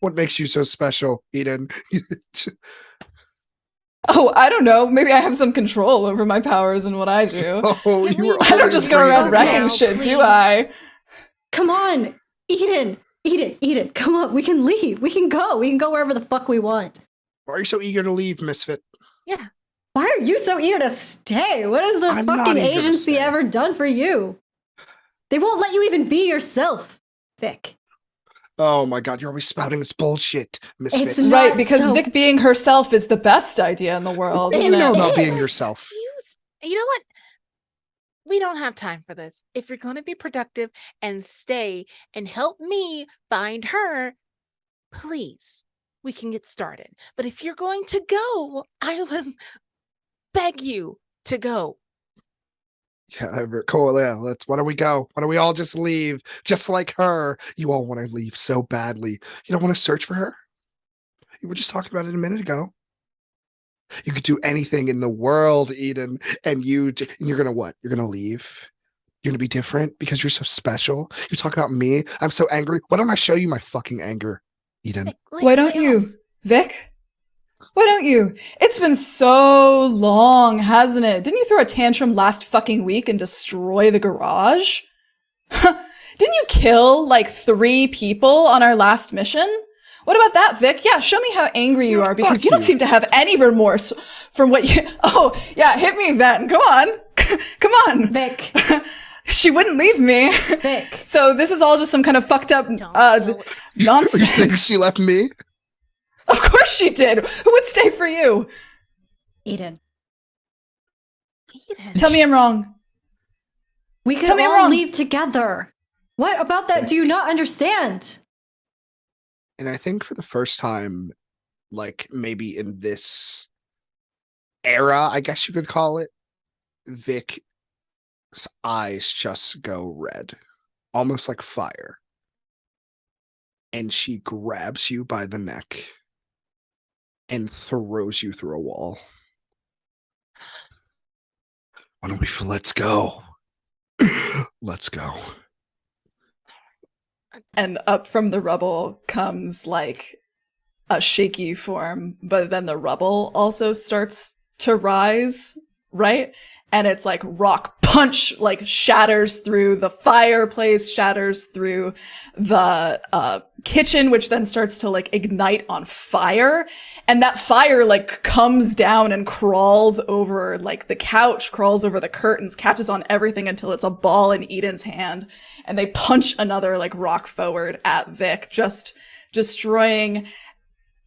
What makes you so special, Eden?
Oh, I don't know. Maybe I have some control over my powers and what I do.
Oh,
Can
you
we-
were
I don't
always
just go
bringing
around
us
wrecking
now,
down.
shit, do
please.
I?
Come on, Eden, come on. We can leave. We can go. We can go wherever the fuck we want.
Why are you so eager to leave, Misfit?
Yeah.
Why are you so eager to stay? What has the
I'm not
fucking
eager to
agency
stay.
ever done for you? They won't let you even be yourself, Vic.
Oh my god, you're always spouting this bullshit, Misfit.
It's not
Right, because
so-
Vic being herself is the best idea in the world,
What do you
isn't
know
it?
about being
is.
yourself?
You know what? We don't have time for this. If you're going to be productive and stay and help me find her, please, we can get started. But if you're going to go, I would beg you to go.
Yeah, cool. Yeah, why don't we go? Why don't we all just leave? Just like her. You all want to leave so badly. You don't want to search for her? You were just talking about it a minute ago. You could do anything in the world, Eden, and you're gonna what? You're gonna leave? You're gonna be different because you're so special? You talk about me? I'm so angry. Why don't I show you my fucking anger, Eden?
Vic,
Why don't
lay
you,
off.
Vic? Why don't you? It's been so long, hasn't it? Didn't you throw a tantrum last fucking week and destroy the garage? Didn't you kill like 3 people on our last mission? What about that, Vic? Yeah, show me how angry you
Yeah,
are because
fuck
you don't
you.
seem to have any remorse from what you. Oh, yeah, hit me then. Come on. Come on.
Vic,
She wouldn't leave me.
Vic.
So this is all just some kind of fucked up
Don't go.
Are you saying
nonsense.
she left me?
Of course she did. Who would stay for you?
Eden.
Eden.
Tell me I'm wrong.
We could
Tell me I'm
all
wrong.
leave together. What about that? Do you not understand?
And I think for the first time, like maybe in this era, I guess you could call it, Vic's eyes just go red, almost like fire. And she grabs you by the neck and throws you through a wall. Why don't we, let's go. Let's go.
And up from the rubble comes like a shaky form, but then the rubble also starts to rise, right? And it's like rock punch, like shatters through the fireplace, shatters through the kitchen, which then starts to like ignite on fire. And that fire like comes down and crawls over like the couch, crawls over the curtains, catches on everything until it's a ball in Eden's hand. And they punch another like rock forward at Vic, just destroying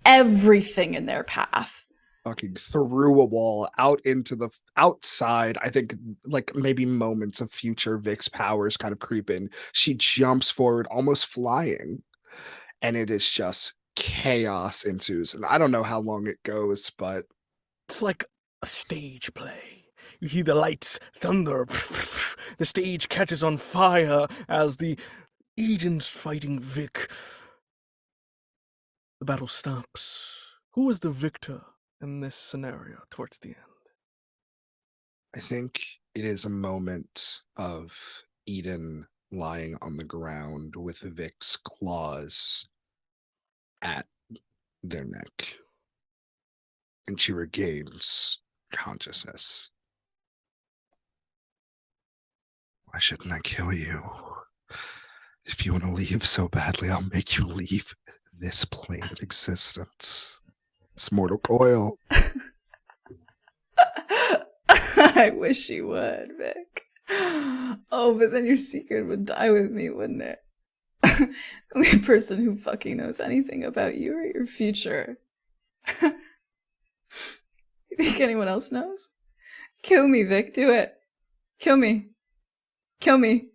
everything in their path.
Fucking through a wall out into the outside. I think like maybe moments of future Vic's powers kind of creep in. She jumps forward, almost flying, and it is just chaos ensues. And I don't know how long it goes, but
It's like a stage play. You hear the lights, thunder, the stage catches on fire as the Eden's fighting Vic. The battle stops. Who was the victor in this scenario towards the end?
I think it is a moment of Eden lying on the ground with Vic's claws at their neck. And she regains consciousness. Why shouldn't I kill you? If you want to leave so badly, I'll make you leave this plane of existence. It's mortal coil.
I wish you would, Vic. Oh, but then your secret would die with me, wouldn't it? The only person who fucking knows anything about you or your future. You think anyone else knows? Kill me, Vic. Do it. Kill me. Kill me.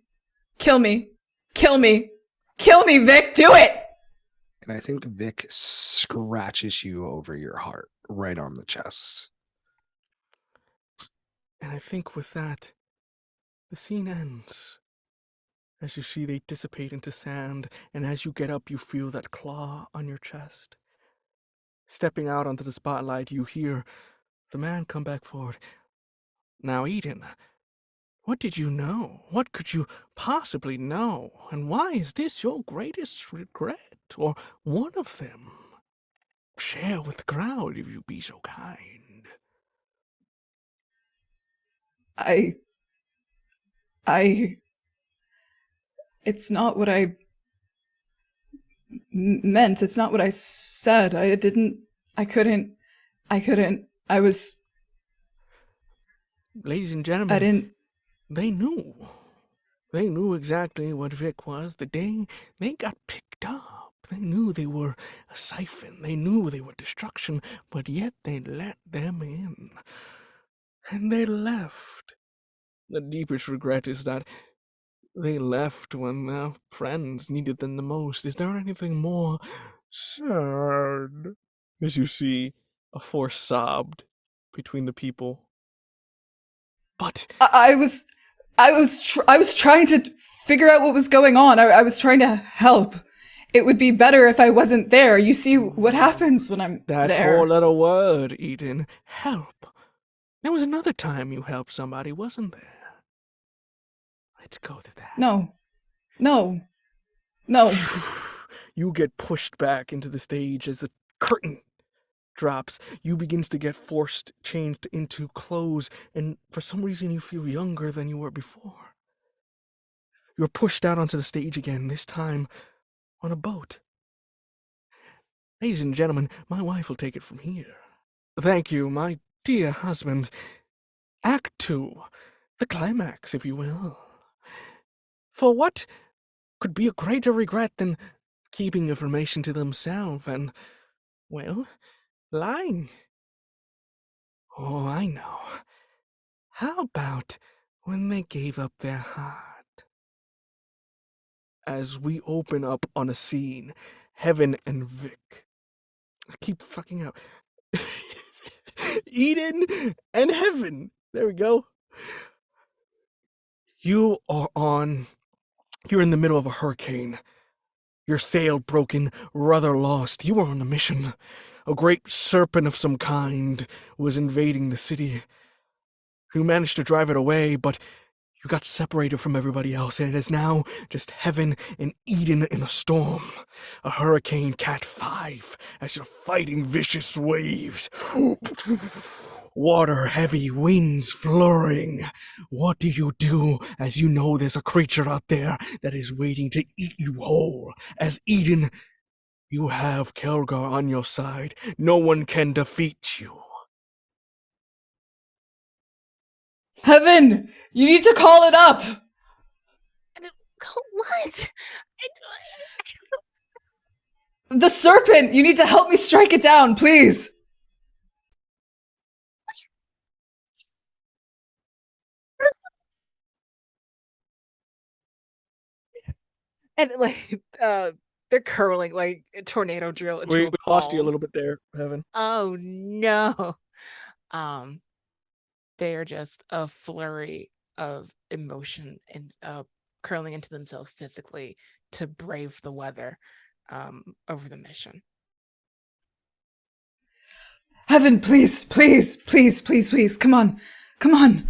Kill me. Kill me. Kill me, Vic. Do it!
And I think Vic scratches you over your heart, right on the chest.
And I think with that, the scene ends. As you see, they dissipate into sand, and as you get up, you feel that claw on your chest. Stepping out onto the spotlight, you hear the man come back forward. Now, Eden, what did you know? What could you possibly know? And why is this your greatest regret, or one of them? Share with the crowd if you be so kind.
It's not what I meant. It's not what I said. I couldn't.
Ladies and gentlemen,
I didn't.
They knew. They knew exactly what Vic was. The day they got picked up, they knew they were a siphon. They knew they were destruction, but yet they let them in. And they left. The deepest regret is that they left when their friends needed them the most. Is there anything more sad? As you see, a forced sobbed between the people. But
I was trying to figure out what was going on. I was trying to help. It would be better if I wasn't there. You see what happens when I'm
that
there.
four-letter word, Eden, help. There was another time you helped somebody, wasn't there? Let's go to that.
No.
You get pushed back into the stage as the curtain drops. You begins to get forced, changed into clothes, and for some reason you feel younger than you were before. You're pushed out onto the stage again, this time on a boat. Ladies and gentlemen, my wife will take it from here. Thank you, my dear husband. Act 2, the climax, if you will. For what could be a greater regret than keeping information to themselves and, well, lying? Oh, I know. How about when they gave up their heart? As we open up on a scene, Heaven and Vic. I keep fucking up. Eden and Heaven. There we go. You're in the middle of a hurricane. Your sail broken, rudder lost. You were on a mission. A great serpent of some kind was invading the city. You managed to drive it away, but you got separated from everybody else, and it is now just Heaven and Eden in a storm. A hurricane Cat 5 as you're fighting vicious waves. Water heavy, winds flurrying. What do you do as you know there's a creature out there that is waiting to eat you whole? As Eden, you have Kelgar on your side. No one can defeat you.
Heaven, you need to call it up.
What?
The serpent, you need to help me strike it down, please.
And like they're curling like a tornado drill into
We
a
lost you a
ball.
little bit there, Heaven.
Oh no. They are just a flurry of emotion and curling into themselves physically to brave the weather over the mission.
Heaven, please, please, please, please, please, come on, come on.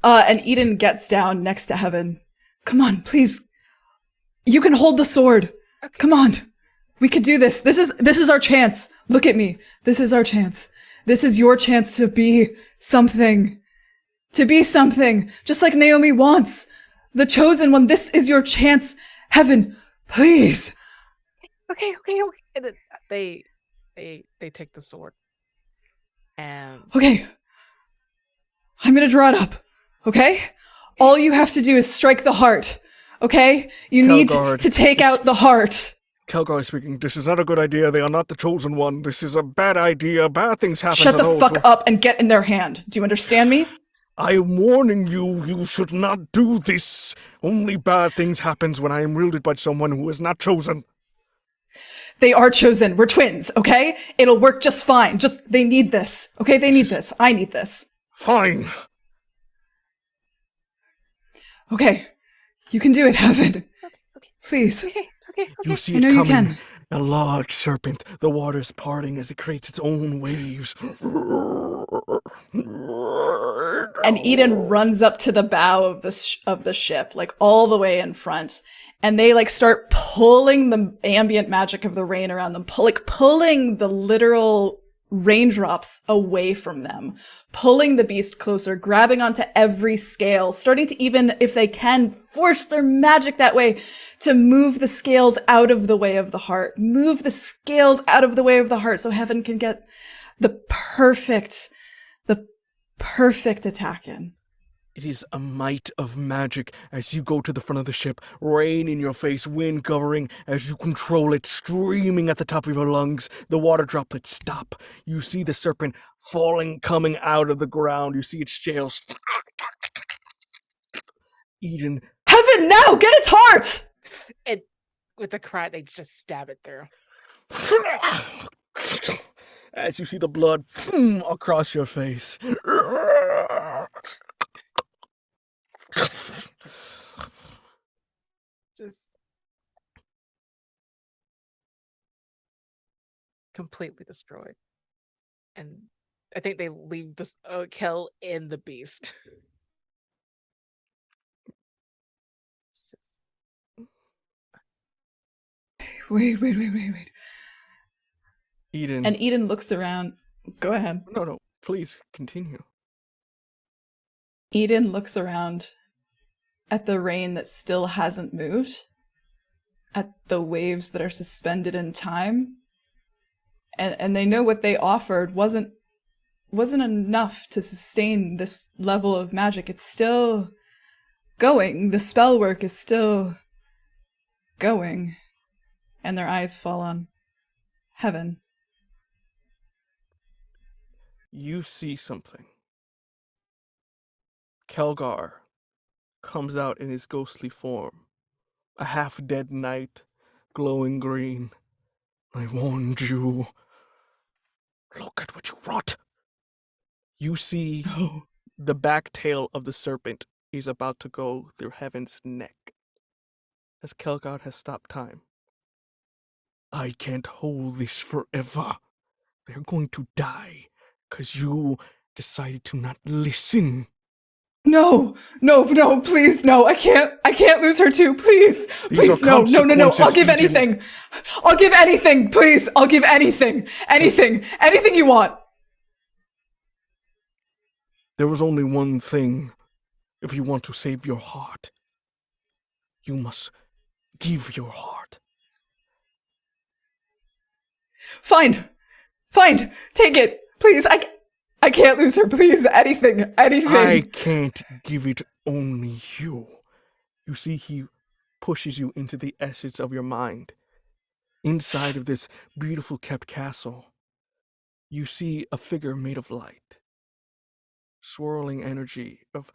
And Eden gets down next to Heaven. Come on, please. You can hold the sword.
Okay.
Come on. We could do this. This is our chance. Look at me. This is our chance. This is your chance to be something. To be something, just like Naomi wants. The chosen one, this is your chance. Heaven, please.
Okay. And then they take the sword. And
Okay. I'm gonna draw it up. Okay? All you have to do is strike the heart. Okay? You need
Calgard,
to take out the heart.
Calgar is speaking. This is not a good idea. They are not the chosen one. This is a bad idea. Bad things happen
Shut
to
the
those
fuck
who...
up and get in their hand. Do you understand me?
I am warning you, you should not do this. Only bad things happens when I am wielded by someone who is not chosen.
They are chosen. We're twins, okay? It'll work just fine. Just, they need this. Okay? They need this. I need this.
Fine.
Okay. You can do it, Heaven.
okay.
Please.
Okay.
You see
I
it
know you
coming.
can.
A large serpent. The water's parting as it creates its own waves.
And Eden runs up to the bow of the ship, like all the way in front, and they like start pulling the ambient magic of the rain around them, pulling the literal raindrops away from them, pulling the beast closer, grabbing onto every scale, starting to, even if they can, force their magic that way to move the scales out of the way of the heart, so Heaven can get the perfect attack in.
It is a might of magic as you go to the front of the ship, rain in your face, wind covering as you control it, streaming at the top of your lungs. The water droplets stop. You see the serpent falling, coming out of the ground. You see its scales. Eden.
Heaven, now! Get its heart!
And with a cry, they just stab it through.
As you see the blood across your face.
Just completely destroyed. And I think they leave this Kel in the beast.
Wait.
Eden.
And Eden looks around. Go ahead.
No, please continue.
Eden looks around at the rain that still hasn't moved, at the waves that are suspended in time, and they know what they offered wasn't enough to sustain this level of magic. It's still going. The spell work is still going. And their eyes fall on Heaven.
You see something. Kelgar comes out in his ghostly form, a half-dead knight, glowing green. I warned you. Look at what you wrought. You see the back tail of the serpent is about to go through Heaven's neck, as Kelgar has stopped time. I can't hold this forever. They're going to die, 'cause you decided to not listen.
No, please, no. I can't lose her too. Please, no. I'll give anything. I'll give anything, please. I'll give anything. Anything you want.
There was only one thing. If you want to save your heart, you must give your heart.
Fine. Take it, please. I can't lose her, please. Anything.
I can't give it, only you. You see, he pushes you into the essence of your mind. Inside of this beautiful kept castle, you see a figure made of light. Swirling energy of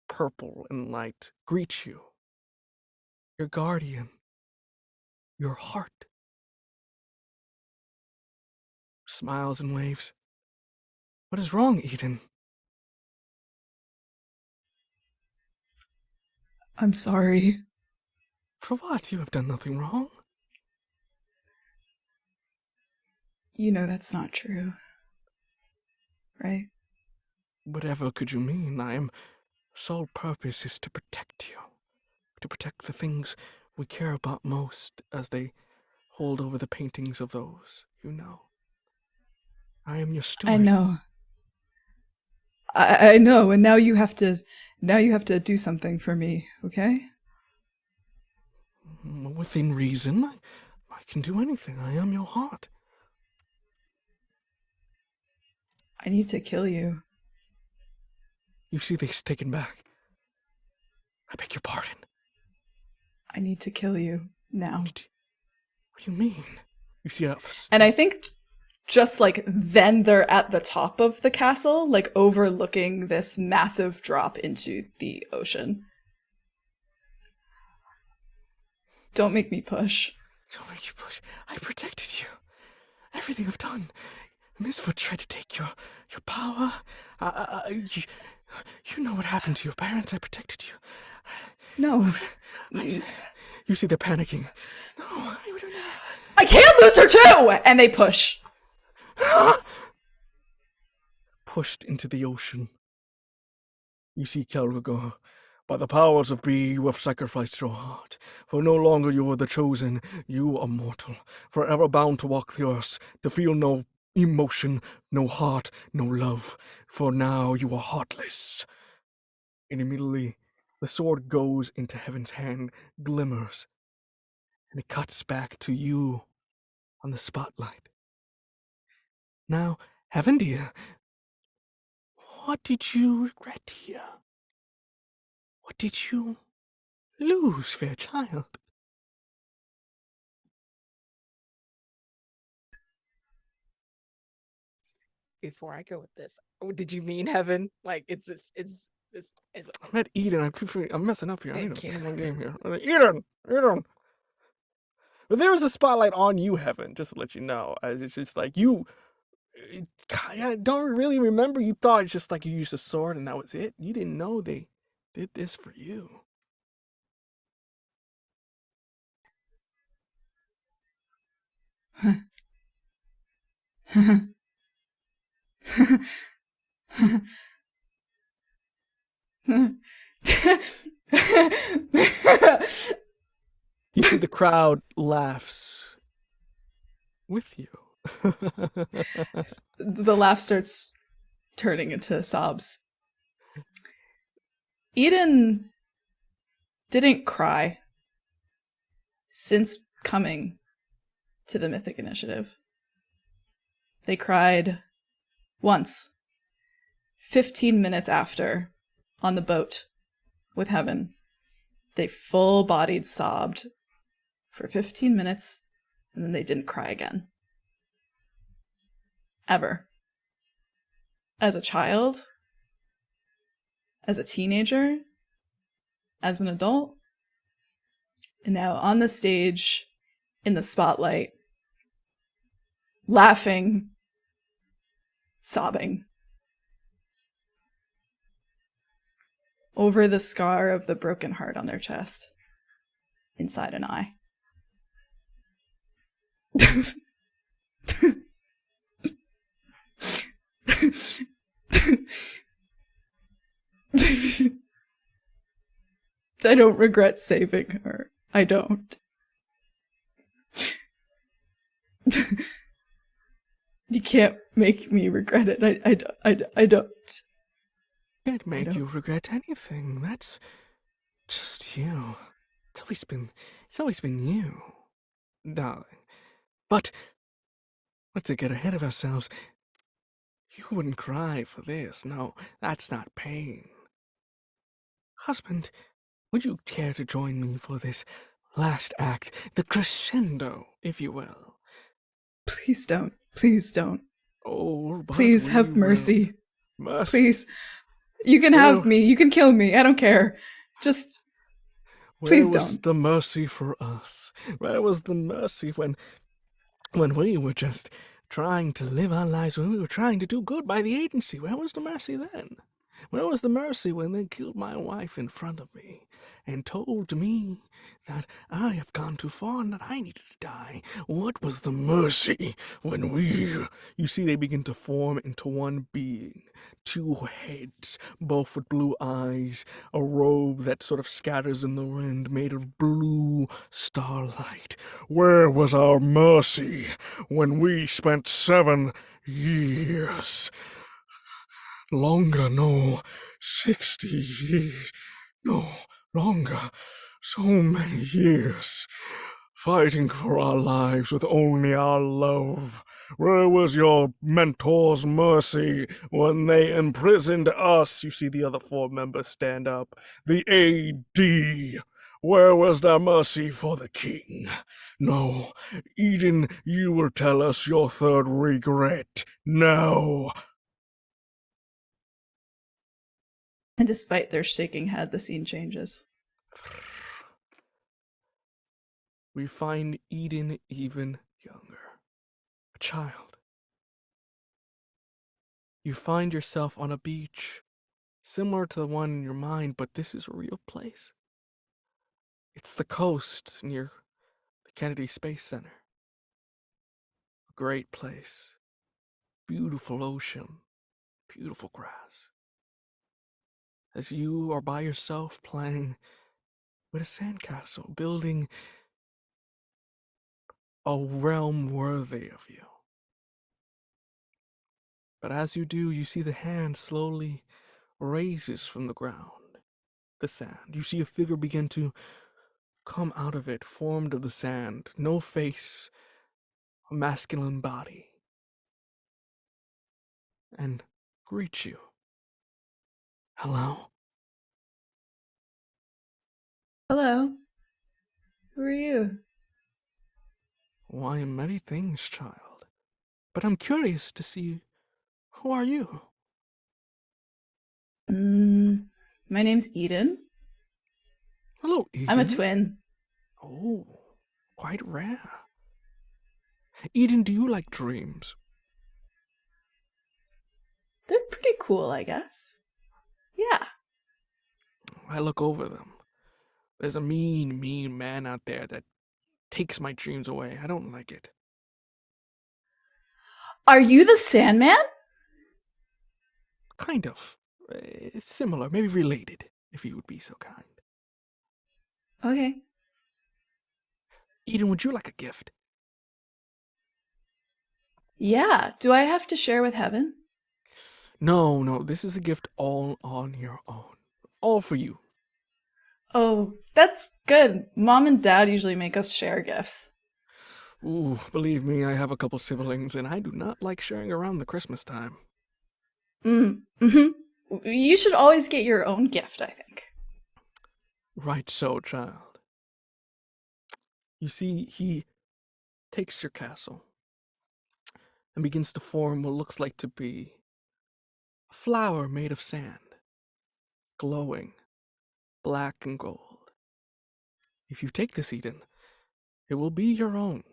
purple and light greets you. Your guardian. Your heart. Smiles and waves. What is wrong, Eden?
I'm sorry.
For what? You have done nothing wrong.
You know that's not true. right?
Whatever could you mean? I am sole purpose is to protect you. To protect the things we care about most as they hold over the paintings of those you know. I am your steward.
I know. I know, and now you have to do something for me, okay?
Within reason, I can do anything. I am your heart.
I need to kill you.
You see this taken back. I beg your pardon.
I need to kill you now.
What do you mean? You see
And I think just like then they're at the top of the castle, like overlooking this massive drop into the ocean. Don't make me push.
Don't make you push. I protected you. Everything I've done. Misfoot tried to take your power. You know what happened to your parents. I protected you.
No.
You see they're panicking. No, I would never.
I can't lose her too! And they push.
Pushed into the ocean. You see Karl go, by the powers of be, you have sacrificed your heart. For no longer you are the chosen, you are mortal, forever bound to walk the earth, to feel no emotion, no heart, no love. For now you are heartless. And immediately the sword goes into Heaven's hand, glimmers, and it cuts back to you on the spotlight. Now, Heaven dear, what did you regret here? What did you lose, fair child?
Before I go with this, did you mean Heaven? Like it's
I'm at Eden. I'm messing up here. I need
Thank
to
you.
play my game here. Eden. But there was a spotlight on you, Heaven. Just to let you know, as it's just like you. I don't really remember. You thought it's just like you used a sword and that was it. You didn't know they did this for you. You see the crowd laughs with you.
The laugh starts turning into sobs. Eden didn't cry since coming to the Mythic Initiative. They cried once, 15 minutes after, on the boat with Heaven. They full-bodied sobbed for 15 minutes, and then they didn't cry again. Ever. As a child, as a teenager, as an adult, and now on the stage, in the spotlight, laughing, sobbing, over the scar of the broken heart on their chest, inside an eye. I don't regret saving her. I don't. You can't make me regret it. I don't.
Can't make you regret anything. That's just you. It's always been you, darling. But let's not get ahead of ourselves. You wouldn't cry for this. No, that's not pain. Husband, would you care to join me for this last act, the crescendo, if you will?
Please don't. Please don't.
Oh, but
Please
we
have
will.
mercy.
Mercy.
Please. You can have me. You can kill me. I don't care. Just please
Where was
don't.
the mercy for us? Where was the mercy when we were just trying to live our lives, when we were trying to do good by the agency? Where was the mercy then? Where was the mercy when they killed my wife in front of me and told me that I have gone too far and that I needed to die? What was the mercy when we... You see, they begin to form into one being. Two heads, both with blue eyes, a robe that sort of scatters in the wind made of blue starlight. Where was our mercy when we spent 7 years? Longer, no, 60 years, no, longer, so many years, fighting for our lives with only our love. Where was your mentor's mercy when they imprisoned us? You see the other 4 members stand up. The AD. Where was their mercy for the king? No, Eden, you will tell us your 3rd regret. No.
And despite their shaking head, the scene changes.
We find Eden even younger, a child. You find yourself on a beach, similar to the one in your mind, but this is a real place. It's the coast near the Kennedy Space Center. A great place, beautiful ocean, beautiful grass. As you are by yourself playing with a sandcastle, building a realm worthy of you. But as you do, you see the hand slowly raises from the ground, the sand. You see a figure begin to come out of it, formed of the sand, no face, a masculine body, and greet you. Hello?
Hello. Who are you?
Oh, I am many things, child, but I'm curious to see, who are you?
My name's Eden.
Hello, Eden.
I'm a twin.
Oh, quite rare. Eden, do you like dreams?
They're pretty cool, I guess. Yeah.
I look over them. There's a mean, mean man out there that takes my dreams away. I don't like it.
Are you the Sandman?
Kind of. Similar, maybe related, if you would be so kind.
Okay.
Eden, would you like a gift?
Yeah. Do I have to share with Heaven?
No, this is a gift all on your own. All for you.
Oh, that's good. Mom and Dad usually make us share gifts.
Ooh, believe me, I have a couple siblings, and I do not like sharing around the Christmas time.
Mm-hmm. You should always get your own gift, I think.
Right so, child. You see, he takes your castle and begins to form what looks like to be a flower made of sand, glowing black and gold. If you take this, Eden, it will be your own,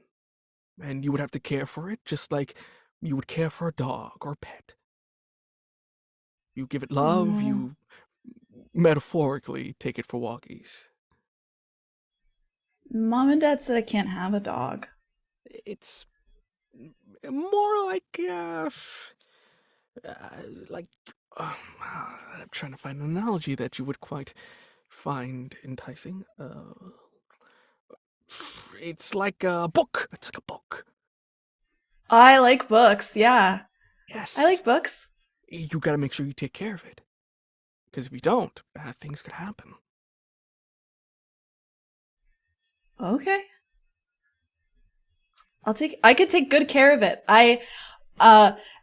and you would have to care for it just like you would care for a dog or pet. You give it love, you metaphorically take it for walkies.
Mom and Dad said I can't have a dog.
It's more like, I'm trying to find an analogy that you would quite find enticing. It's like a book. It's like a book.
I like books, yeah.
Yes.
I like books.
You gotta make sure you take care of it. Because if you don't, bad things could happen.
Okay. I could take good care of it.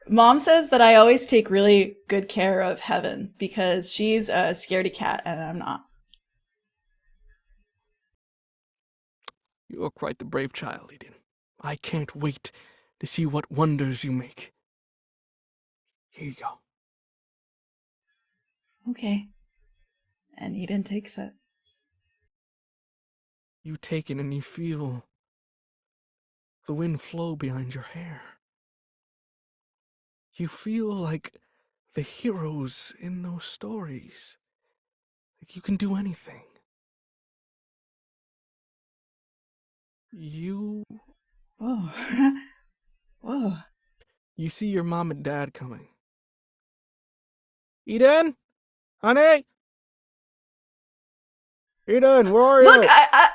Mom says that I always take really good care of Heaven because she's a scaredy cat and I'm not.
You are quite the brave child, Eden. I can't wait to see what wonders you make. Here you go.
Okay. And Eden takes it.
You take it and you feel the wind flow behind your hair. You feel like the heroes in those stories. Like, you can do anything. You
Whoa. Whoa.
you see your mom and dad coming. Eden? Honey? Eden, where are you?
Look, I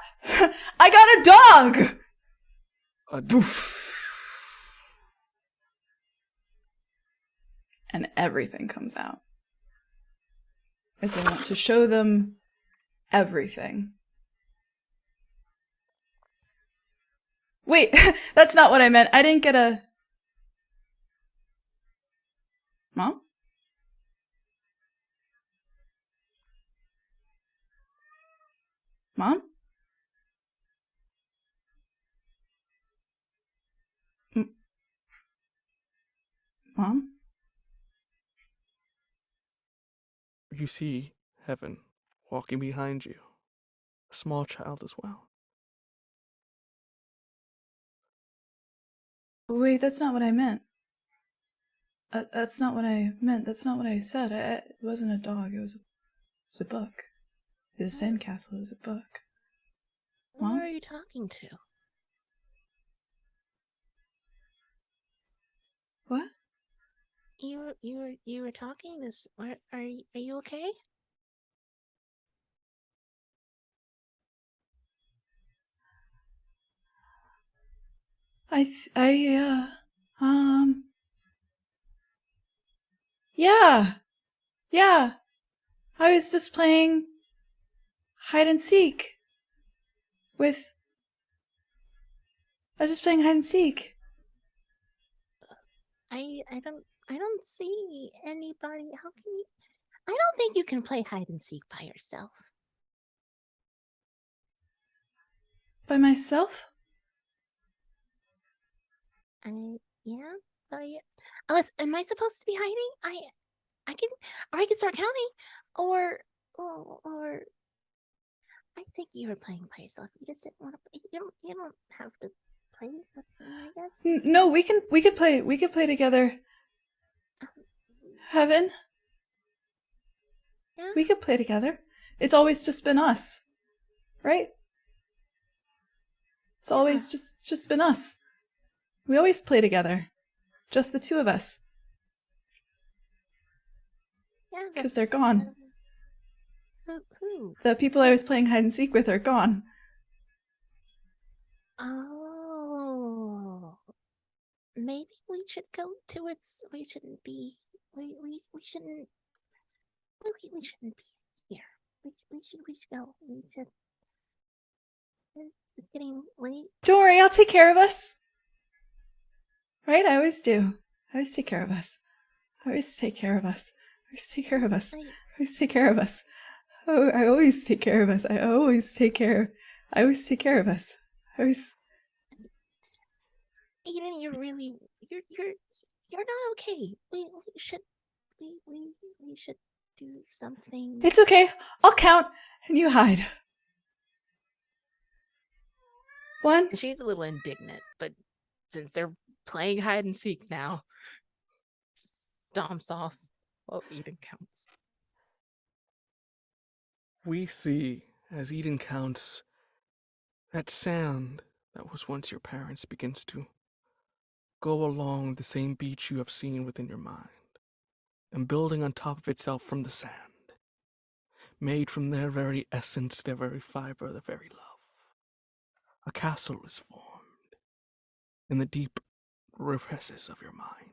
got a dog! And everything comes out. As they want to show them everything. Wait, that's not what I meant. I didn't get a... Mom? Mom? Mom?
You see Heaven walking behind you. A small child as well.
Wait, that's not what I meant. That's not what I meant. That's not what I said. It wasn't a dog. It was a book. It was a sandcastle. It was a book. Mom?
Who are you talking to?
What?
You were talking this. Are you okay?
Yeah. Yeah. I was just playing hide and seek with... I was just playing hide and seek.
I don't see anybody. How can you? I don't think you can play hide and seek by yourself.
By myself?
Yeah. Unless, am I supposed to be hiding? I can, or I can start counting, or I think you were playing by yourself. You just didn't want to. You don't have to play with me, I guess.
No, we could play together. Heaven?
Yeah.
We could play together. It's always just been us. Right? It's always just been us. We always play together. Just the two of us.
Yeah.
Because they're gone.
Who?
The people I was playing hide and seek with are gone.
Oh. Maybe we should go to its. We shouldn't be. We shouldn't. We shouldn't be here. We should go. We should. It's getting late.
Don't worry, I'll take care of us. Right? I always do. I always take care of us. I always take care of us. I always take care of us. I always take care of us. Oh, I always take care of us. I always take care of us. I always...
Eden, you're not okay. We should do something.
It's okay. I'll count and you hide. 1.
She's a little indignant, but since they're playing hide and seek now, stomps off while Eden counts.
We see, as Eden counts, that sand that was once your parents begins to go along the same beach you have seen within your mind, and building on top of itself from the sand, made from their very essence, their very fiber, their very love. A castle is formed in the deep recesses of your mind,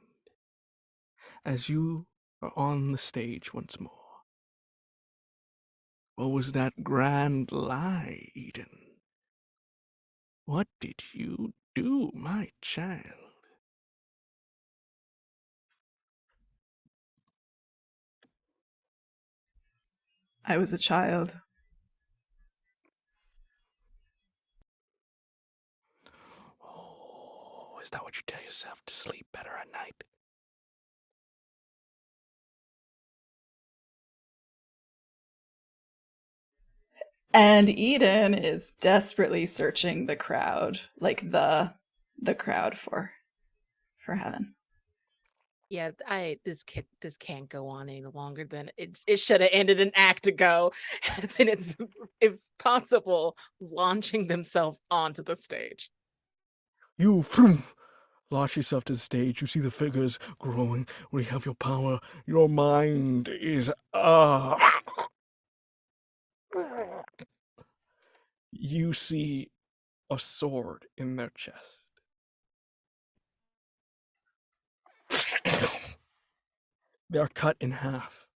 as you are on the stage once more. What was that grand lie, Eden? What did you do, my child?
I was a child.
Oh, is that what you tell yourself to sleep better at night?
And Eden is desperately searching the crowd, like the crowd for Heaven.
Yeah, this can't go on any longer than it should have ended an act ago. And it's, if possible, launching themselves onto the stage.
You launch yourself to the stage. You see the figures growing. We have your power. Your mind is You see a sword in their chest. They are cut in half.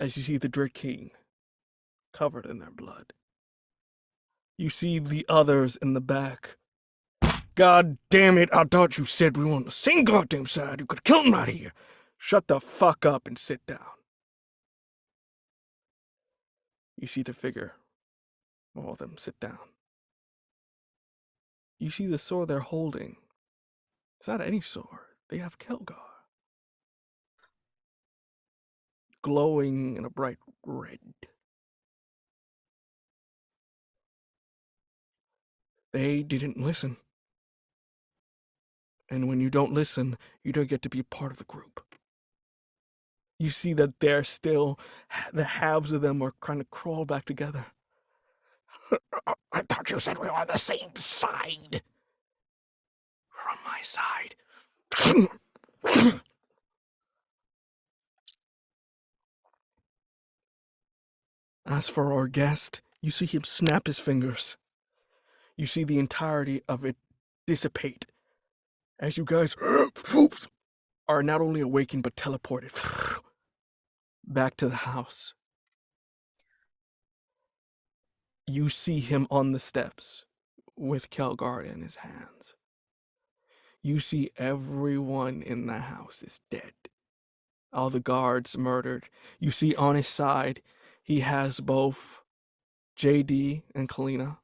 As you see the Dread King covered in their blood. You see the others in the back. God damn it, I thought you said we were on the same goddamn side. You could kill him right here. Shut the fuck up and sit down. You see the figure. All of them sit down. You see the sword they're holding. It's not any sword. They have Kelgar. Glowing in a bright red. They didn't listen. And when you don't listen, you don't get to be part of the group. You see that they're still, the halves of them are trying to crawl back together. I thought you said we were on the same side. We're on my side. As for our guest, you see him snap his fingers. You see the entirety of it dissipate as you guys are not only awakened but teleported back to the house. You see him on the steps with Kelgar in his hands. You see everyone in the house is dead. All the guards murdered. You see on his side, he has both JD and Kalina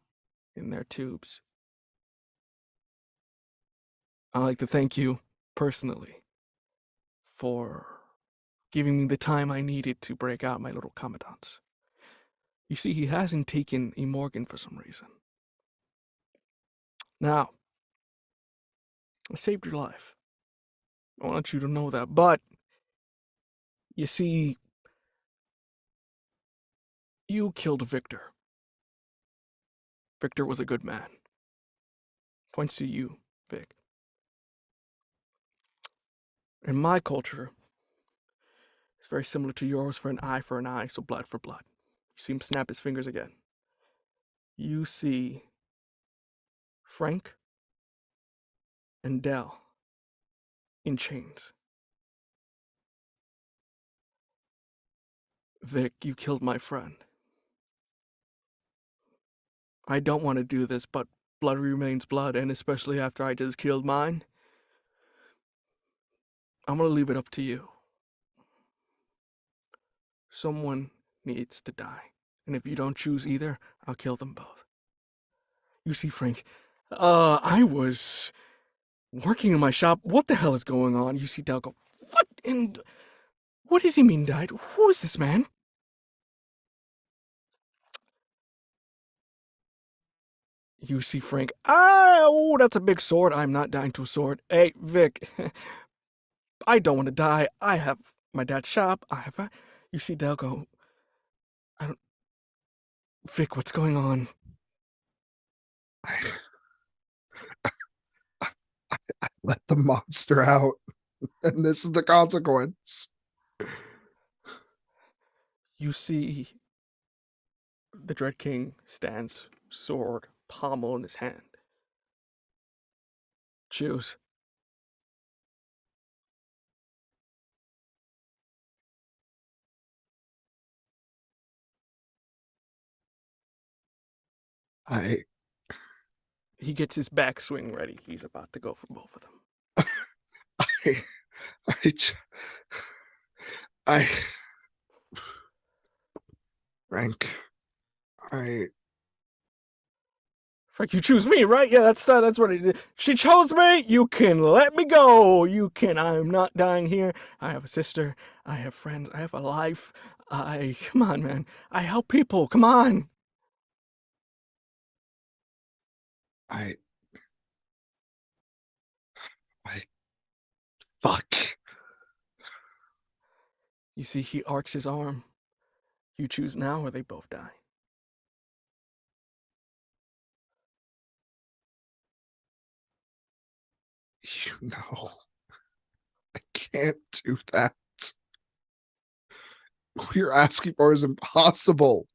in their tubes. I'd like to thank you personally for giving me the time I needed to break out my little commandants. You see, he hasn't taken E. Morgan for some reason. Now, I saved your life. I want you to know that. But, you see, you killed Victor. Victor was a good man. Points to you, Vic. In my culture, it's very similar to yours, for an eye, so blood for blood. You see him snap his fingers again. You see Frank and Dell in chains. Vic, you killed my friend. I don't want to do this, but blood remains blood, and especially after I just killed mine, I'm gonna leave it up to you. Someone needs to die, and if you don't choose either, I'll kill them both. You see, Frank, I was working in my shop. What the hell is going on? You see Dell go, what? And what does he mean died? Who is this man? You see Frank, oh, that's a big sword. I'm not dying to a sword. Hey, Vic, I don't want to die. I have my dad's shop. You see Dell go, Vic, what's going on?
I let the monster out, and this is the consequence.
You see the Dread King stands, sword, pommel in his hand. Choose. He gets his backswing ready. He's about to go for both of them.
I Frank,
Frank, you choose me, right? Yeah, that's what it is. She chose me. You can let me go. I'm not dying here. I have a sister. I have friends. I have a life. Come on, man. I help people. Come on.
I
You see, he arcs his arm. You choose now or they both die.
You know, I can't do that. What you're asking for is impossible.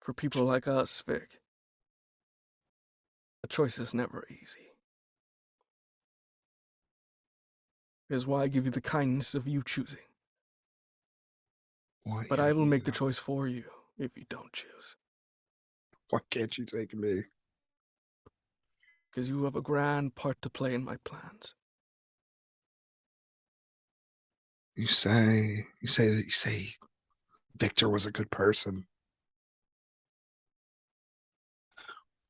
For people like us, Vic, the choice is never easy. Is why I give you the kindness of you choosing.
Why
But I will make the choice for you if you don't choose.
Why can't you take me?
Because you have a grand part to play in my plans.
You say Victor was a good person.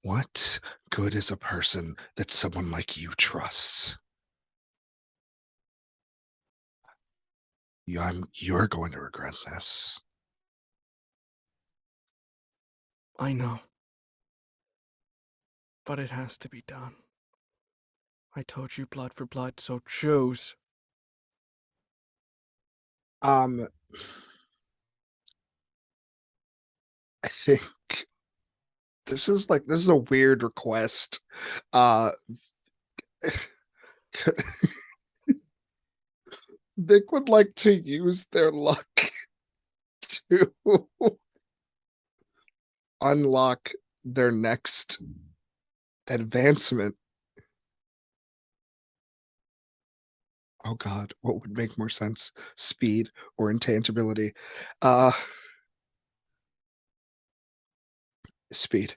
What good is a person that someone like you trusts? You're going to regret this.
I know. But it has to be done. I told you blood for blood, so choose.
I think this is a weird request. Vic would like to use their luck to unlock their next advancement. Oh God, what would make more sense? Speed or intangibility? Speed.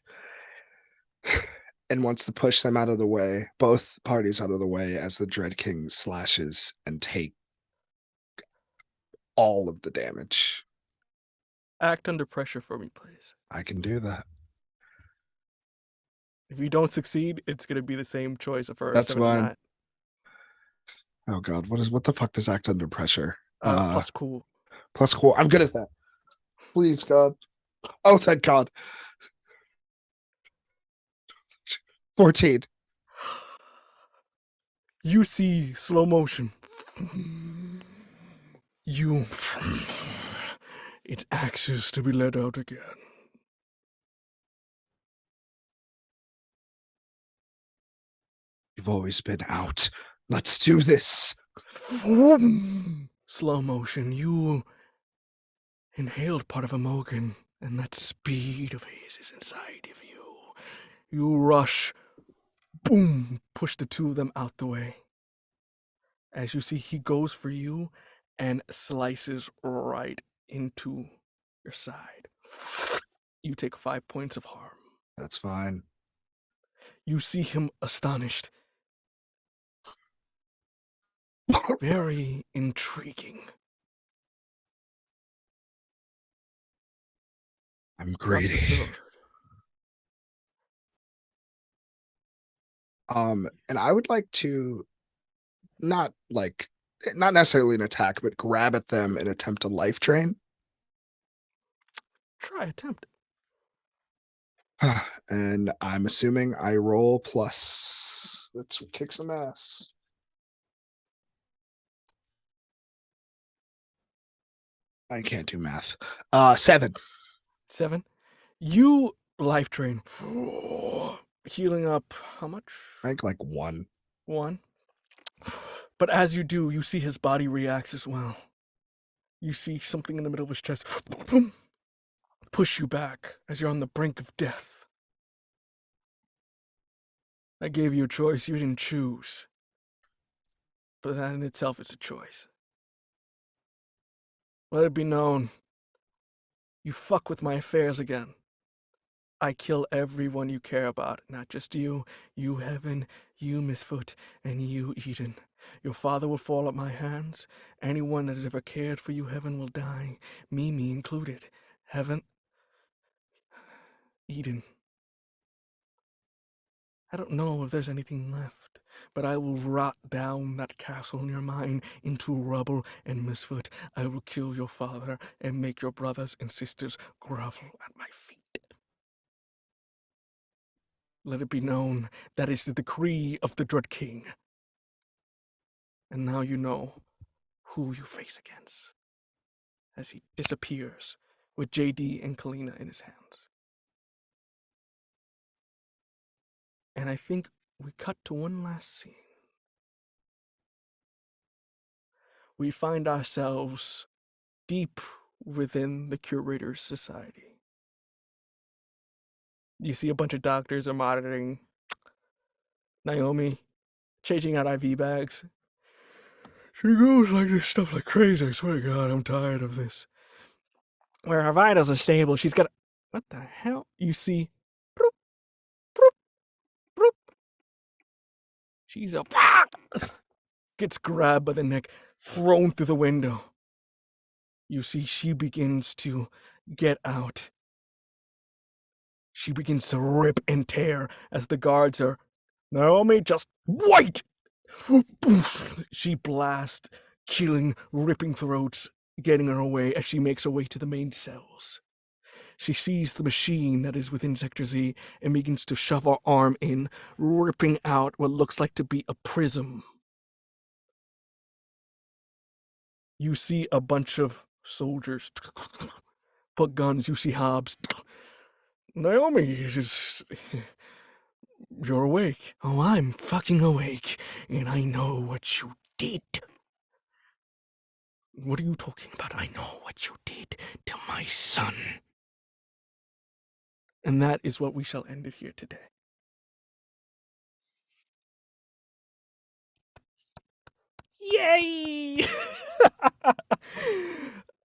And wants to push them out of the way, both parties out of the way, as the Dread King slashes and take all of the damage.
Act under pressure for me, please.
I can do that.
If you don't succeed, it's going to be the same choice for
That's
7 and
fine.
9.
Oh God, what the fuck does act under pressure?
Plus cool.
Plus cool. I'm good at that. Please, God. Oh, thank God. 14.
You see slow motion. You. It axes to be let out again.
You've always been out. Let's do this.
Slow motion. You inhaled part of a Mogan, and that speed of his is inside of you. You rush. Boom! Push the two of them out the way. As you see, he goes for you and slices right into your side. You take 5 points of harm.
That's fine.
You see him astonished. Very intriguing.
I'm
Drops a
greedy.
sword.
And I would like to not necessarily an attack, but grab at them and attempt a life drain.
Try attempt.
And I'm assuming I roll plus. Let's kick some ass. I can't do math. 7.
7. You life drain. Healing up how much?
I think like 1.
1. But as you do, you see his body reacts as well. You see something in the middle of his chest push you back as you're on the brink of death. I gave you a choice you didn't choose. But that in itself is a choice. Let it be known, you fuck with my affairs again. I kill everyone you care about, not just you Heaven, you Misfoot, and you Eden. Your father will fall at my hands. Anyone that has ever cared for you, Heaven, will die. Me included. Heaven, Eden. I don't know if there's anything left, but I will rot down that castle in your mind into rubble, and Misfoot, I will kill your father and make your brothers and sisters grovel at my feet. Let it be known that is the decree of the Dread King. And now you know who you face against as he disappears with JD and Kalina in his hands. And I think we cut to one last scene. We find ourselves deep within the Curator's Society. You see a bunch of doctors are monitoring Naomi, changing out IV bags. She goes like this stuff like crazy. I swear to God, I'm tired of this. Where her vitals are stable, she's got. What the hell? You see, bloop, bloop, bloop. She's a gets grabbed by the neck, thrown through the window. You see, she begins to get out. She begins to rip and tear as the guards are. Naomi, just wait! She blasts, killing, ripping throats, getting her away as she makes her way to the main cells. She sees the machine that is within Sector Z and begins to shove her arm in, ripping out what looks like to be a prism. You see a bunch of soldiers put guns. You see Hobbs. Naomi, you're awake. Oh, I'm fucking awake, and I know what you did. What are you talking about? I know what you did to my son. And that is what we shall end it here today. Yay!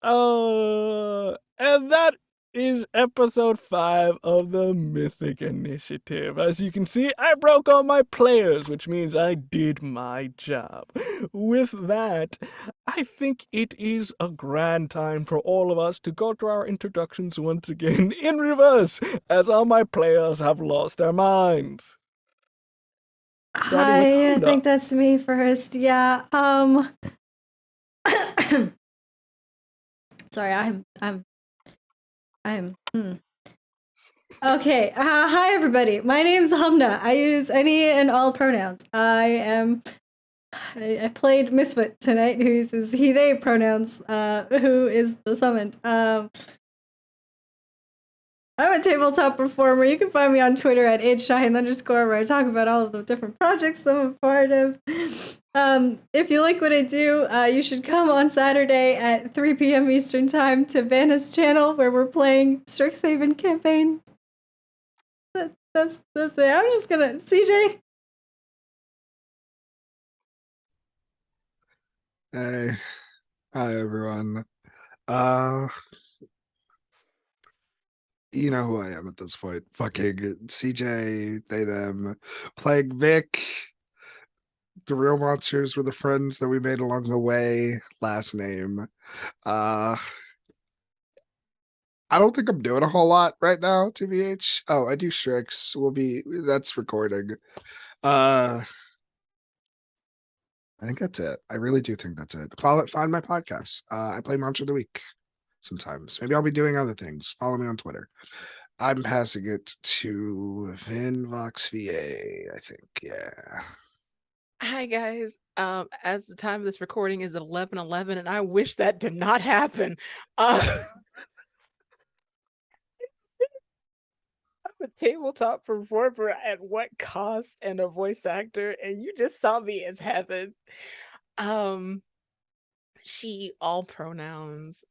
And that is episode 5 of the Mythic Initiative. As you can see, I broke all my players, which means I did my job. With that, I think it is a grand time for all of us to go through our introductions once again in reverse, as all my players have lost their minds. Starting with
Hi, I
Honda.
think that's me first. Yeah. Sorry, Okay. Hi, everybody. My name's Hamna. I use any and all pronouns. I played Misfit tonight, who uses he, they pronouns, who is the summoned. I'm a tabletop performer. You can find me on Twitter at @ageshine_, where I talk about all of the different projects I'm a part of. If you like what I do, you should come on Saturday at 3 p.m. Eastern Time to Vanna's channel, where we're playing Strixhaven campaign. That's it. I'm just gonna... CJ?
Hey. Hi, everyone. You know who I am at this point. Fucking CJ, they, them, playing Vic. The real monsters were the friends that we made along the way. Last name. I don't think I'm doing a whole lot right now, TBH. Oh, I do Strix. That's recording. I think that's it. I really do think that's it. Find my podcast. I play Monster of the Week sometimes. Maybe I'll be doing other things. Follow me on Twitter. I'm passing it to Vinvox VA, I think. Yeah.
Hi guys. As the time of this recording is 11:11, and I wish that did not happen. I'm a tabletop performer at what cost and a voice actor, and you just saw me as Heaven. She, all pronouns.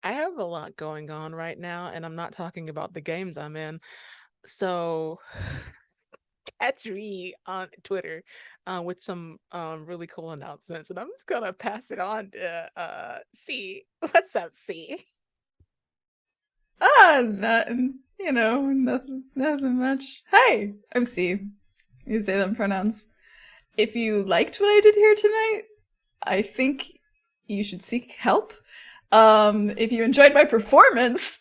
I have a lot going on right now, and I'm not talking about the games I'm in. So catch me on Twitter with some really cool announcements, and I'm just gonna pass it on to C. What's up, C?
Nothing, nothing much. Hey, I'm C. Use they, them pronouns. If you liked what I did here tonight, I think you should seek help. If you enjoyed my performance,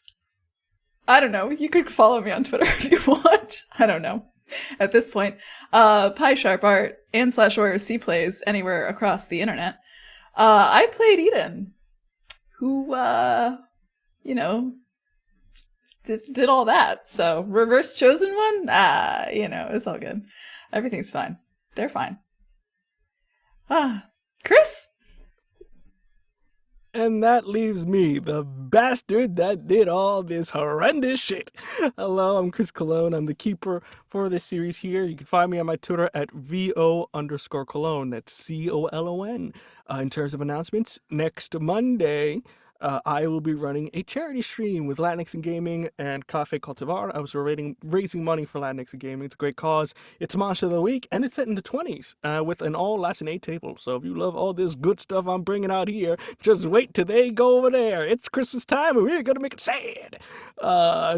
I don't know, you could follow me on Twitter if you want. I don't know. At this point, Pie Sharp Art and /or C plays anywhere across the internet. I played Eden, who, did all that. So reverse chosen one, it's all good. Everything's fine. They're fine. Chris?
And that leaves me, the bastard that did all this horrendous shit. Hello, I'm Chris Cologne. I'm the keeper for this series here. You can find me on my Twitter at VO_Cologne. That's COLON. In terms of announcements, next Monday, I will be running a charity stream with Latinx and Gaming and Cafe Cultivar. I was raising money for Latinx and Gaming. It's a great cause. It's Monster of the Week, and it's set in the 20s with an all Latinate table. So if you love all this good stuff I'm bringing out here, just wait till they go over there. It's Christmas time, and we're going to make it sad.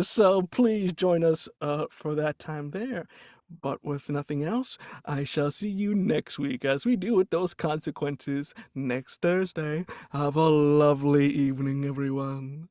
So please join us for that time there. But with nothing else, I shall see you next week as we deal with those consequences next Thursday. Have a lovely evening, everyone.